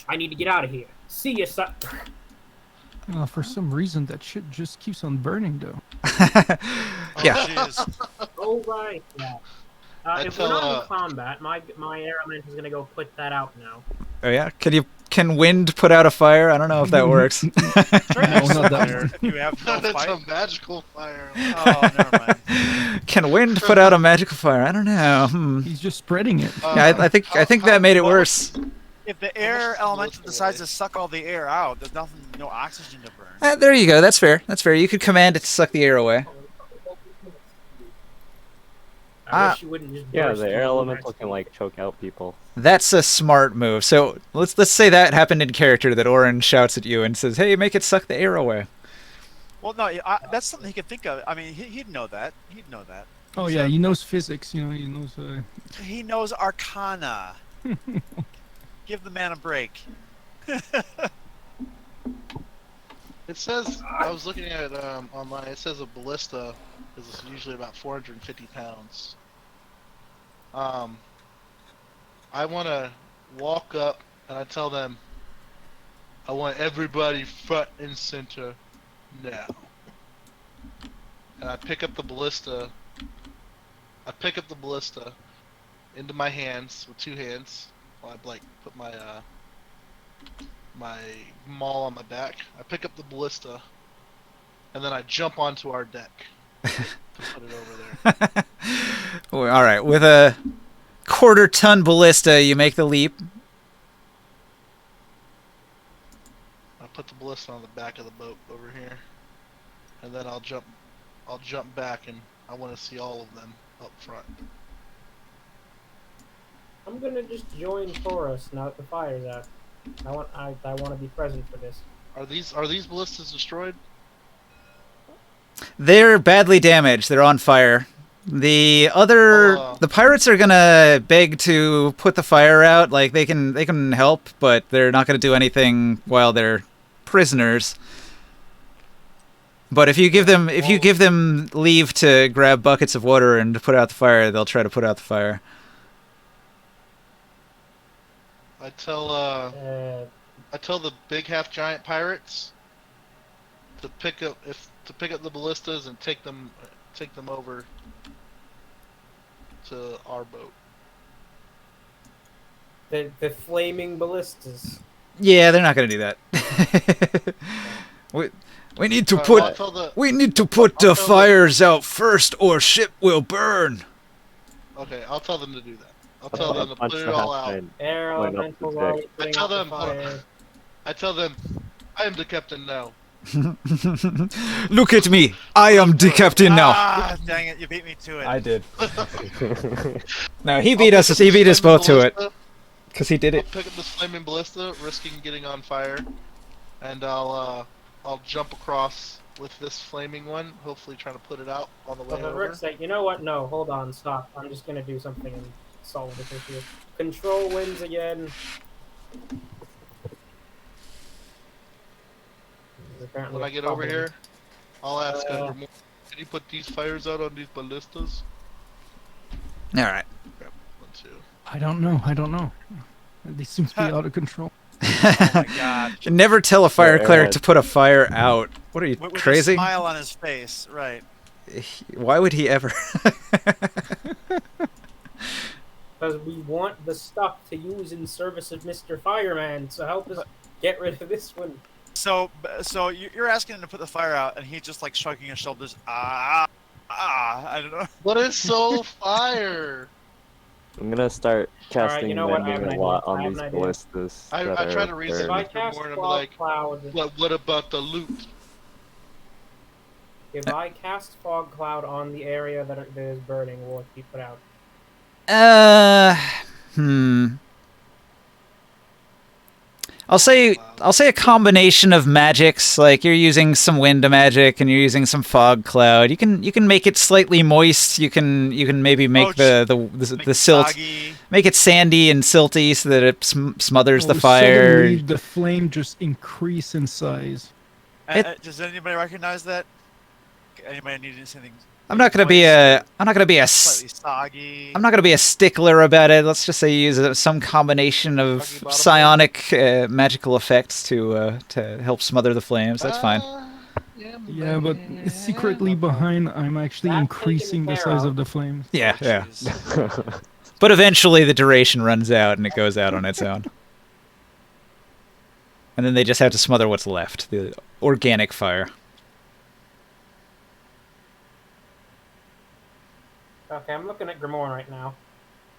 I need to get out of here. See ya, son. For some reason, that shit just keeps on burning, though. Yeah. Jeez. Oh right. Yeah. I If tell, we're not in combat, my air element is gonna go put that out now. Oh yeah. Can wind put out a fire? I don't know if that works. No, not that Fire, one. if you have no That's fight. a magical fire. Oh, never mind. Can wind put out a magical fire? I don't know. He's just spreading it. Yeah, I think that made it worse. If the air much element blows decides away? to suck all the air out, there's no oxygen to burn. There you go. That's fair. That's fair. You could command it to suck the air away. I wish you wouldn't just Yeah, burst the into air the elemental next can like choke out people. That's a smart move. So let's say that happened in character, that Orin shouts at you and says, "Hey, make it suck the air away." Well, no, that's something he could think of. I mean, he'd know that. He'd know that. Oh yeah, he knows physics. You know, he knows. He knows Arcana. Give the man a break. It says, I was looking at it online, it says a ballista is usually about 450 pounds. I want to walk up and I tell them, I want everybody front and center now. And I pick up the ballista. I pick up the ballista into my hands with 2 hands. While I like put my my maul on my back. I pick up the ballista, and then I jump onto our deck to put it over there. Well, all right, with a quarter-ton ballista, you make the leap. I put the ballista on the back of the boat over here, and then I'll jump back, and I want to see all of them up front. I'm gonna just join Taurus now that the fire's out. I want to be present for this. Are these ballistas destroyed? They're badly damaged. They're on fire. The pirates are gonna beg to put the fire out. Like they can help, but they're not gonna do anything while they're prisoners. But if you give them leave to grab buckets of water and to put out the fire, they'll try to put out the fire. I tell the big half giant pirates to pick up the ballistas and take them over to our boat. The flaming ballistas. Yeah, they're not going to do that. we need to put the fires out first, or ship will burn. Okay, I'll tell them to do that. I'll I'll tell them to punch put it the all half out. giant Air going up elemental the while deck. you're putting tell out the them- fire. I tell them, I am the captain now. Look at me. I am the captain now. Ah, dang it! You beat me to it. I did. No, he beat us. He beat us both to it because he did I'll it. pick up this flaming ballista, risking getting on fire, and I'll jump across with this flaming one, hopefully trying to put it out on the way But for over. Rick's sake, you know what? No, hold on, stop. I'm just gonna do something and solve this issue. Control wins again. Apparently When I it's get over probably- here, I'll ask can you put these fires out on these ballistas? All right. One, two. I don't know. They seem to be out of control. Oh my god. You never tell a fire Yeah, cleric yeah. to put a fire out. What are you, With crazy? a smile on his face, right? Why would he ever? Because we want the stuff to use in service of Mr. Fireman, so help us get rid of this one. So you're asking him to put the fire out, and he's just like shrugging his shoulders. I don't know. What is soul fire? I'm gonna start casting you know what? I have landing an a lot idea. I on have these an idea. ballistas. I that try are to reason If I with burned. cast more and I'm fog like, cloud, what about the loot? if I cast fog cloud on the area that is burning, will it be put out? I'll say a combination of magics. Like you're using some wind magic and you're using some fog cloud. You can make it slightly moist. You can maybe make the silt, Soggy. make it sandy and silty so that it smothers the Or fire. suddenly the flame just increase in size. Does anybody recognize that? Anybody need anything? I'm not gonna be a Slightly soggy. I'm not going to be a stickler about it. Let's just say you use some combination of Bottom psionic magical effects to help smother the flames. That's fine. Yeah, but secretly behind, I'm actually That's increasing the taken care size of. of the flames. Yeah, Oh, yeah. jeez. But eventually the duration runs out and it goes out on its own. And then they just have to smother what's left, the organic fire. Okay, I'm looking at Grimoire right now.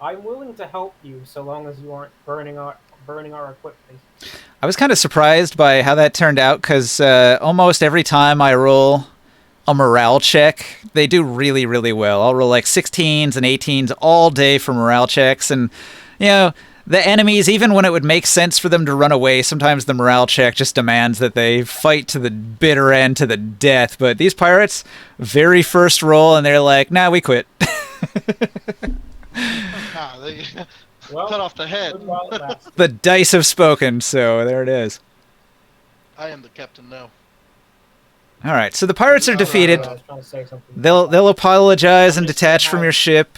I'm willing to help you so long as you aren't burning our equipment. I was kind of surprised by how that turned out because almost every time I roll a morale check, they do really, really well. I'll roll like 16s and 18s all day for morale checks. And, you know, the enemies, even when it would make sense for them to run away, sometimes the morale check just demands that they fight to the bitter end, to the death. But these pirates, very first roll, and they're like, nah, we quit. They Well, cut off the head. good while it lasts. The dice have spoken, so there it is. I am the captain now. All right, so the pirates are defeated. I was trying to say something. They'll apologize and I'm just gonna detach from have- your ship.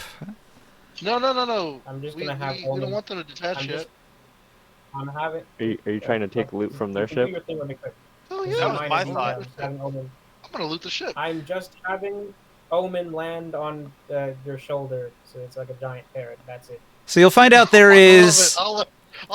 No. I'm just We gonna have don't Omen. want them to detach I'm yet. just- I'm having. Are you trying to take loot from their You can do ship? your thing really quick. Oh That yeah, was Mine my is, thought. just having Omen. I'm gonna loot the ship. I'm just having Omen land on your shoulder, so it's like a giant parrot. That's it. So you'll find out there is I'll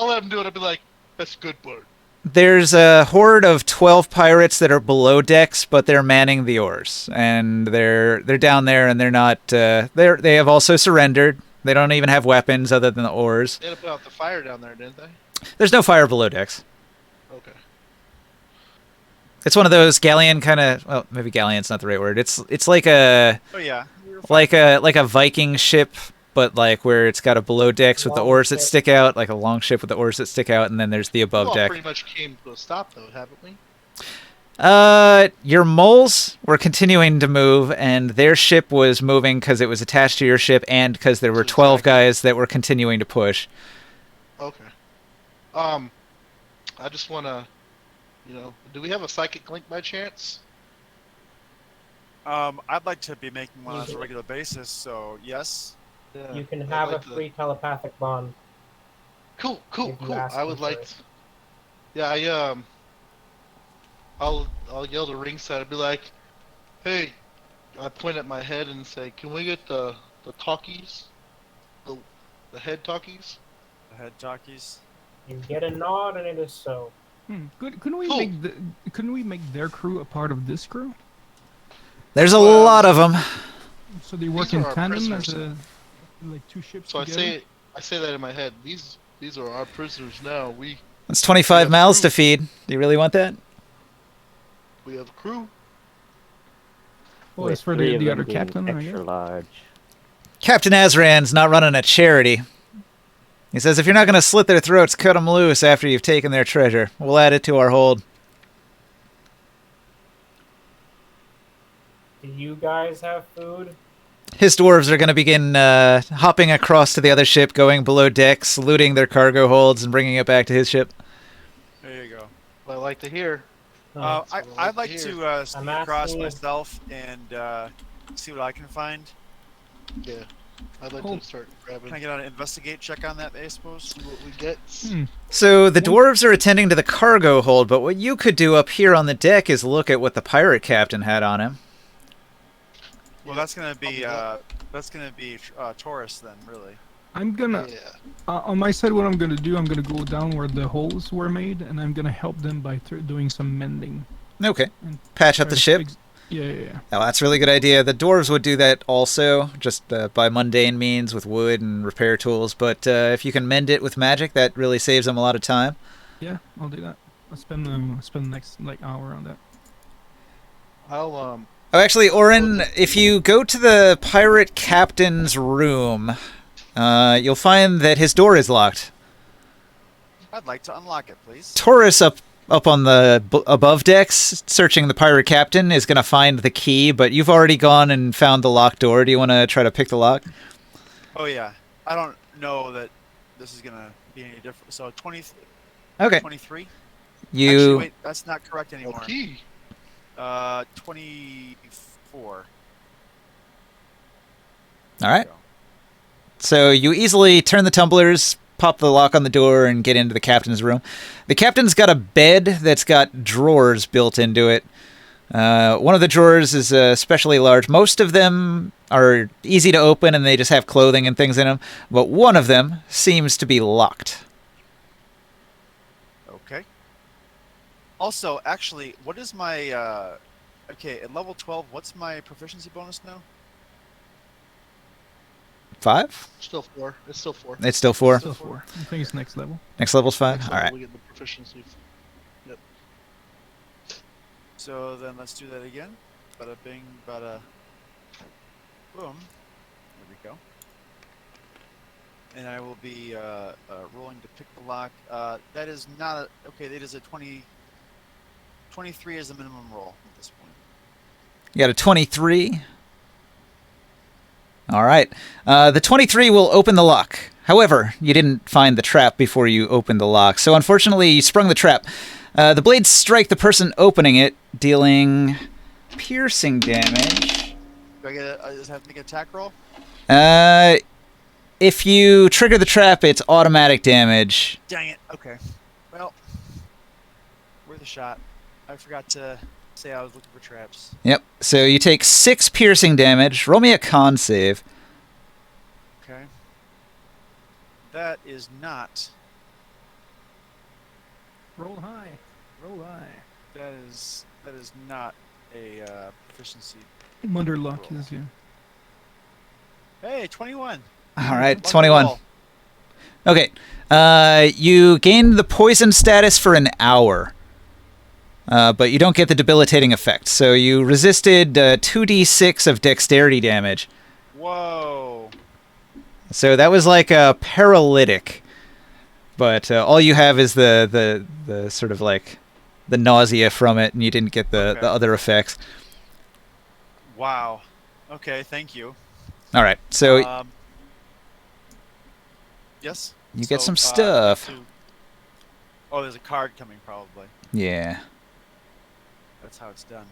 let him do it. I'll be like, that's good bird. there's a horde of 12 pirates that are below decks, but they're manning the oars, and they're down there, and they're not. They have also surrendered. They don't even have weapons other than the oars. They had to put out the fire down there, didn't they? There's no fire below decks. Okay. It's one of those galleon kind of. Well, maybe galleon's not the right word. It's like a Oh yeah. like a Viking ship, but like where it's got a below decks with the Long oars that ship. stick out, like a long ship with the oars that stick out, and then there's the above Well, deck. pretty much came to a stop though, haven't we? Your moles were continuing to move, and their ship was moving because it was attached to your ship, and because there were So 12 exactly. guys that were continuing to push. Okay. I just wanna, do we have a psychic link by chance? I'd like to be making one You on a can- regular basis, so yes. Yeah, You can I'd have a like to. free telepathic bond Cool, if you cool. ask I him would for like it. to. Yeah, I'll yell to ringside. I'll be like, "Hey!" I point at my head and say, "Can we get the talkies, the the head talkies?" The head talkies. You get a nod, and it is so. Couldn't we Cool. make their crew a part of this crew? There's a Well, I lot was- of them. So they work These in are our tandem as prisoners. like two ships So together. I say that in my head. These are our prisoners now. That's 25 have mouths crew. to feed. Do you really want that? We have crew. Well, With as for 3 of the them other being captain, I extra guess. large. Captain Azran's not running a charity. He says if you're not going to slit their throats, cut them loose after you've taken their treasure. We'll add it to our hold. Do you guys have food? His dwarves are going to begin hopping across to the other ship, going below decks, looting their cargo holds, and bringing it back to his ship. There you go. What I like to hear. No. That's what I'd like hear. to sneak I'm across asking you- myself and see what I can find. Yeah, I'd like Oh. to start grabbing Can I get an investigate check on that, I suppose? see what we get. So the dwarves are attending to the cargo hold, but what you could do up here on the deck is look at what the pirate captain had on him. Well, Yeah, that's gonna be I'll Taurus then, really. I'm gonna Yeah. on my side. What I'm gonna do, I'm gonna go down where the holes were made, and I'm gonna help them by doing some mending. Okay. And Patch up the try to ship. fix- Yeah. Oh, that's a really good idea. The dwarves would do that also, just by mundane means with wood and repair tools. But if you can mend it with magic, that really saves them a lot of time. Yeah, I'll do that. I'll spend the next hour on that. I'll Oh, actually, Orin, if you go to the pirate captain's room, you'll find that his door is locked. I'd like to unlock it, please. Taurus up on the above decks, searching the pirate captain, is going to find the key, but you've already gone and found the locked door. Do you want to try to pick the lock? Oh yeah. I don't know that this is gonna be any different. So 20, Okay. 23? You Actually, wait, that's not correct anymore. key. 24. all right? So you easily turn the tumblers, pop the lock on the door, and get into the captain's room. The captain's got a bed that's got drawers built into it. One of the drawers is especially large. Most of them are easy to open, and they just have clothing and things in them. But one of them seems to be locked. Okay. Also, actually, what is my okay, at level 12, what's my proficiency bonus now? 5? Still 4. It's still 4. It's still 4. Still 4. I think it's next level. Next level's 5? Next All level right. We get the proficiency. Yep. So then let's do that again. Bada bing, bada boom. There we go. And I will be rolling to pick the lock. That is not a... Okay, it is a 20... 23 is the minimum roll at this point. You got a 23. All right. The 23 will open the lock. However, you didn't find the trap before you opened the lock. So unfortunately, you sprung the trap. The blades strike the person opening it, dealing piercing damage. Do I get does it have to make an attack roll? If you trigger the trap, it's automatic damage. Dang it. Okay. Well, worth a shot. I forgot to say I was looking for traps. Yep. So you take 6 piercing damage. Roll me a con save. Okay. That is not... Roll high. Roll high. That is not a proficiency. Wonder luck Roll. is yeah. Hey, 21. All right, Lucky 21. roll. Okay. You gain the poison status for an hour. But you don't get the debilitating effect. So you resisted 2d6 of dexterity damage. Whoa. So that was like a paralytic. But all you have is the sort of like the nausea from it, and you didn't get the Okay. other effects. Wow. Okay, thank you. All right. So yes? you get some So, stuff. Oh, there's a card coming probably. Yeah. That's how it's done.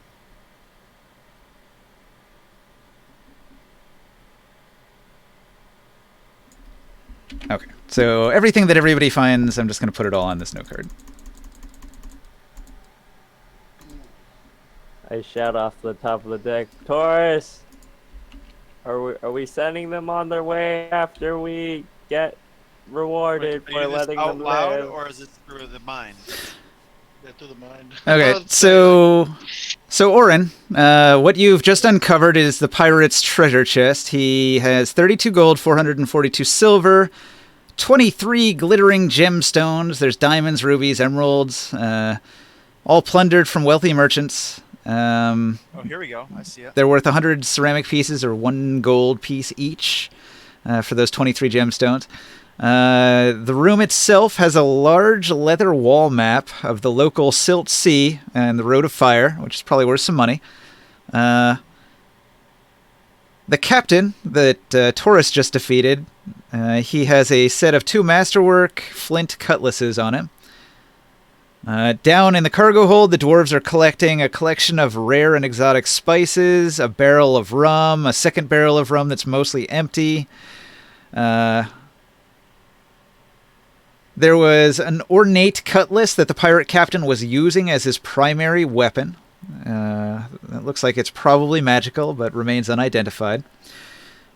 Okay. So everything that everybody finds, I'm just going to put it all on this note card. I shout off the top of the deck, Taurus. Are we sending them on their way after we get Wait, rewarded are you for doing this letting out them loud, live? or is it through the mind? Yeah, to the mind. Okay. Let's say, like, So Orin, what you've just uncovered is the pirate's treasure chest. He has 32 gold, 442 silver, 23 glittering gemstones. There's diamonds, rubies, emeralds, all plundered from wealthy merchants. Oh, here we go. I see it. They're worth 100 ceramic pieces or 1 gold piece each for those 23 gemstones. The room itself has a large leather wall map of the local Silt Sea and the Road of Fire, which is probably worth some money. The captain that Taurus just defeated, he has a set of 2 masterwork flint cutlasses on him. Down in the cargo hold, the dwarves are collecting a collection of rare and exotic spices, a barrel of rum, a second barrel of rum that's mostly empty. There was an ornate cutlass that the pirate captain was using as his primary weapon. It looks like it's probably magical, but remains unidentified.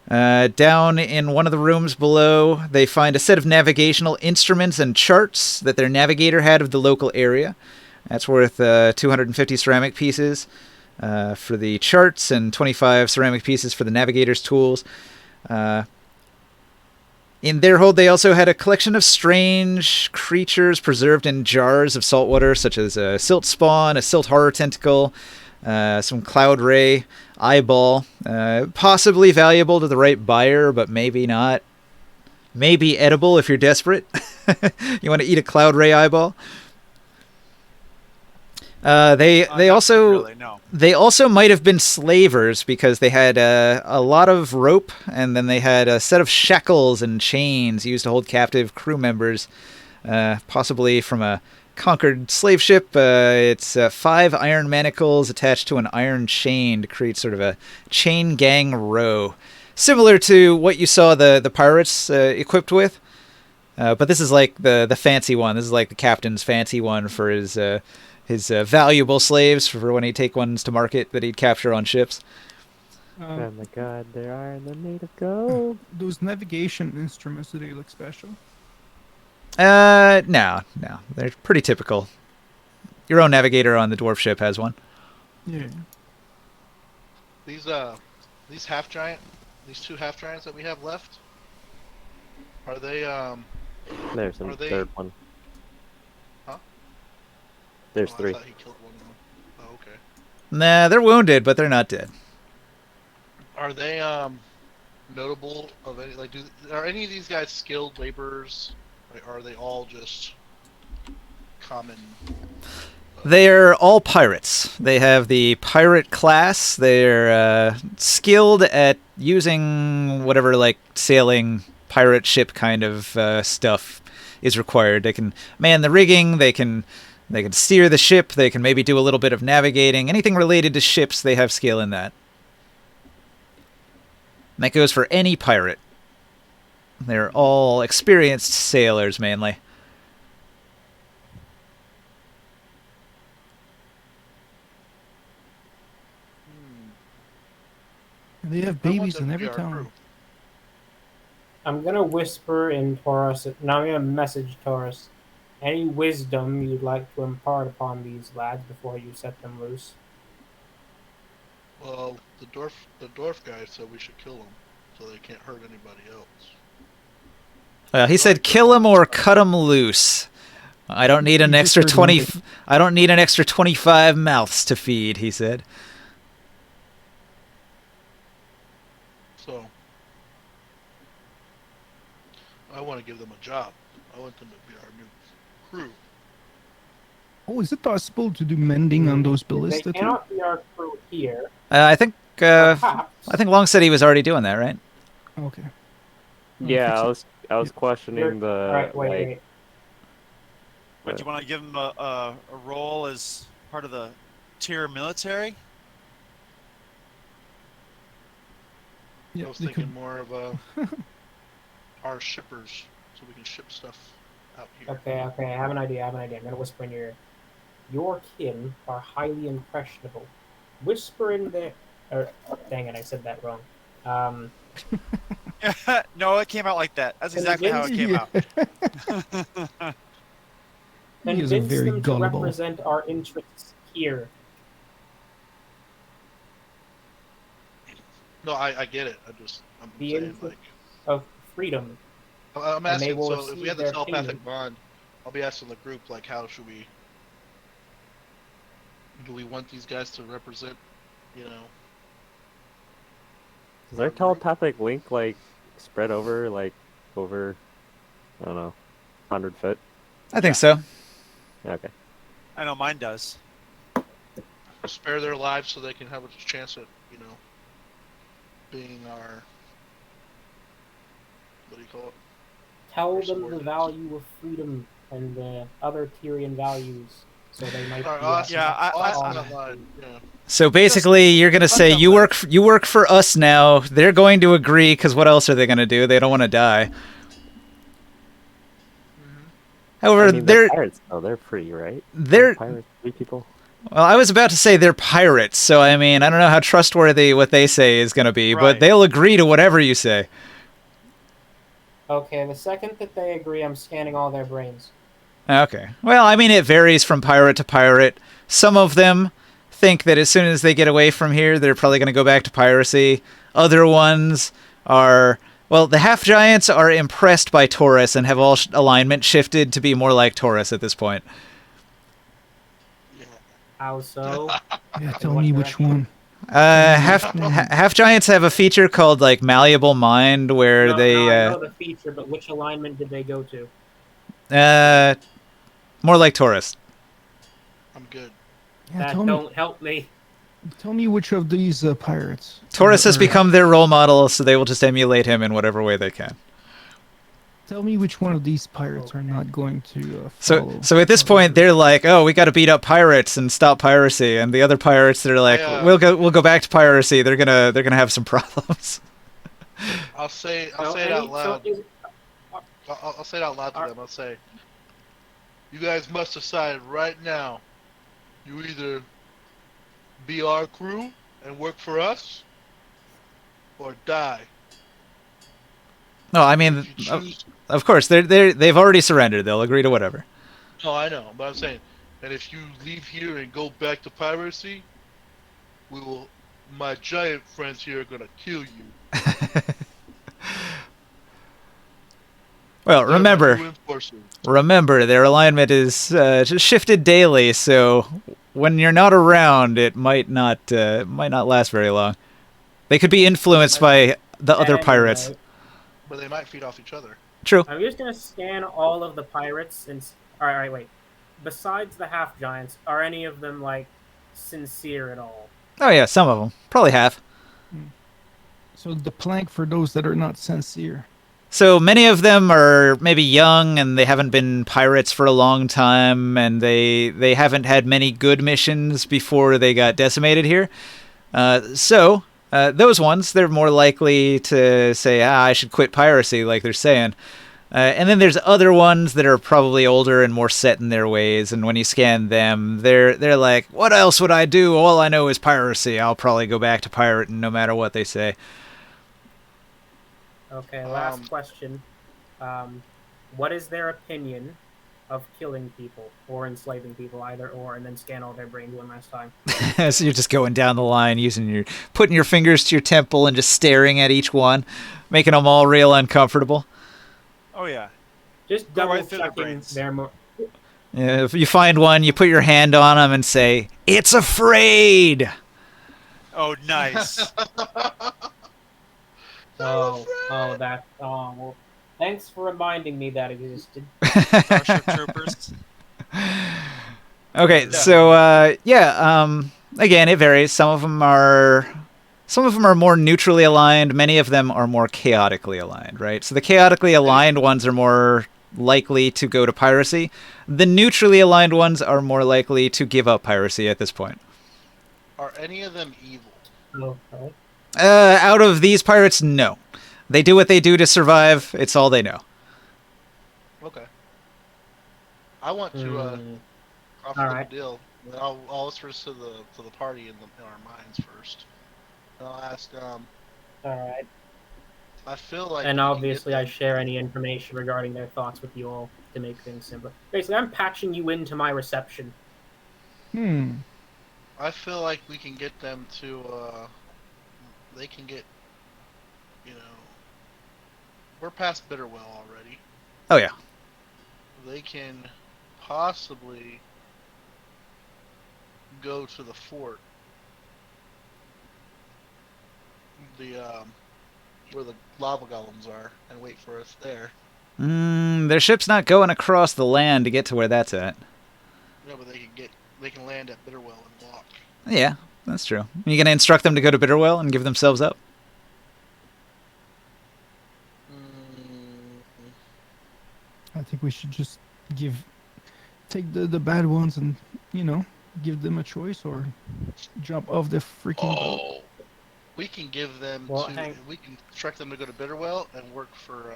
Down in one of the rooms below, they find a set of navigational instruments and charts that their navigator had of the local area. That's worth 250 ceramic pieces for the charts and 25 ceramic pieces for the navigator's tools. In their hold, they also had a collection of strange creatures preserved in jars of salt water, such as a silt spawn, a silt horror tentacle, some cloud ray eyeball, possibly valuable to the right buyer, but maybe not. Maybe edible if you're desperate. You want to eat a cloud ray eyeball. They Not also really, no. they also might have been slavers because they had a lot of rope, and then they had a set of shackles and chains used to hold captive crew members, possibly from a conquered slave ship. It's 5 iron manacles attached to an iron chain to create sort of a chain gang row, similar to what you saw the pirates equipped with. But this is like the fancy one. This is like the captain's fancy one for his valuable slaves for when he'd take ones to market that he'd capture on ships. Oh my god, there are the native gold. Those navigation instruments, do they look special? No. They're pretty typical. Your own navigator on the dwarf ship has one. Yeah. these half giant, these 2 half giants that we have left, are they There's a Are they- third one. Huh? There's I 3. thought he killed one of them. Oh, okay. Nah, they're wounded, but they're not dead. Are they notable of any, like, are any of these guys skilled laborers? Like, are they all just common? They're all pirates. They have the pirate class. They're skilled at using whatever, like, sailing pirate ship kind of stuff is required. They can man the rigging. They can steer the ship. They can maybe do a little bit of navigating. Anything related to ships, they have skill in that. And that goes for any pirate. They're all experienced sailors, mainly. And they have I want babies them in to every be our town. crew. I'm gonna whisper in Taurus. Now I'm gonna message Taurus. Any wisdom you'd like to impart upon these lads before you set them loose? Well, the dwarf guy said we should kill them so they can't hurt anybody else. He said, "Kill him or cut him loose." I don't need an You extra just heard 20. one I don't need an extra 25 mouths to feed. He said. So, I want to give them a job. I want them to be our new crew. Oh, is it possible to do mending on those They ballista too? cannot be our crew here. I think. Perhaps. I think Long said he was already doing that, right? Okay. Yeah, fix I was questioning You're- the Alright, wait, like wait. But you want to give him a role as part of the tier military? Yeah, I was they thinking could. more of a our shippers so we can ship stuff out here. Okay, I have an idea. I'm gonna whisper in your ear. Your kin are highly impressionable. Whisper in their. Or, dang it, I said that wrong. Um, No, it came out like that. That's exactly how it came Yeah. out. He is a convince very them to gullible. represent our interests here. No, I get it. I'm The saying interest like of freedom. I'm And they asking. will So if we receive have the their telepathic opinion. bond, I'll be asking the group like, how should we? Do we want these guys to represent? You know. Does our telepathic link like spread over I don't know, 100 foot? I think so. Okay. I know mine does. Spare their lives so they can have a chance at being our what do you call it? Tell Our them the subordinates. value of freedom and the other Tyrian values, so they might Alright, be. I'll ask I- them that line. Yeah. So basically, you're gonna say unknown you letter. work for us now. They're going to agree because what else are they gonna do? They don't want to die. However, I mean, they're they're pirates, though. They're free, right? they're Aren't pirates free people. well. I was about to say they're pirates, so I mean, I don't know how trustworthy what they say is gonna be, but Right. they'll agree to whatever you say. Okay, the second that they agree, I'm scanning all their brains. Okay. Well, I mean, it varies from pirate to pirate. Some of them think that as soon as they get away from here, they're probably going to go back to piracy. Other ones are. Well, the half giants are impressed by Taurus and have all alignment shifted to be more like Taurus at this point. Yeah. How so? Yeah, In tell what me which direction? one. Half giants have a feature called like malleable mind, where No, they I know the feature, but which alignment did they go to? more like Taurus. I'm good. Yeah, That tell me. don't help me. Tell me which of these pirates. Taurus has Or- become their role model, so they will just emulate him in whatever way they can. Tell me which one of these pirates are not going to So, follow. so at this point, they're like, "Oh, we got to beat up pirates and stop piracy." And the other pirates, they're like, "We'll go back to piracy." They're gonna have some problems. I'll say it So out loud. So I'll say it out loud to them. I'll say, you guys must decide right now. You either be our crew and work for us, or die. No, I mean, If you choose, of course, they've already surrendered. They'll agree to whatever. no, I know, but I'm saying, and if you leave here and go back to piracy, my giant friends here are gonna kill you. Well, They're my remember, new enforcers. their alignment is just shifted daily. So when you're not around, it might not last very long. They could be influenced by the other pirates. anyway, But they might feed off each other. True. I'm just gonna scan all of the pirates and. All right, wait. Besides the half giants, are any of them like sincere at all? Oh yeah, some of them, probably half. So the plank for those that are not sincere. So many of them are maybe young and they haven't been pirates for a long time, and they haven't had many good missions before they got decimated here. So those ones, they're more likely to say, I should quit piracy, like they're saying. And then there's other ones that are probably older and more set in their ways, and when you scan them, they're like, what else would I do? All I know is piracy. I'll probably go back to pirating no matter what they say. Okay, last question. What is their opinion of killing people or enslaving people, either or, and then scan all their brains one last time? So you're just going down the line, putting your fingers to your temple and just staring at each one, making them all real uncomfortable. Oh yeah. Just Go double right through their checking brains. their Yeah, if you find one, you put your hand on them and say, "It's afraid." Oh nice. Well, thanks for reminding me that existed. Starship Troopers. Okay, so again, it varies. Some of them are more neutrally aligned. Many of them are more chaotically aligned, right? So the chaotically aligned ones are more likely to go to piracy. The neutrally aligned ones are more likely to give up piracy at this point. Are any of them evil? Okay. Out of these pirates, no. They do what they do to survive. It's all they know. Okay. I want to Hmm. offer them a Alright. deal. I'll whisper this to the party in our minds first. And I'll ask. Alright. I feel like And we can get obviously, I them. share any information regarding their thoughts with you all to make things simpler. Basically, I'm patching you into my reception. Hmm. I feel like we can get them to. They can get. You know, we're past Bitterwell already. Oh yeah. They can possibly go to the fort. The where the lava golems are, and wait for us there. Their ship's not going across the land to get to where that's at. No, but they can land at Bitterwell and walk. Yeah, that's true. You gonna instruct them to go to Bitterwell and give themselves up? Mm, I think we should just take the bad ones and give them a choice or jump off the freaking boat. oh, we can give them Well, to. We can instruct them to go to Bitterwell and work for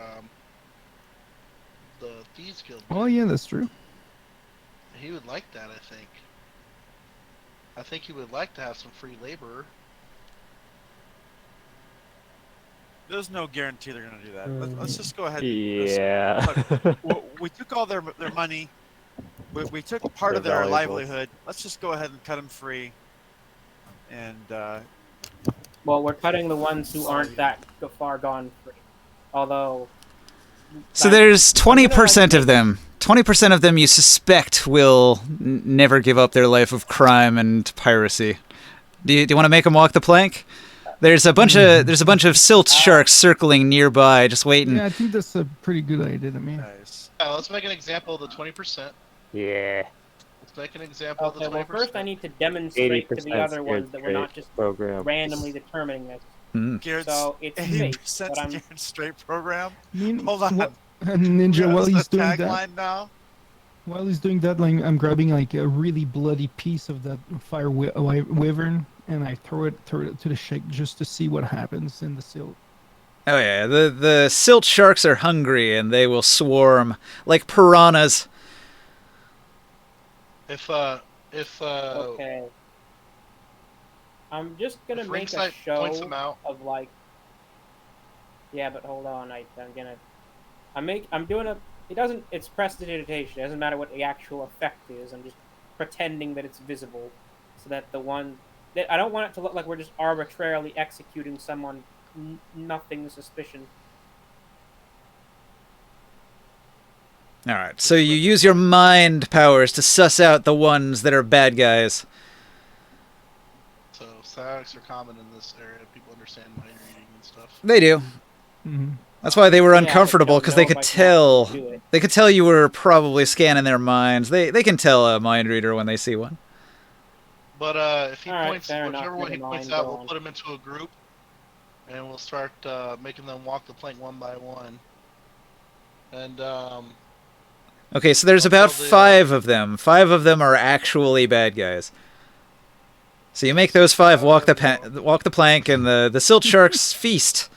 the Thieves Guild. Oh yeah, that's true. He would like that, I think. I think he would like to have some free labor. There's no guarantee they're going to do that. Let's just go ahead. Yeah. We took all their money. We took part of Their their valuables. livelihood. Let's just go ahead and cut them free. And Well, we're cutting the ones who aren't that far gone free. Although. So that- there's I'm gonna, 20% like, of them. 20% of them you suspect will never give up their life of crime and piracy. Do you want to make them walk the plank? There's a bunch of silt sharks circling nearby, just waiting. Yeah, I think that's a pretty good idea to me. nice. Yeah, let's make an example of the 20%. Yeah. Let's make an example of the Okay, 20%. well, first I need to demonstrate to the 80% other ones that we're not just program. randomly determining this. Scared, So it's fake, 80% but I'm scared straight program. Mean, Hold on. Ninja, while That's he's the doing that, tagline now. like I'm grabbing like a really bloody piece of that fire wyvern and I throw it to the shake just to see what happens in the silt. Oh yeah, the silt sharks are hungry and they will swarm like piranhas. If okay. I'm just gonna if make a Ringside show points them out, of like. Yeah, but hold on, I'm doing a. It doesn't. It's prestidigitation. It doesn't matter what the actual effect is. I'm just pretending that it's visible, so that the one that I don't want it to look like we're just arbitrarily executing someone. Nothing suspicion. All right, so you use your mind powers to suss out the ones that are bad guys. so psionics are common in this area. People understand mind reading and stuff. They do. Mm-hmm. That's why they were Yeah, I just uncomfortable don't because know they if could I can tell. actually do it. They could tell you were probably scanning their minds. They can tell a mind reader when they see one. But if he Alright, points, fair enough, whichever one he never points mind, out, go we'll on. put them into a group, and we'll start making them walk the plank one by one. And Okay, so there's I'll about tell the, 5 of them. 5 of them are actually bad guys. So you make those 5 walk the plank, and the silt sharks feast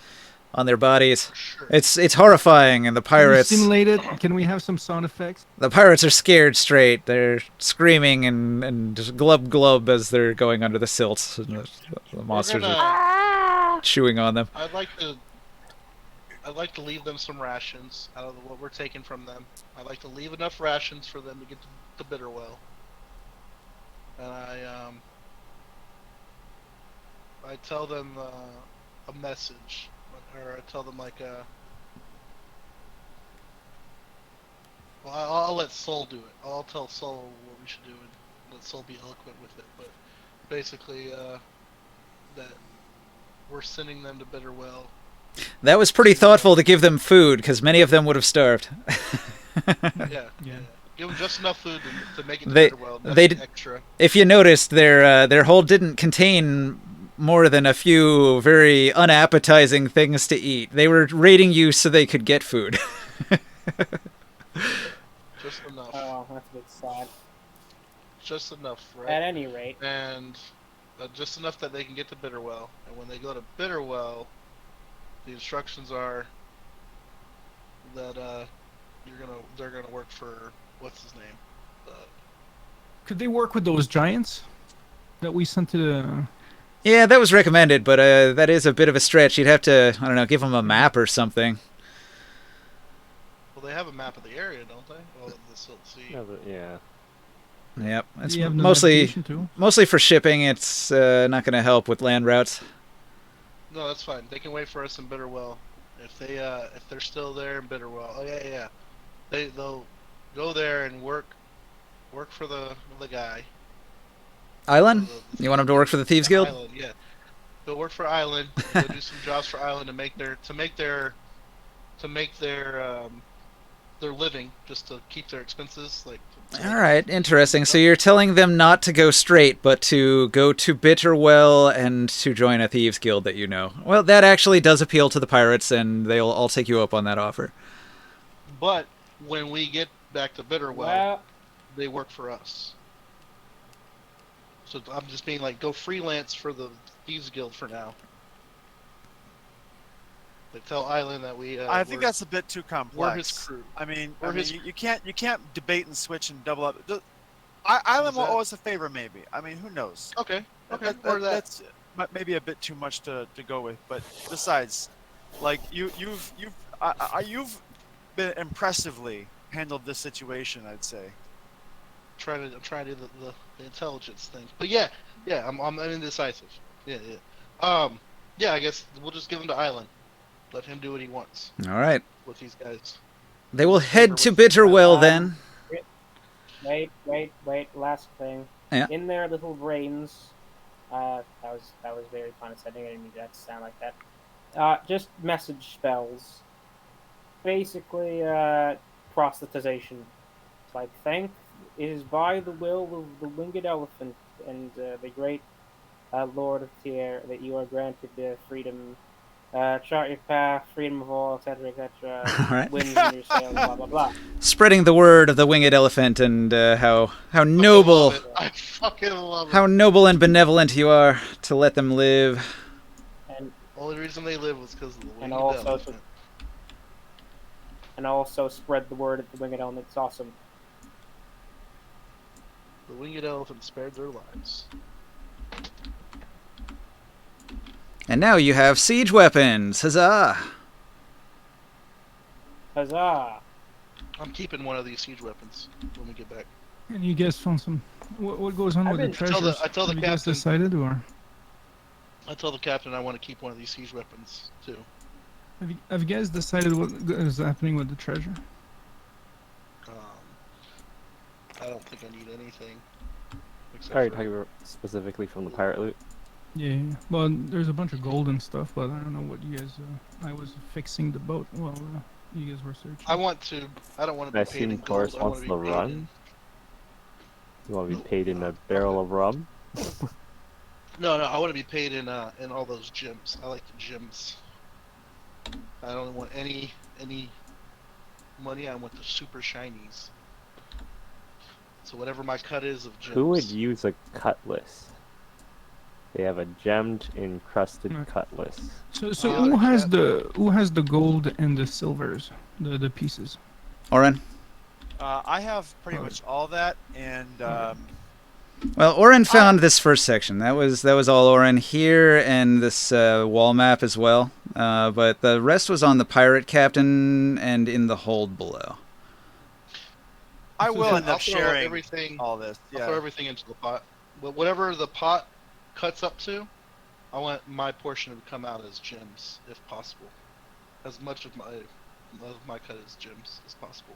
on their bodies. sure. It's horrifying, and the Can we pirates simulate it? Can we have some sound effects? are scared straight. They're screaming and just glub glub as they're going under the silt. And the monsters are chewing on them. I'd like to leave them some rations out of what we're taking from them. I'd like to leave enough rations for them to get to Bitterwell. And I tell them a message, or I tell them like a. Well, I'll let Soul do it. I'll tell Soul what we should do and let Soul be eloquent with it. But basically, that we're sending them to Bitterwell. That was pretty thoughtful to give them food, because many of them would have starved. Yeah. Give them just enough food to make it to They- Bitterwell. they Nothing d- extra. If you noticed, their hold didn't contain more than a few very unappetizing things to eat. They were raiding you so they could get food. Just enough. Oh, that's a bit sad. Just enough, right? At any rate, And just enough that they can get to Bitterwell. And when they go to Bitterwell, The instructions are that they're gonna work for what's his name? Could they work with those giants that we sent to the? Yeah, that was recommended, but that is a bit of a stretch. You'd have to, I don't know, give them a map or something. Well, they have a map of the area, don't they? Well, the sea. No, but yeah. Yep, it's Do you have the mostly navigation too? mostly for shipping. It's not going to help with land routes. No, that's fine. They can wait for us in Bitterwell. If they're still there in Bitterwell. Oh yeah. They'll go there and work for the guy. Island? You want them to work for the Thieves Guild? Island, yeah. They'll work for Island. They'll do some jobs for Island to make their living, just to keep their expenses like. All right, interesting. So you're telling them not to go straight, but to go to Bitterwell and to join a Thieves Guild that you know. Well, that actually does appeal to the pirates, and they'll all take you up on that offer. But when we get back to Bitterwell, Well, they work for us. So I'm just being like, go freelance for the Thieves Guild for now. They tell Island that we. I think that's a bit too complex. We're his crew. I mean, We're his- you can't debate and switch and double up. Island will that? owe us a favor, maybe. I mean, who knows? Okay. That's maybe a bit too much to go with. But besides, like you've been impressively handled this situation, I'd say. I'm trying to do the intelligence thing. But yeah, I'm indecisive. Yeah. Yeah, I guess we'll just give him to Island. Let him do what he wants All right. with these guys. They will head to Bitterwell then. wait. Last thing. Yeah. In their little brains, that was very condescending. I didn't mean that to sound like that. Just message spells. Basically, proselytization. It's like, it is by the will of the winged elephant and the great Lord of Tier that you are granted freedom. Chart your path, freedom of all, etc., etc. All right. Winds in your sails, blah blah blah. Spreading the word of the winged elephant and how noble, I fucking love it. how noble and benevolent you are to let them live. And Only reason they live was because of the winged also elephant. and also spread the word of the winged elephant. It's awesome. The winged elephant spared their lives. And now you have siege weapons. Huzzah! Huzzah! I'm keeping one of these siege weapons when we get back. And you guys found some. What goes on I've with the been- treasures? I tell the Have you guys captain- decided, or I tell the captain I want to keep one of these siege weapons too. have you guys decided what is happening with the treasure? I don't think I need anything. Except Are you for- talking about specifically from the pirate loot? Yeah. Well, there's a bunch of gold and stuff, but I don't know what you guys. I was fixing the boat while you guys were searching. I don't want to I be paid in assume gold. Taurus I want wants to be the paid run. in- You want to be paid in a barrel of rum? No, I want to be paid in all those gems. I like the gems. I don't want any money. I want the super shinies. So whatever my cut is of gems. Who would use a cutlass? They have a gemmed encrusted Right. cutlass. So Oh, who has the gold and the silvers, the pieces? Oren? I have pretty much all that, and Well, Oren found this first section. That was all Oren here, and this wall map as well. But the rest was on the pirate captain and in the hold below. I will end I'll up throw sharing everything. all this. I'll throw Yeah. everything into the pot. But whatever the pot cuts up to, I want my portion to come out as gems, if possible. As much of my cut as gems as possible.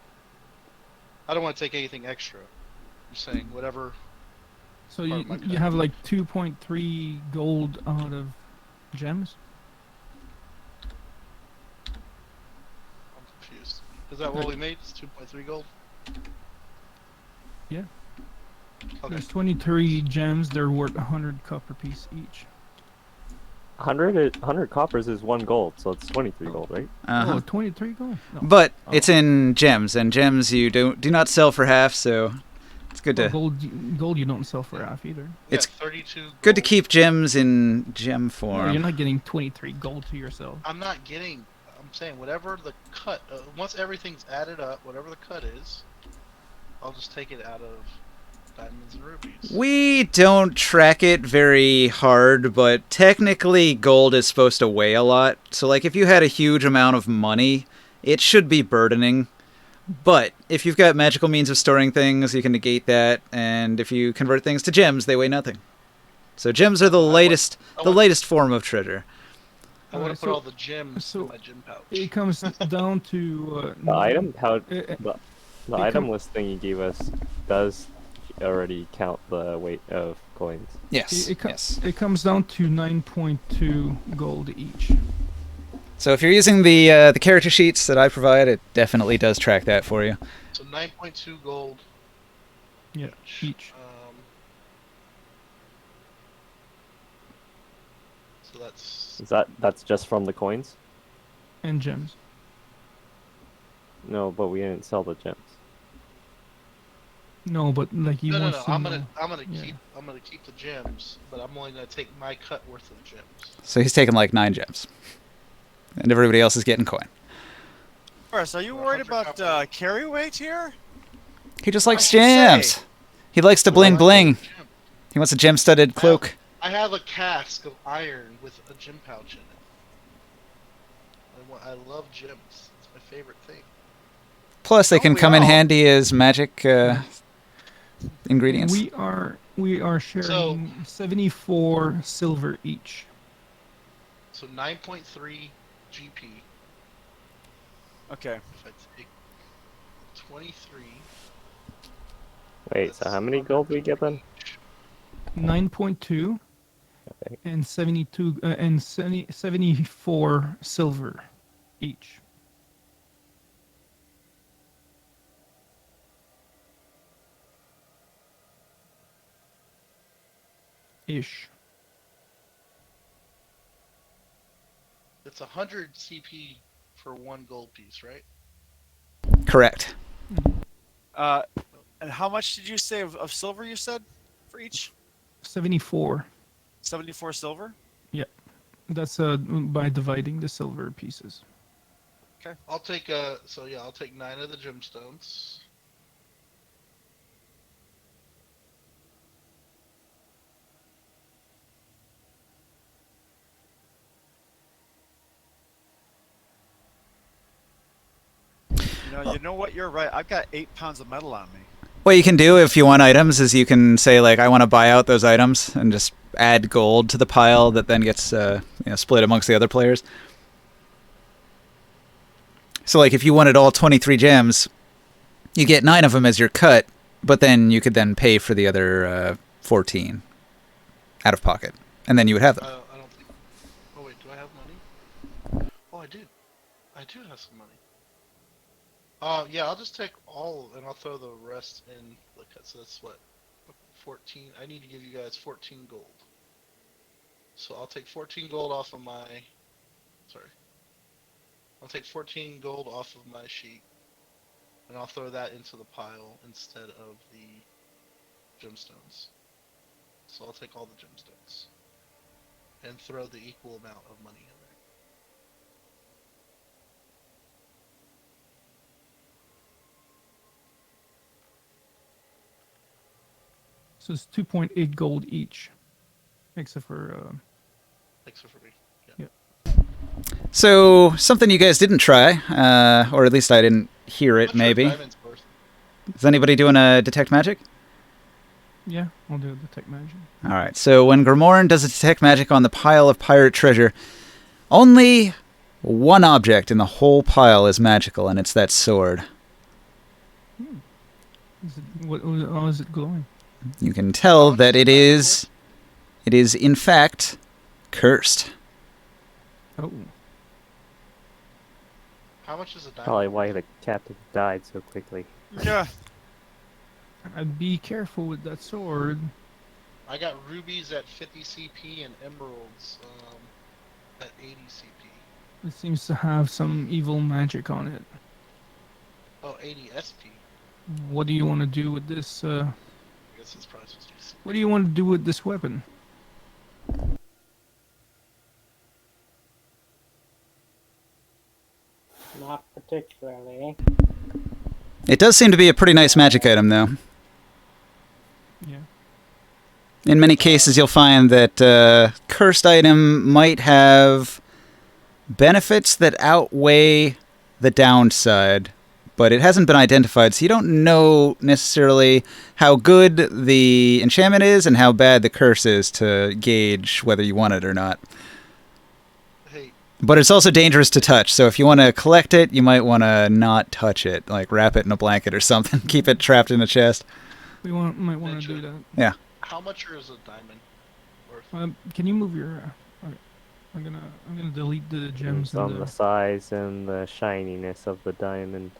I don't want to take anything extra. I'm saying whatever. So Part you of my cut. you have like 2.3 gold out of gems. I'm confused. Is that what we made? It's 2.3 gold. Yeah. Okay. There's 23 gems. They're worth 100 copper piece each. 100 coppers is 1 gold, so it's 23 gold, right? Uh-huh. Oh, 23 gold. No. But Oh. it's in gems, and gems you do not sell for half, so It's good Well, to gold you don't sell for half either. Yeah, It's 32 good to gold. keep gems in gem No, form. you're not getting 23 gold to yourself. I'm not getting. I'm saying whatever the cut. Once everything's added up, whatever the cut is, I'll just take it out of diamonds and rubies. We don't track it very hard, but technically gold is supposed to weigh a lot. So like if you had a huge amount of money, it should be burdening. But if you've got magical means of storing things, you can negate that, and if you convert things to gems, they weigh nothing. So gems are the lightest form of treasure. I want to put so- all the gems so in my gem pouch. It comes down to The item pouch, Uh, the it item com- list thing you gave us does already count the weight of coins. Yes. it, Yes. it comes down to 9.2 gold each. So if you're using the character sheets that I provide, it definitely does track that for you. So 9.2 gold. Yeah, each. So that's That's just from the coins? And gems. No, but we didn't sell the gems. No, but like you no. want to I'm know. gonna Yeah. keep the gems, but I'm only gonna take my cut worth of gems. So he's taking like 9 gems. And everybody else is getting coin. Boris, are you worried about carry weight here? He just likes I should gems. say. He likes to bling bling. He wants a gem-studded cloak. I have a cask of iron with a gem pouch in it. I love gems. It's my favorite thing. Plus, they Don't can we come in all? handy as magic ingredients. We are sharing 74 silver each. So 9.3 GP. Okay. If I take 23. Wait, so how many gold we get then? 9.2 Okay. and 72 and 74 silver each. Ish. It's 100 CP for one gold piece, right? Correct. And how much did you say of silver you said for each? 74. 74 silver? That's by dividing the silver pieces. I'll take I'll take 9 of the gemstones. You know what? You're right. I've got 8 pounds of metal on me. What you can do if you want items is you can say like, I want to buy out those items and just add gold to the pile that then gets split amongst the other players. So like if you wanted all 23 gems, you get 9 of them as your cut, but then you could then pay for the other 14 out of pocket, and then you would have them. I don't think. Oh wait, do I have money? Oh, I do. I do have some money. Yeah, I'll just take all and I'll throw the rest in the cut. So that's what 14. I need to give you guys 14 gold. So I'll take 14 gold off of my. Sorry. I'll take 14 gold off of my sheet, and I'll throw that into the pile instead of the gemstones. So I'll take all the gemstones and throw the equal amount of money in there. So it's 2.8 gold each, except for Except for me. So something you guys didn't try, or at least I didn't hear it. What's your Maybe diamond's worth? is anybody doing a detect magic? yeah, I'll do the tech magic. All right. So when Grimoren does a detect magic on the pile of pirate treasure, only one object in the whole pile is magical, and it's that sword. How is it glowing? You can tell that it is in fact cursed. Oh, How much is a diamond? Probably why the captain died so quickly. Yeah. I'd be careful with that sword. I got rubies at 50 CP and emeralds at 80 CP. It seems to have some evil magic on it. Oh, 80 SP. What do you want to do with this guess his price was decent. What do you want to do with this weapon? Not particularly. It does seem to be a pretty nice magic item, though. Yeah. In many cases, you'll find that cursed item might have benefits that outweigh the downside, but it hasn't been identified, so you don't know necessarily how good the enchantment is and how bad the curse is to gauge whether you want it or not. Hey, But it's also dangerous to touch, so if you want to collect it, you might want to not touch it, like wrap it in a blanket or something, keep it trapped in a chest. Might want to do Ninja. that. how much is a diamond worth? Can you move your? I'm gonna delete the gems Depends on and the size and the shininess of the diamond.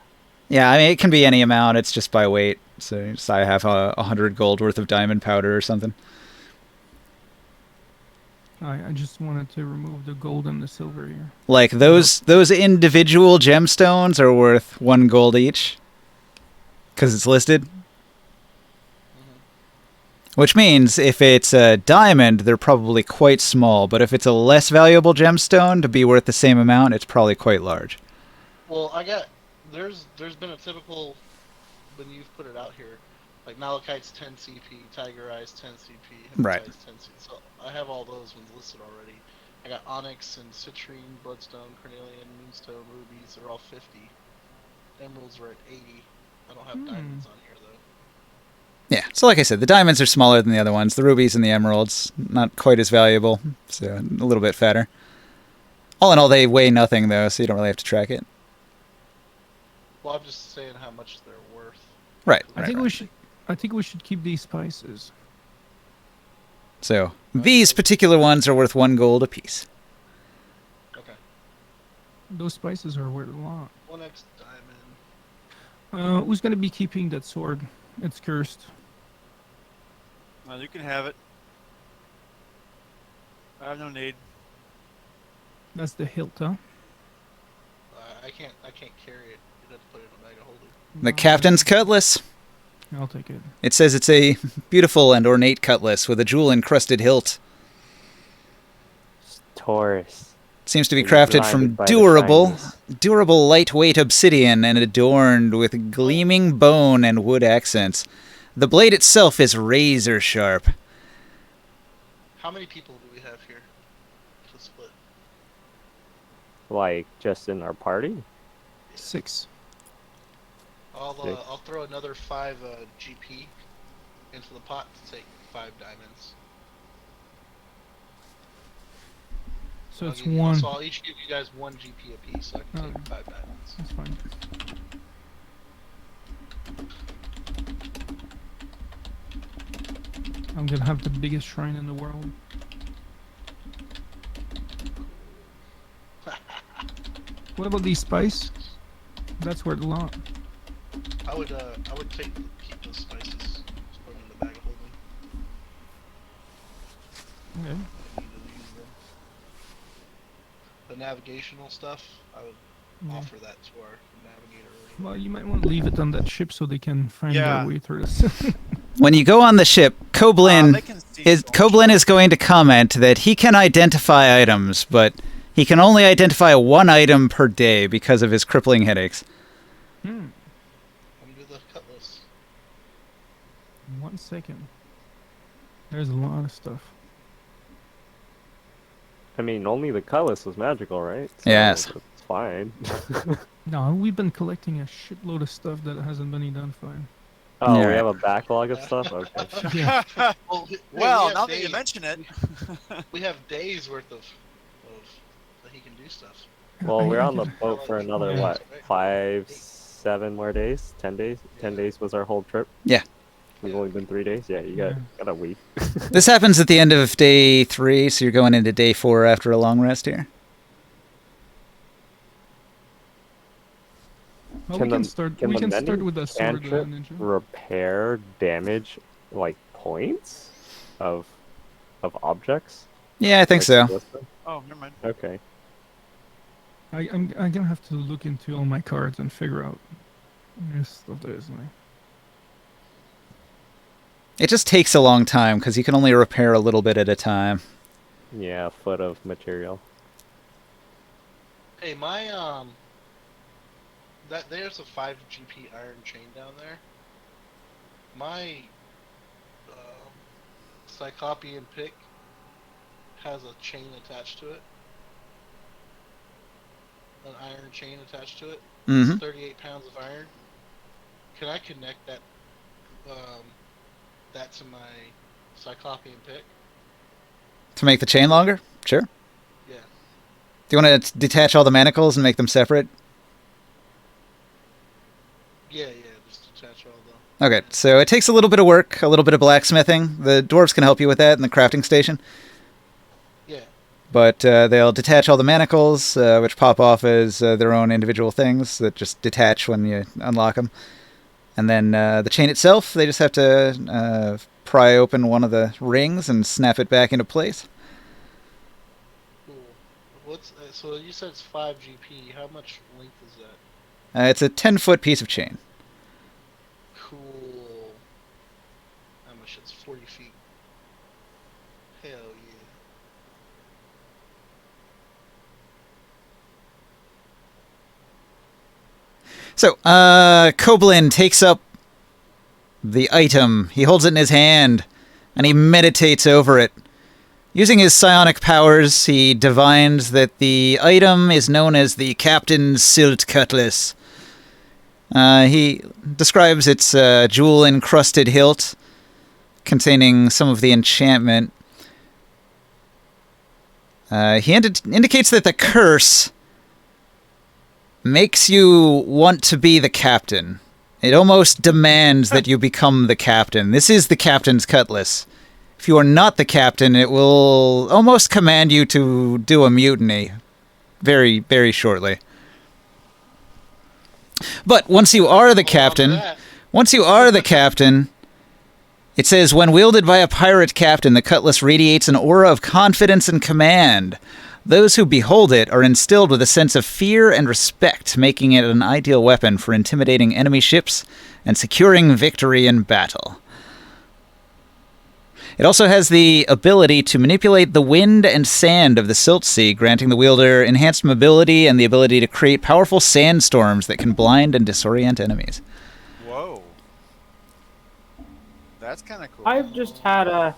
Yeah, I mean, it can be any amount, it's just by weight. So just, I have 100 gold worth of diamond powder or something. I just wanted to remove the gold and the silver here. Like, those individual gemstones are worth 1 gold each. Because it's listed. Which means if it's a diamond, they're probably quite small. But if it's a less valuable gemstone to be worth the same amount, it's probably quite large. Well, there's been a typical when you've put it out here, like Malachite's 10 CP, Tiger Eye's 10 CP, Right. Hematite's 10 CP. So I have all those ones listed already. I got Onyx and Citrine, Bloodstone, Cornelian, Moonstone, Rubies. They're all 50. Emeralds are at 80. I don't have diamonds on here though. Yeah, so like I said, the diamonds are smaller than the other ones. The rubies and the emeralds, not quite as valuable, so a little bit fatter. All in all, they weigh nothing, though, so you don't really have to track it. Well, I'm just saying how much they're worth. Right. I think we should keep these spices. So, these particular ones are worth 1 gold apiece. Okay. Those spices are worth a lot. 1x diamond. Who's gonna be keeping that sword? It's cursed. Well, you can have it. I have no need. That's the hilt, huh? I can't carry it. You'd have to put it in a bag of holding. The captain's cutlass. I'll take it. It says it's a beautiful and ornate cutlass with a jewel-encrusted hilt. Taurus. Seems to be It's crafted blinded from by the durable, lightweight obsidian and adorned with gleaming bone and wood accents. The blade itself is razor sharp. How many people do we have here to split? Like, just in our party? 6. I'll throw another 5 GP into the pot to take 5 diamonds. So it's give you- 1. So I'll each give you guys 1 GP apiece, so I can take 5 diamonds. That's fine. I'm gonna have the biggest shrine in the world. What about these spice? That's worth a lot. I would keep those spices. Just put them in the bag of holding. Okay. I need to use them. The navigational stuff, I would Yeah. offer that to our navigator. Well, you might want to leave it on that ship so they can find Yeah. their way through this. When you go on the ship, Koblin They can see so much. is going to comment that he can identify items, but he can only identify 1 item per day because of his crippling headaches. Hmm. Come do the cutlass. 1 second. There's a lot of stuff. I mean, only the cutlass was magical, right? So Yes. It's fine. No, we've been collecting a shitload of stuff that hasn't been identified. Oh, Yeah. we have a backlog of stuff? Okay. Yeah. Well, Well, now that you mention it, we have days worth of that he can do stuff. Well, we're I on the can- boat for another, Yeah. what, 5, 7 more days? 10 days? 10 days was our whole trip? Yeah. We've only been 3 days? Yeah, you got a week. This happens at the end of day 3, so you're going into day 4 after a long rest here. Well, Can we can the- start. can We the can start mending with the sword, cantrip ninja. repair damage, like, points of objects? Yeah, I think Like, so. listen? oh, never mind. Okay. I'm gonna have to look into all my cards and figure out stuff that is like. It just takes a long time because you can only repair a little bit at a time. Yeah, a foot of material. Hey, my that there's a 5 GP iron chain down there. My Cyclopean pick has a chain attached to it, an iron chain attached to it. Mm-hmm. It's 38 pounds of iron. Can I connect that that to my Cyclopean pick? To make the chain longer? Sure. Yeah. Do you want to detach all the manacles and make them separate? Yeah, just attach all the... Okay, so it takes a little bit of work, a little bit of blacksmithing. The dwarves can help you with that in the crafting station. Yeah. But they'll detach all the manacles, which pop off as their own individual things that just detach when you unlock them. And then the chain itself, they just have to pry open one of the rings and snap it back into place. Cool. What's so you said it's 5 GP. How much length is that? It's a 10-foot piece of chain. Cool. How much? It's 40 feet. Hell yeah. So, Koblin takes up the item. He holds it in his hand, and he meditates over it. Using his psionic powers, he divines that the item is known as the Captain's Silt Cutlass. He describes its jewel-encrusted hilt, containing some of the enchantment. He indicates that the curse makes you want to be the captain. It almost demands that you become the captain. This is the Captain's Cutlass. If you are not the captain, it will almost command you to do a mutiny very, very shortly. But once you are the captain, it says, when wielded by a pirate captain, the cutlass radiates an aura of confidence and command. Those who behold it are instilled with a sense of fear and respect, making it an ideal weapon for intimidating enemy ships and securing victory in battle. It also has the ability to manipulate the wind and sand of the Silt Sea, granting the wielder enhanced mobility and the ability to create powerful sandstorms that can blind and disorient enemies. Whoa. That's kind of cool. I've just had a,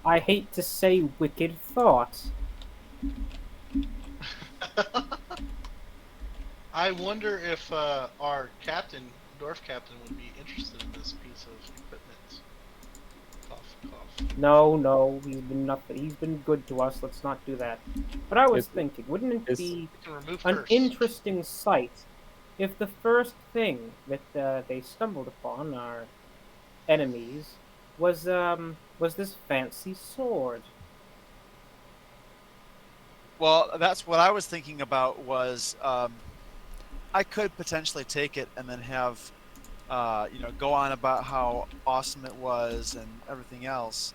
I hate to say, wicked thought. I wonder if our captain, dwarf captain, would be interested in this piece of equipment. Cough, cough. No, he's been good to us. Let's not do that. But I was thinking, wouldn't it be We can remove an curse. interesting sight if the first thing that they stumbled upon, our enemies, was this fancy sword? Well, that's what I was thinking about. Was I could potentially take it and then have go on about how awesome it was and everything else,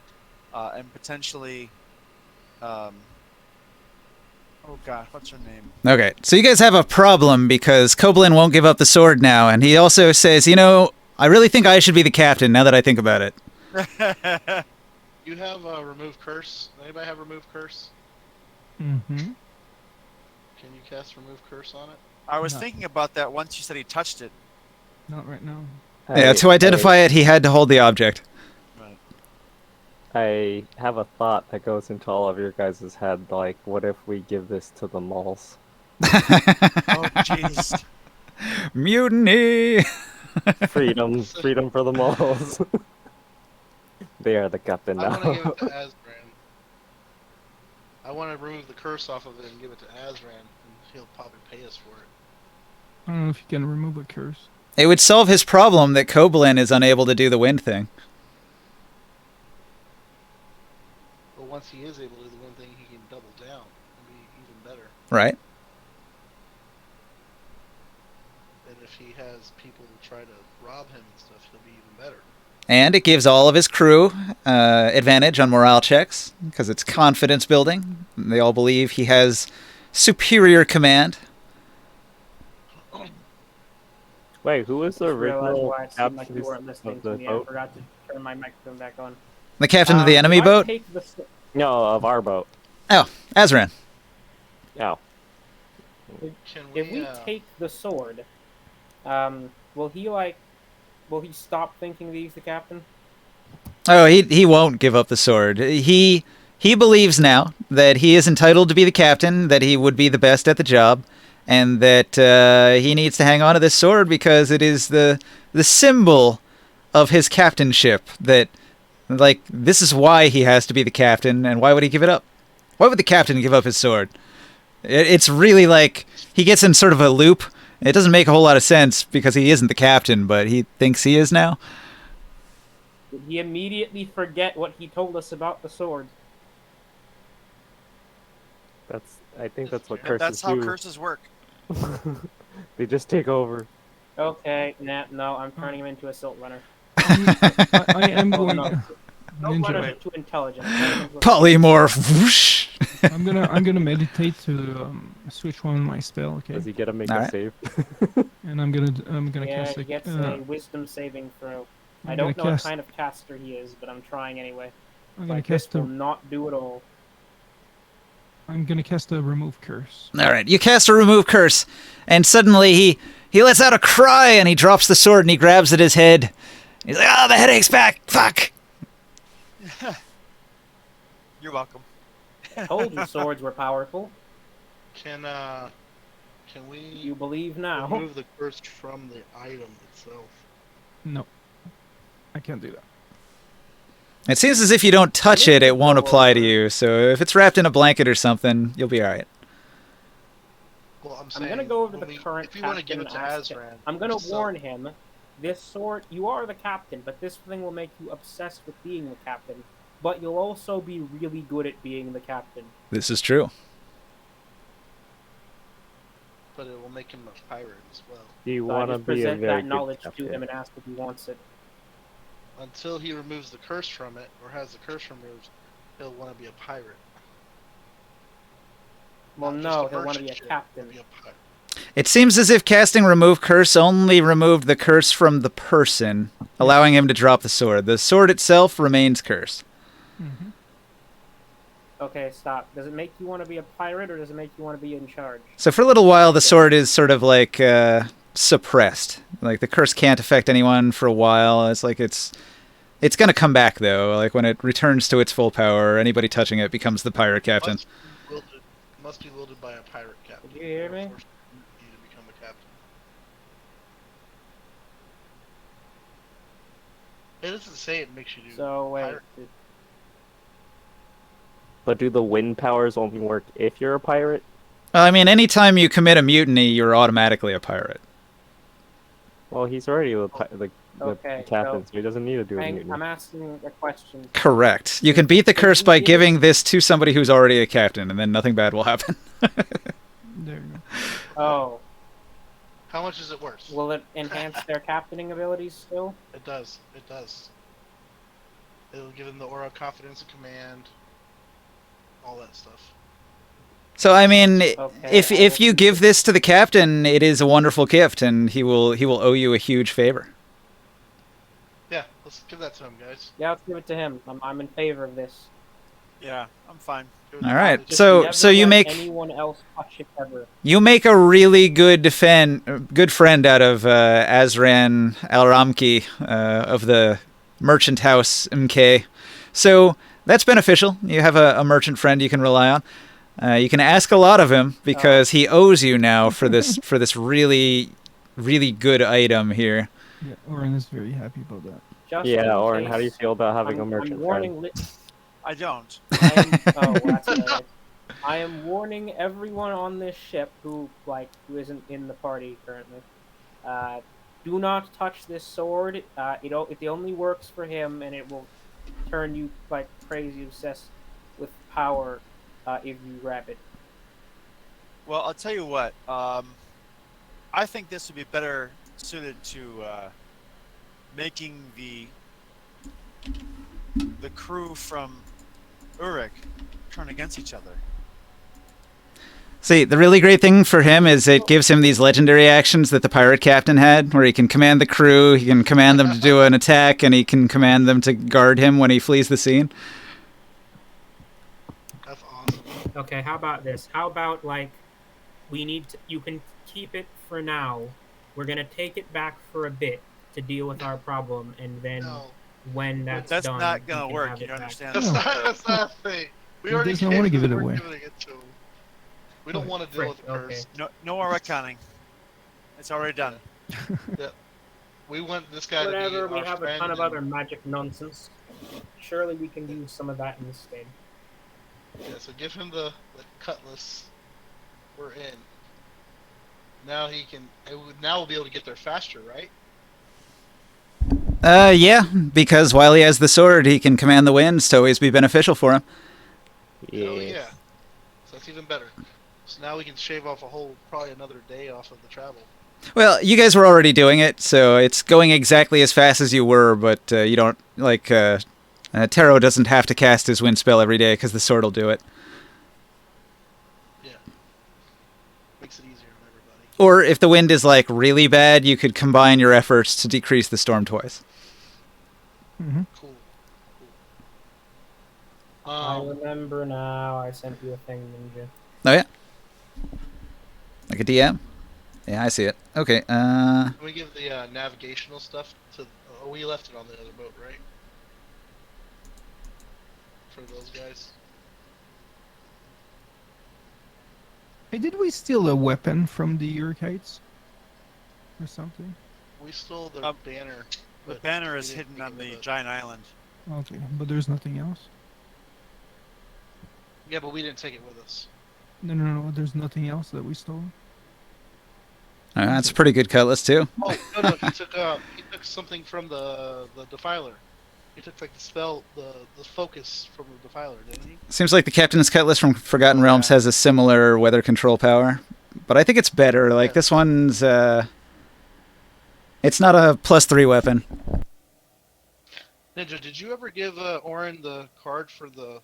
and potentially oh god, what's her name? Okay, so you guys have a problem because Koblin won't give up the sword now, and he also says, I really think I should be the captain now that I think about it. You have remove curse. Anybody have remove curse? Mm-hmm. Can you cast remove curse on it? I was No. thinking about that once you said he touched it. Not right now. Yeah, to identify it, he had to hold the object. Right. I have a thought that goes into all of your guys' head, like, what if we give this to the moles? Oh jeez. Mutiny! Freedom for the moles. They are the captain I want to give now. it to Azran. I want to remove the curse off of it and give it to Azran, and he'll probably pay us for it. I don't know if you can remove a curse. It would solve his problem that Koblin is unable to do the wind thing. But once he is able to do the one thing, he can double down and be even better. Right? And if he has people try to rob him and stuff, he'll be even better. And it gives all of his crew advantage on morale checks because it's confidence building. They all believe he has superior command. Wait, who was the Just realized original why it seemed like you captain weren't listening of to the me. I boat? forgot to turn my microphone back on. The captain of the If enemy I boat? take the No, of our boat. Oh, Azran. Oh. Can if we? we take the sword, will he stop thinking that he's the captain? Oh, he won't give up the sword. He believes now that he is entitled to be the captain, that he would be the best at the job, and that he needs to hang on to this sword because it is the symbol of his captainship. That, like, this is why he has to be the captain, and why would he give it up? Why would the captain give up his sword? It's really like he gets in sort of a loop. It doesn't make a whole lot of sense because he isn't the captain, but he thinks he is now. Did he immediately forget what he told us about the sword? I think that's what That's curses That's how do. curses work. They just take over. Okay, no, I'm turning him into a silt runner. I am Oh, going. no. Silt Ninja. runners are too intelligent. Turn him into a Polymorph. Whoosh. I'm gonna meditate to switch one of my spell. Okay. Does he get to make All a right. save? And I'm gonna Yeah, cast he gets a wisdom saving throw. I I'm don't gonna know cast- what kind of caster he is, but I'm trying anyway. I'm gonna Like, this cast will a not do it all. remove curse. All right, you cast a remove curse, and suddenly he lets out a cry and he drops the sword and he grabs at his head. He's like, "Oh, the headache's back! Fuck!" You're welcome. I told you swords were powerful. Can we You believe now. remove the curse from the item itself? No, I can't do that. It seems as if you don't touch it, it won't Go apply to over. you. So if it's wrapped in a blanket or something, you'll be all right. Well, I'm I'm saying gonna go over to when the we- current If you want to captain give it to and ask him. Azran, I'm gonna so- warn him. This sword, you are the captain, but this thing will make you obsessed with being the captain. But you'll also be really good at being the captain. This is true. But it will make him a pirate as well. Do you So I want to just be a present very that good knowledge to captain? him and ask if he wants it. Until he removes the curse from it, or has the curse removed, he'll want to be a pirate. Well, Not just no, a he'll want to merchant be a ship, captain. he'll be a pirate. It seems as if casting remove curse only removed the curse from the person, allowing him to drop the sword. The sword itself remains cursed. Mm-hmm. Okay, stop. Does it make you want to be a pirate, or does it make you want to be in charge? So for a little while, the sword is sort of like suppressed. Like the curse can't affect anyone for a while. It's like it's going to come back though. Like when it returns to its full power, anybody touching it becomes the pirate captain. Must be wielded by a pirate captain. Did you hear me? Forced you to become a captain. It doesn't say it makes you do. So, wait. pirate. But do the wind powers only work if you're a pirate? Well, I mean, anytime you commit a mutiny, you're automatically a pirate. Well, he's already the Okay, captain, so he doesn't need to do a I'm mutiny. asking a question. Correct. You can beat the curse by giving this to somebody who's already a captain, and then nothing bad will happen. There you go. Oh, How much is it worth? will it enhance their captaining abilities still? It does. It does. It'll give him the aura of confidence and command. All that stuff. So I mean, Okay, if you give this to the captain, it is a wonderful gift, and he will owe you a huge favor. Yeah, let's give that to him, guys. Yeah, let's give it to him. I'm in favor of this. Yeah, I'm fine. Give it All to right, him. Just so never you let make anyone else touch it ever. a really good friend out of Azran Al-Ramki of the merchant house MK. So that's beneficial. You have a merchant friend you can rely on. You can ask a lot of him because he owes you now for this really good item here. Yeah, Oren is very happy about that. Just Yeah, in Oren, how do you case, feel about having a I'm merchant warning friend? I don't. Oh, that's right. I am warning everyone on this ship who isn't in the party currently. Do not touch this sword. It only works for him, and it will turn you like crazy obsessed with power if you grab it. Well, I'll tell you what. I think this would be better suited to making the crew from Uruk turn against each other. See, the really great thing for him is it gives him these legendary actions that the pirate captain had, where he can command the crew, he can command them to do an attack, and he can command them to guard him when he flees the scene. That's awesome. Okay, how about this? How about like you can keep it for now. We're gonna take it back for a bit to deal with our problem, and then No, when But that's that's done, not you gonna can work. have You it back. understand? that's No. not. That's not a thing. We He already does not gave wanna him give it we're away. giving it to him. We don't Right. want to deal with the Frick, okay. curse. No more retconning. It's already done. We want this guy Whatever. to be We our have a friend ton of and- other magic nonsense. Surely we can use some of that instead. Yeah, so give him the cutlass. We're in. Now he can. Now we'll be able to get there faster, right? Yeah, because while he has the sword, he can command the winds to always be beneficial for him. Hell Yes. yeah. So that's even better. So now we can shave off probably another day off of the travel. Well, you guys were already doing it, so it's going exactly as fast as you were, but you don't, like, Taro doesn't have to cast his wind spell every day because the sword will do it. Yeah. Makes it easier on everybody. Or if the wind is, like, really bad, you could combine your efforts to decrease the storm twice. Hmm. Cool. I Um, remember now. I sent you a thing, Ninja. Oh, yeah? Like a DM? Yeah, I see it. Okay, can we give the navigational stuff to? Oh, we left it on the other boat, right? For those guys. Hey, did we steal a weapon from the Urkites? Or something? We stole the banner. The but banner we is didn't hidden on give the it giant island. Okay, but there's nothing else? Yeah, but we didn't take it with us. No, there's nothing else that we stole? that's a pretty good cutlass, too. Oh no, he took something from the defiler. He took like the spell, the focus from the defiler, didn't he? Seems like the Captain's Cutlass from Forgotten Realms Yeah. has a similar weather control power. But I think it's better. Like, Yeah. this one's, it's not a +3 weapon. Ninja, did you ever give Orin the card for the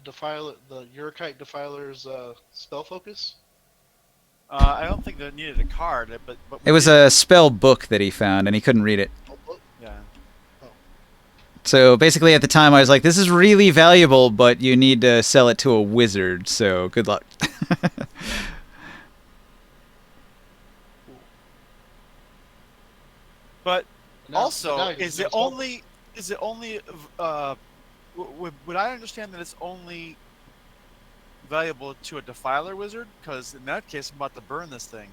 defiler, the Urkite defiler's spell focus? I don't think they needed a card, but It was a spell book that he found, and he couldn't read it. Oh, look. yeah. So basically, at the time, I was like, this is really valuable, but you need to sell it to a wizard, so good luck. But Now- also, now you is can it spell- only? Is it only? Would I understand that it's only valuable to a defiler wizard? Because in that case, I'm about to burn this thing.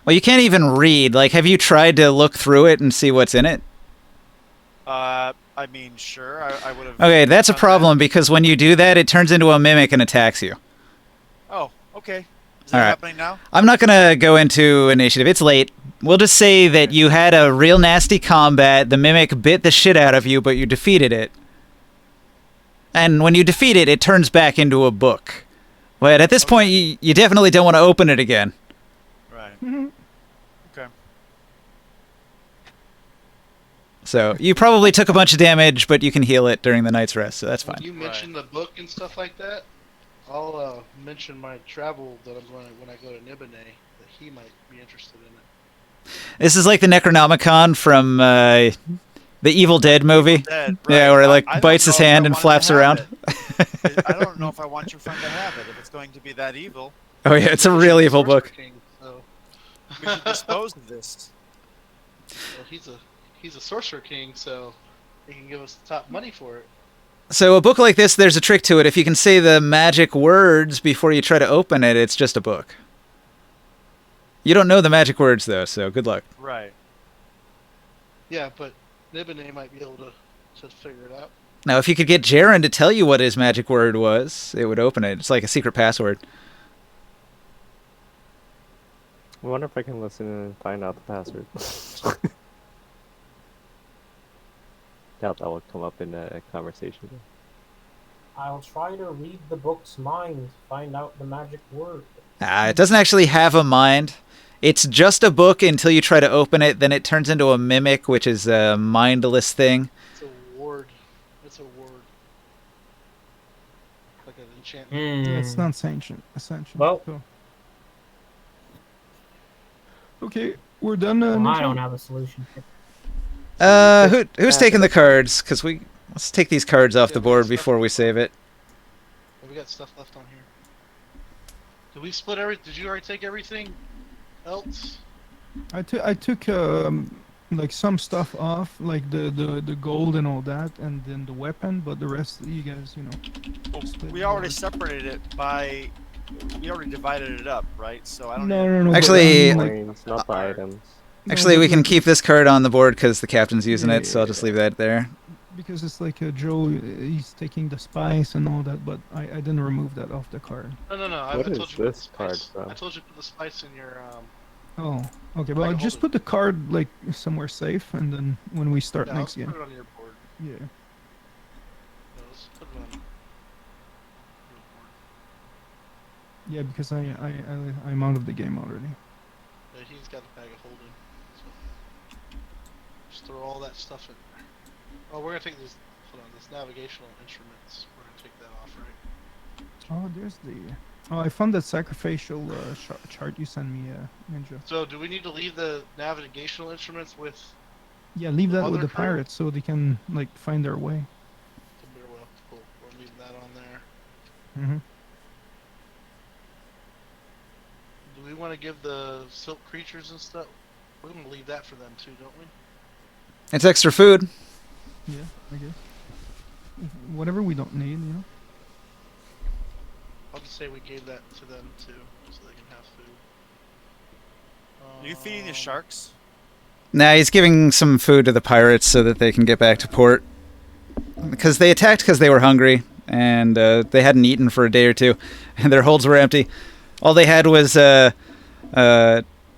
Well, you can't even read. Like, have you tried to look through it and see what's in it? I mean, sure, I would have. Okay, that's a done that. problem, because when you do that, it turns into a mimic and attacks you. Oh, okay. Is All that right. happening now? I'm not going to go into initiative. It's late. We'll just say that you had a real nasty combat. The mimic bit the shit out of you, but you defeated it. And when you defeat it, it turns back into a book. But at this point, you definitely don't want to open it again. Right. Mhm. Okay. So you probably took a bunch of damage, but you can heal it during the night's rest, so that's When fine. you mention the book and stuff like that, I'll mention my travel that I'm going to, when I go to Nibene, that he might be interested in it. This is like the Necronomicon from the Evil Dead movie. Dead, Yeah, right. where he like I don't bites his know if I hand and wanted to flaps have around. it. I don't know if I want your friend to have it. If it's going to be that evil, Oh yeah, it's a real evil book. Sorcerer King, so. we should dispose of this. Well, he's a sorcerer king, so he can give us the top money for it. So a book like this, there's a trick to it. If you can say the magic words before you try to open it, it's just a book. You don't know the magic words though, so good luck. Right. Yeah, but Nibene might be able to figure it out. Now, if you could get Jaren to tell you what his magic word was, it would open it. It's like a secret password. I wonder if I can listen and find out the password. Doubt that will come up in a conversation. I'll try to read the book's mind, find out the magic word. It doesn't actually have a mind. It's just a book until you try to open it. Then it turns into a mimic, which is a mindless thing. It's a ward. It's a ward. Like an enchantment. Yeah, it's Hmm. not Ascension. Ascension. Well, Cool. Okay, we're done, well, I Ninja? don't have a solution. So you pick Who's half of taking the the card? cards? Because let's take these cards off Yeah, the we got board stuff before we left on save it. Yeah, we got stuff left on here. Did we split every? Did you already take everything else? I took like some stuff off, like the gold and all that, and then the weapon, but the rest you guys, Well, split we the already board. separated it by. We already divided it up, right? So I don't. No, need no, no. but I Actually- mean, like, Coins, not the items. no, Actually, but we can like, keep this card on the board because the captain's using Yeah, it, so I'll just leave that there. because it's like Joe, he's taking the spice and all that, but I didn't remove that off the card. No, no, no. What I is told you put the this card spice. from? I told you put the spice in your. Oh, okay. I Well, can just hold put the card like somewhere safe, and then when we start Yeah, next let's game, put it on your board. yeah. No, let's put it on your board. Yeah, because I'm out of the game already. Yeah, he's got a bag of holding. So just throw all that stuff in there. Oh, we're gonna take this. Hold on, this navigational instruments. We're gonna take that off, right? Oh, there's the. Oh, I found that sacrificial chart you sent me, Ninja. So, do we need to leave the navigational instruments with Yeah, leave that with Other the crew? pirates so they can like find their way. the beer well? Cool. We're leaving that on there. Mm-hmm. Do we want to give the silk creatures and stuff? We're gonna leave that for them too, don't we? It's extra food. Yeah, I guess. Whatever we don't need. I'll just say we gave that to them too, so they can have food. Are you feeding the sharks? Nah, he's giving some food to the pirates so that they can get back to port. Because they attacked because they were hungry, and they hadn't eaten for a day or two, and their holds were empty. All they had was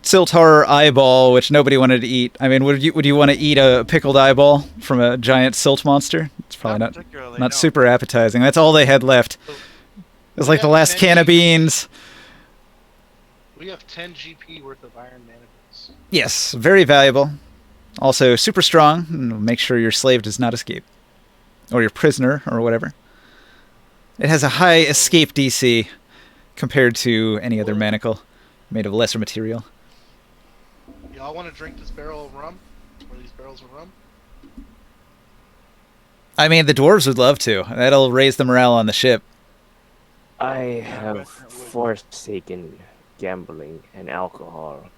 Siltar eyeball, which nobody wanted to eat. I mean, would you want to eat a pickled eyeball from a giant silt monster? It's probably not particularly. not no. super appetizing. That's all they had left. It was like the Yeah, last and can of you- beans. We have 10 GP worth of iron manacles. Yes, very valuable. Also super strong. And make sure your slave does not escape, or your prisoner, or whatever. It has a high escape DC compared to any other manacle made of lesser material. Y'all want to drink this barrel of rum? Or these barrels of rum? I mean, the dwarves would love to. That'll raise the morale on the ship. I would- have I would. forsaken gambling and alcohol.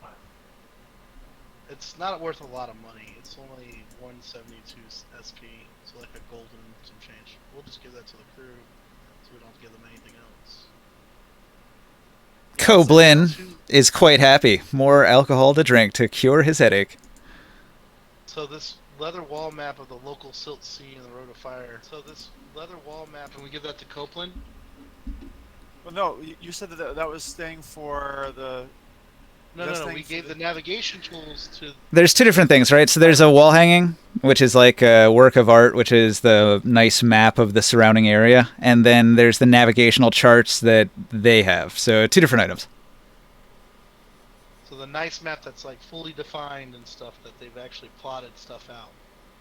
It's not worth a lot of money. It's only 172 SP, so like a golden some change. We'll just give that to the crew, so we don't have to give them anything else. Koblin Two- is quite happy. More alcohol to drink to cure his headache. So this leather wall map of the local Silt Sea and the Road of Fire. So this leather wall map, can we give that to Copeland? Well, no, you said that that was staying for the. No, That's no, no. thing We for gave the- the navigation tools to. There's two different things, right? So there's a wall hanging, which is like a work of art, which is the nice map of the surrounding area. And then there's the navigational charts that they have. So two different items. So the nice map that's like fully defined and stuff that they've actually plotted stuff out,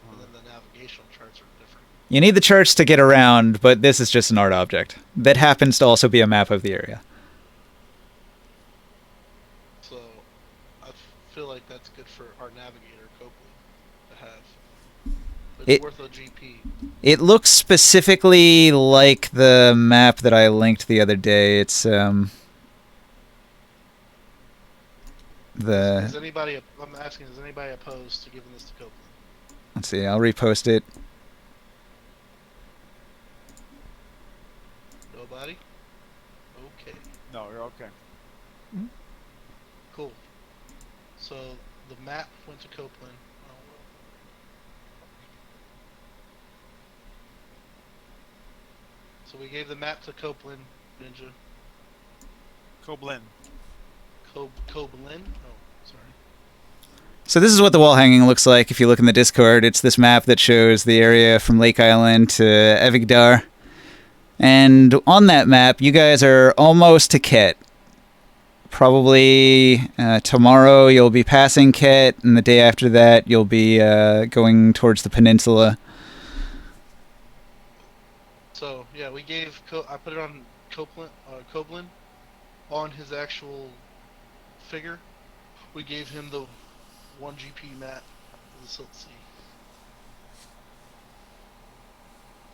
and then the navigational charts are different. You need the charts to get around, but this is just an art object that happens to also be a map of the area. So I feel like that's good for our navigator Copeland to have. It's It- worth a GP. It looks specifically like the map that I linked the other day. It's Is anybody? I'm asking. Is anybody opposed to giving this to Copeland? let's see, I'll repost it. Nobody. Okay. No, you're okay. Cool. So the map went to Copeland. Oh, well. So we gave the map to Copeland, Ninja. Koblin. Copeland? Oh, sorry. So this is what the wall hanging looks like if you look in the Discord. It's this map that shows the area from Lake Island to Evigdar. And on that map, you guys are almost to Ket. Probably tomorrow you'll be passing Ket, and the day after that you'll be going towards the peninsula. So yeah, we gave. I put it on Copeland on his actual figure. We gave him the 1 GP map of the Silt Sea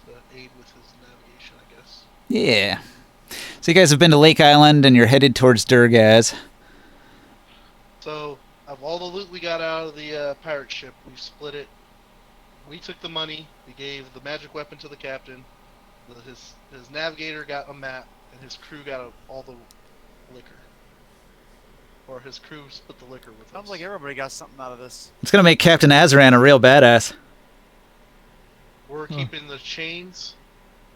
to aid with his navigation, I guess. Yeah. So you guys have been to Lake Island and you're headed towards Durgaz. So, of all the loot we got out of the pirate ship, we split it. We took the money. We gave the magic weapon to the captain. His navigator got a map, and his crew got all the liquor. Or his crew split the liquor with us. Sounds like everybody got something out of this. It's gonna make Captain Azran a real badass. We're keeping the chains.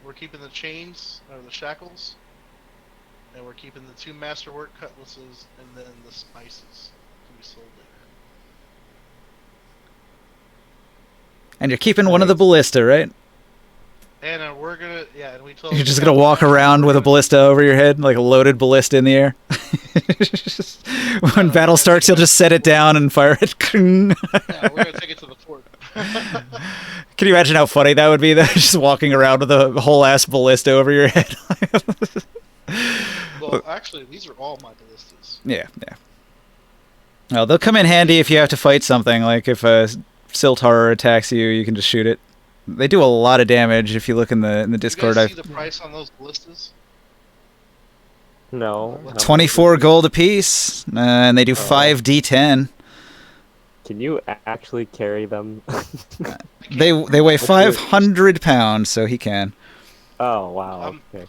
We're keeping the chains, or the shackles. And we're keeping the 2 masterwork cutlasses, and then the spices to be sold later. And you're keeping one of the ballista, right? And we're gonna, and we told You're just the gonna walk captain, around we're with a gonna- ballista over your head, like a loaded ballista in the air. When battle starts, you'll just set it down and fire it. Yeah, we're gonna take it to the fort. Can you imagine how funny that would be, though? Just walking around with a whole ass ballista over your head. Well, actually, these are all my ballistas. Yeah. Well, they'll come in handy if you have to fight something. Like if a silt horror attacks you, you can just shoot it. They do a lot of damage if you look in the Discord. You guys see the price on those ballistas? No. how much 24 is it? gold apiece, and they do 5d10. Can you actually carry them? They weigh 500 pounds, so he can. Oh wow. Okay.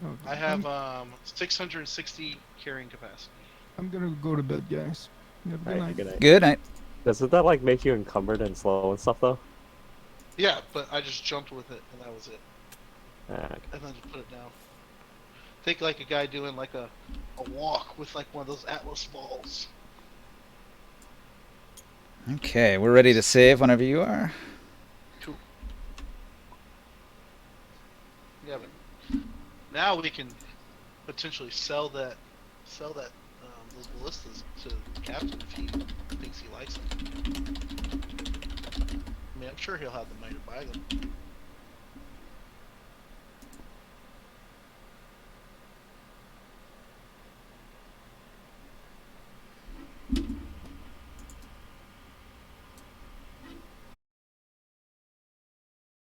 Oh, I have 660 carrying capacity. I'm gonna go to bed, guys. Have a good Alright, night. good night. Good night. Doesn't that like make you encumbered and slow and stuff though? Yeah, but I just jumped with it, and that was it. Okay. And then just put it down. Think like a guy doing like a walk with like one of those Atlas balls. Okay, we're ready to save whenever you are. Cool. Yeah, but now we can potentially sell that those ballistas to the captain if he thinks he likes them. I mean, I'm sure he'll have the money to buy them.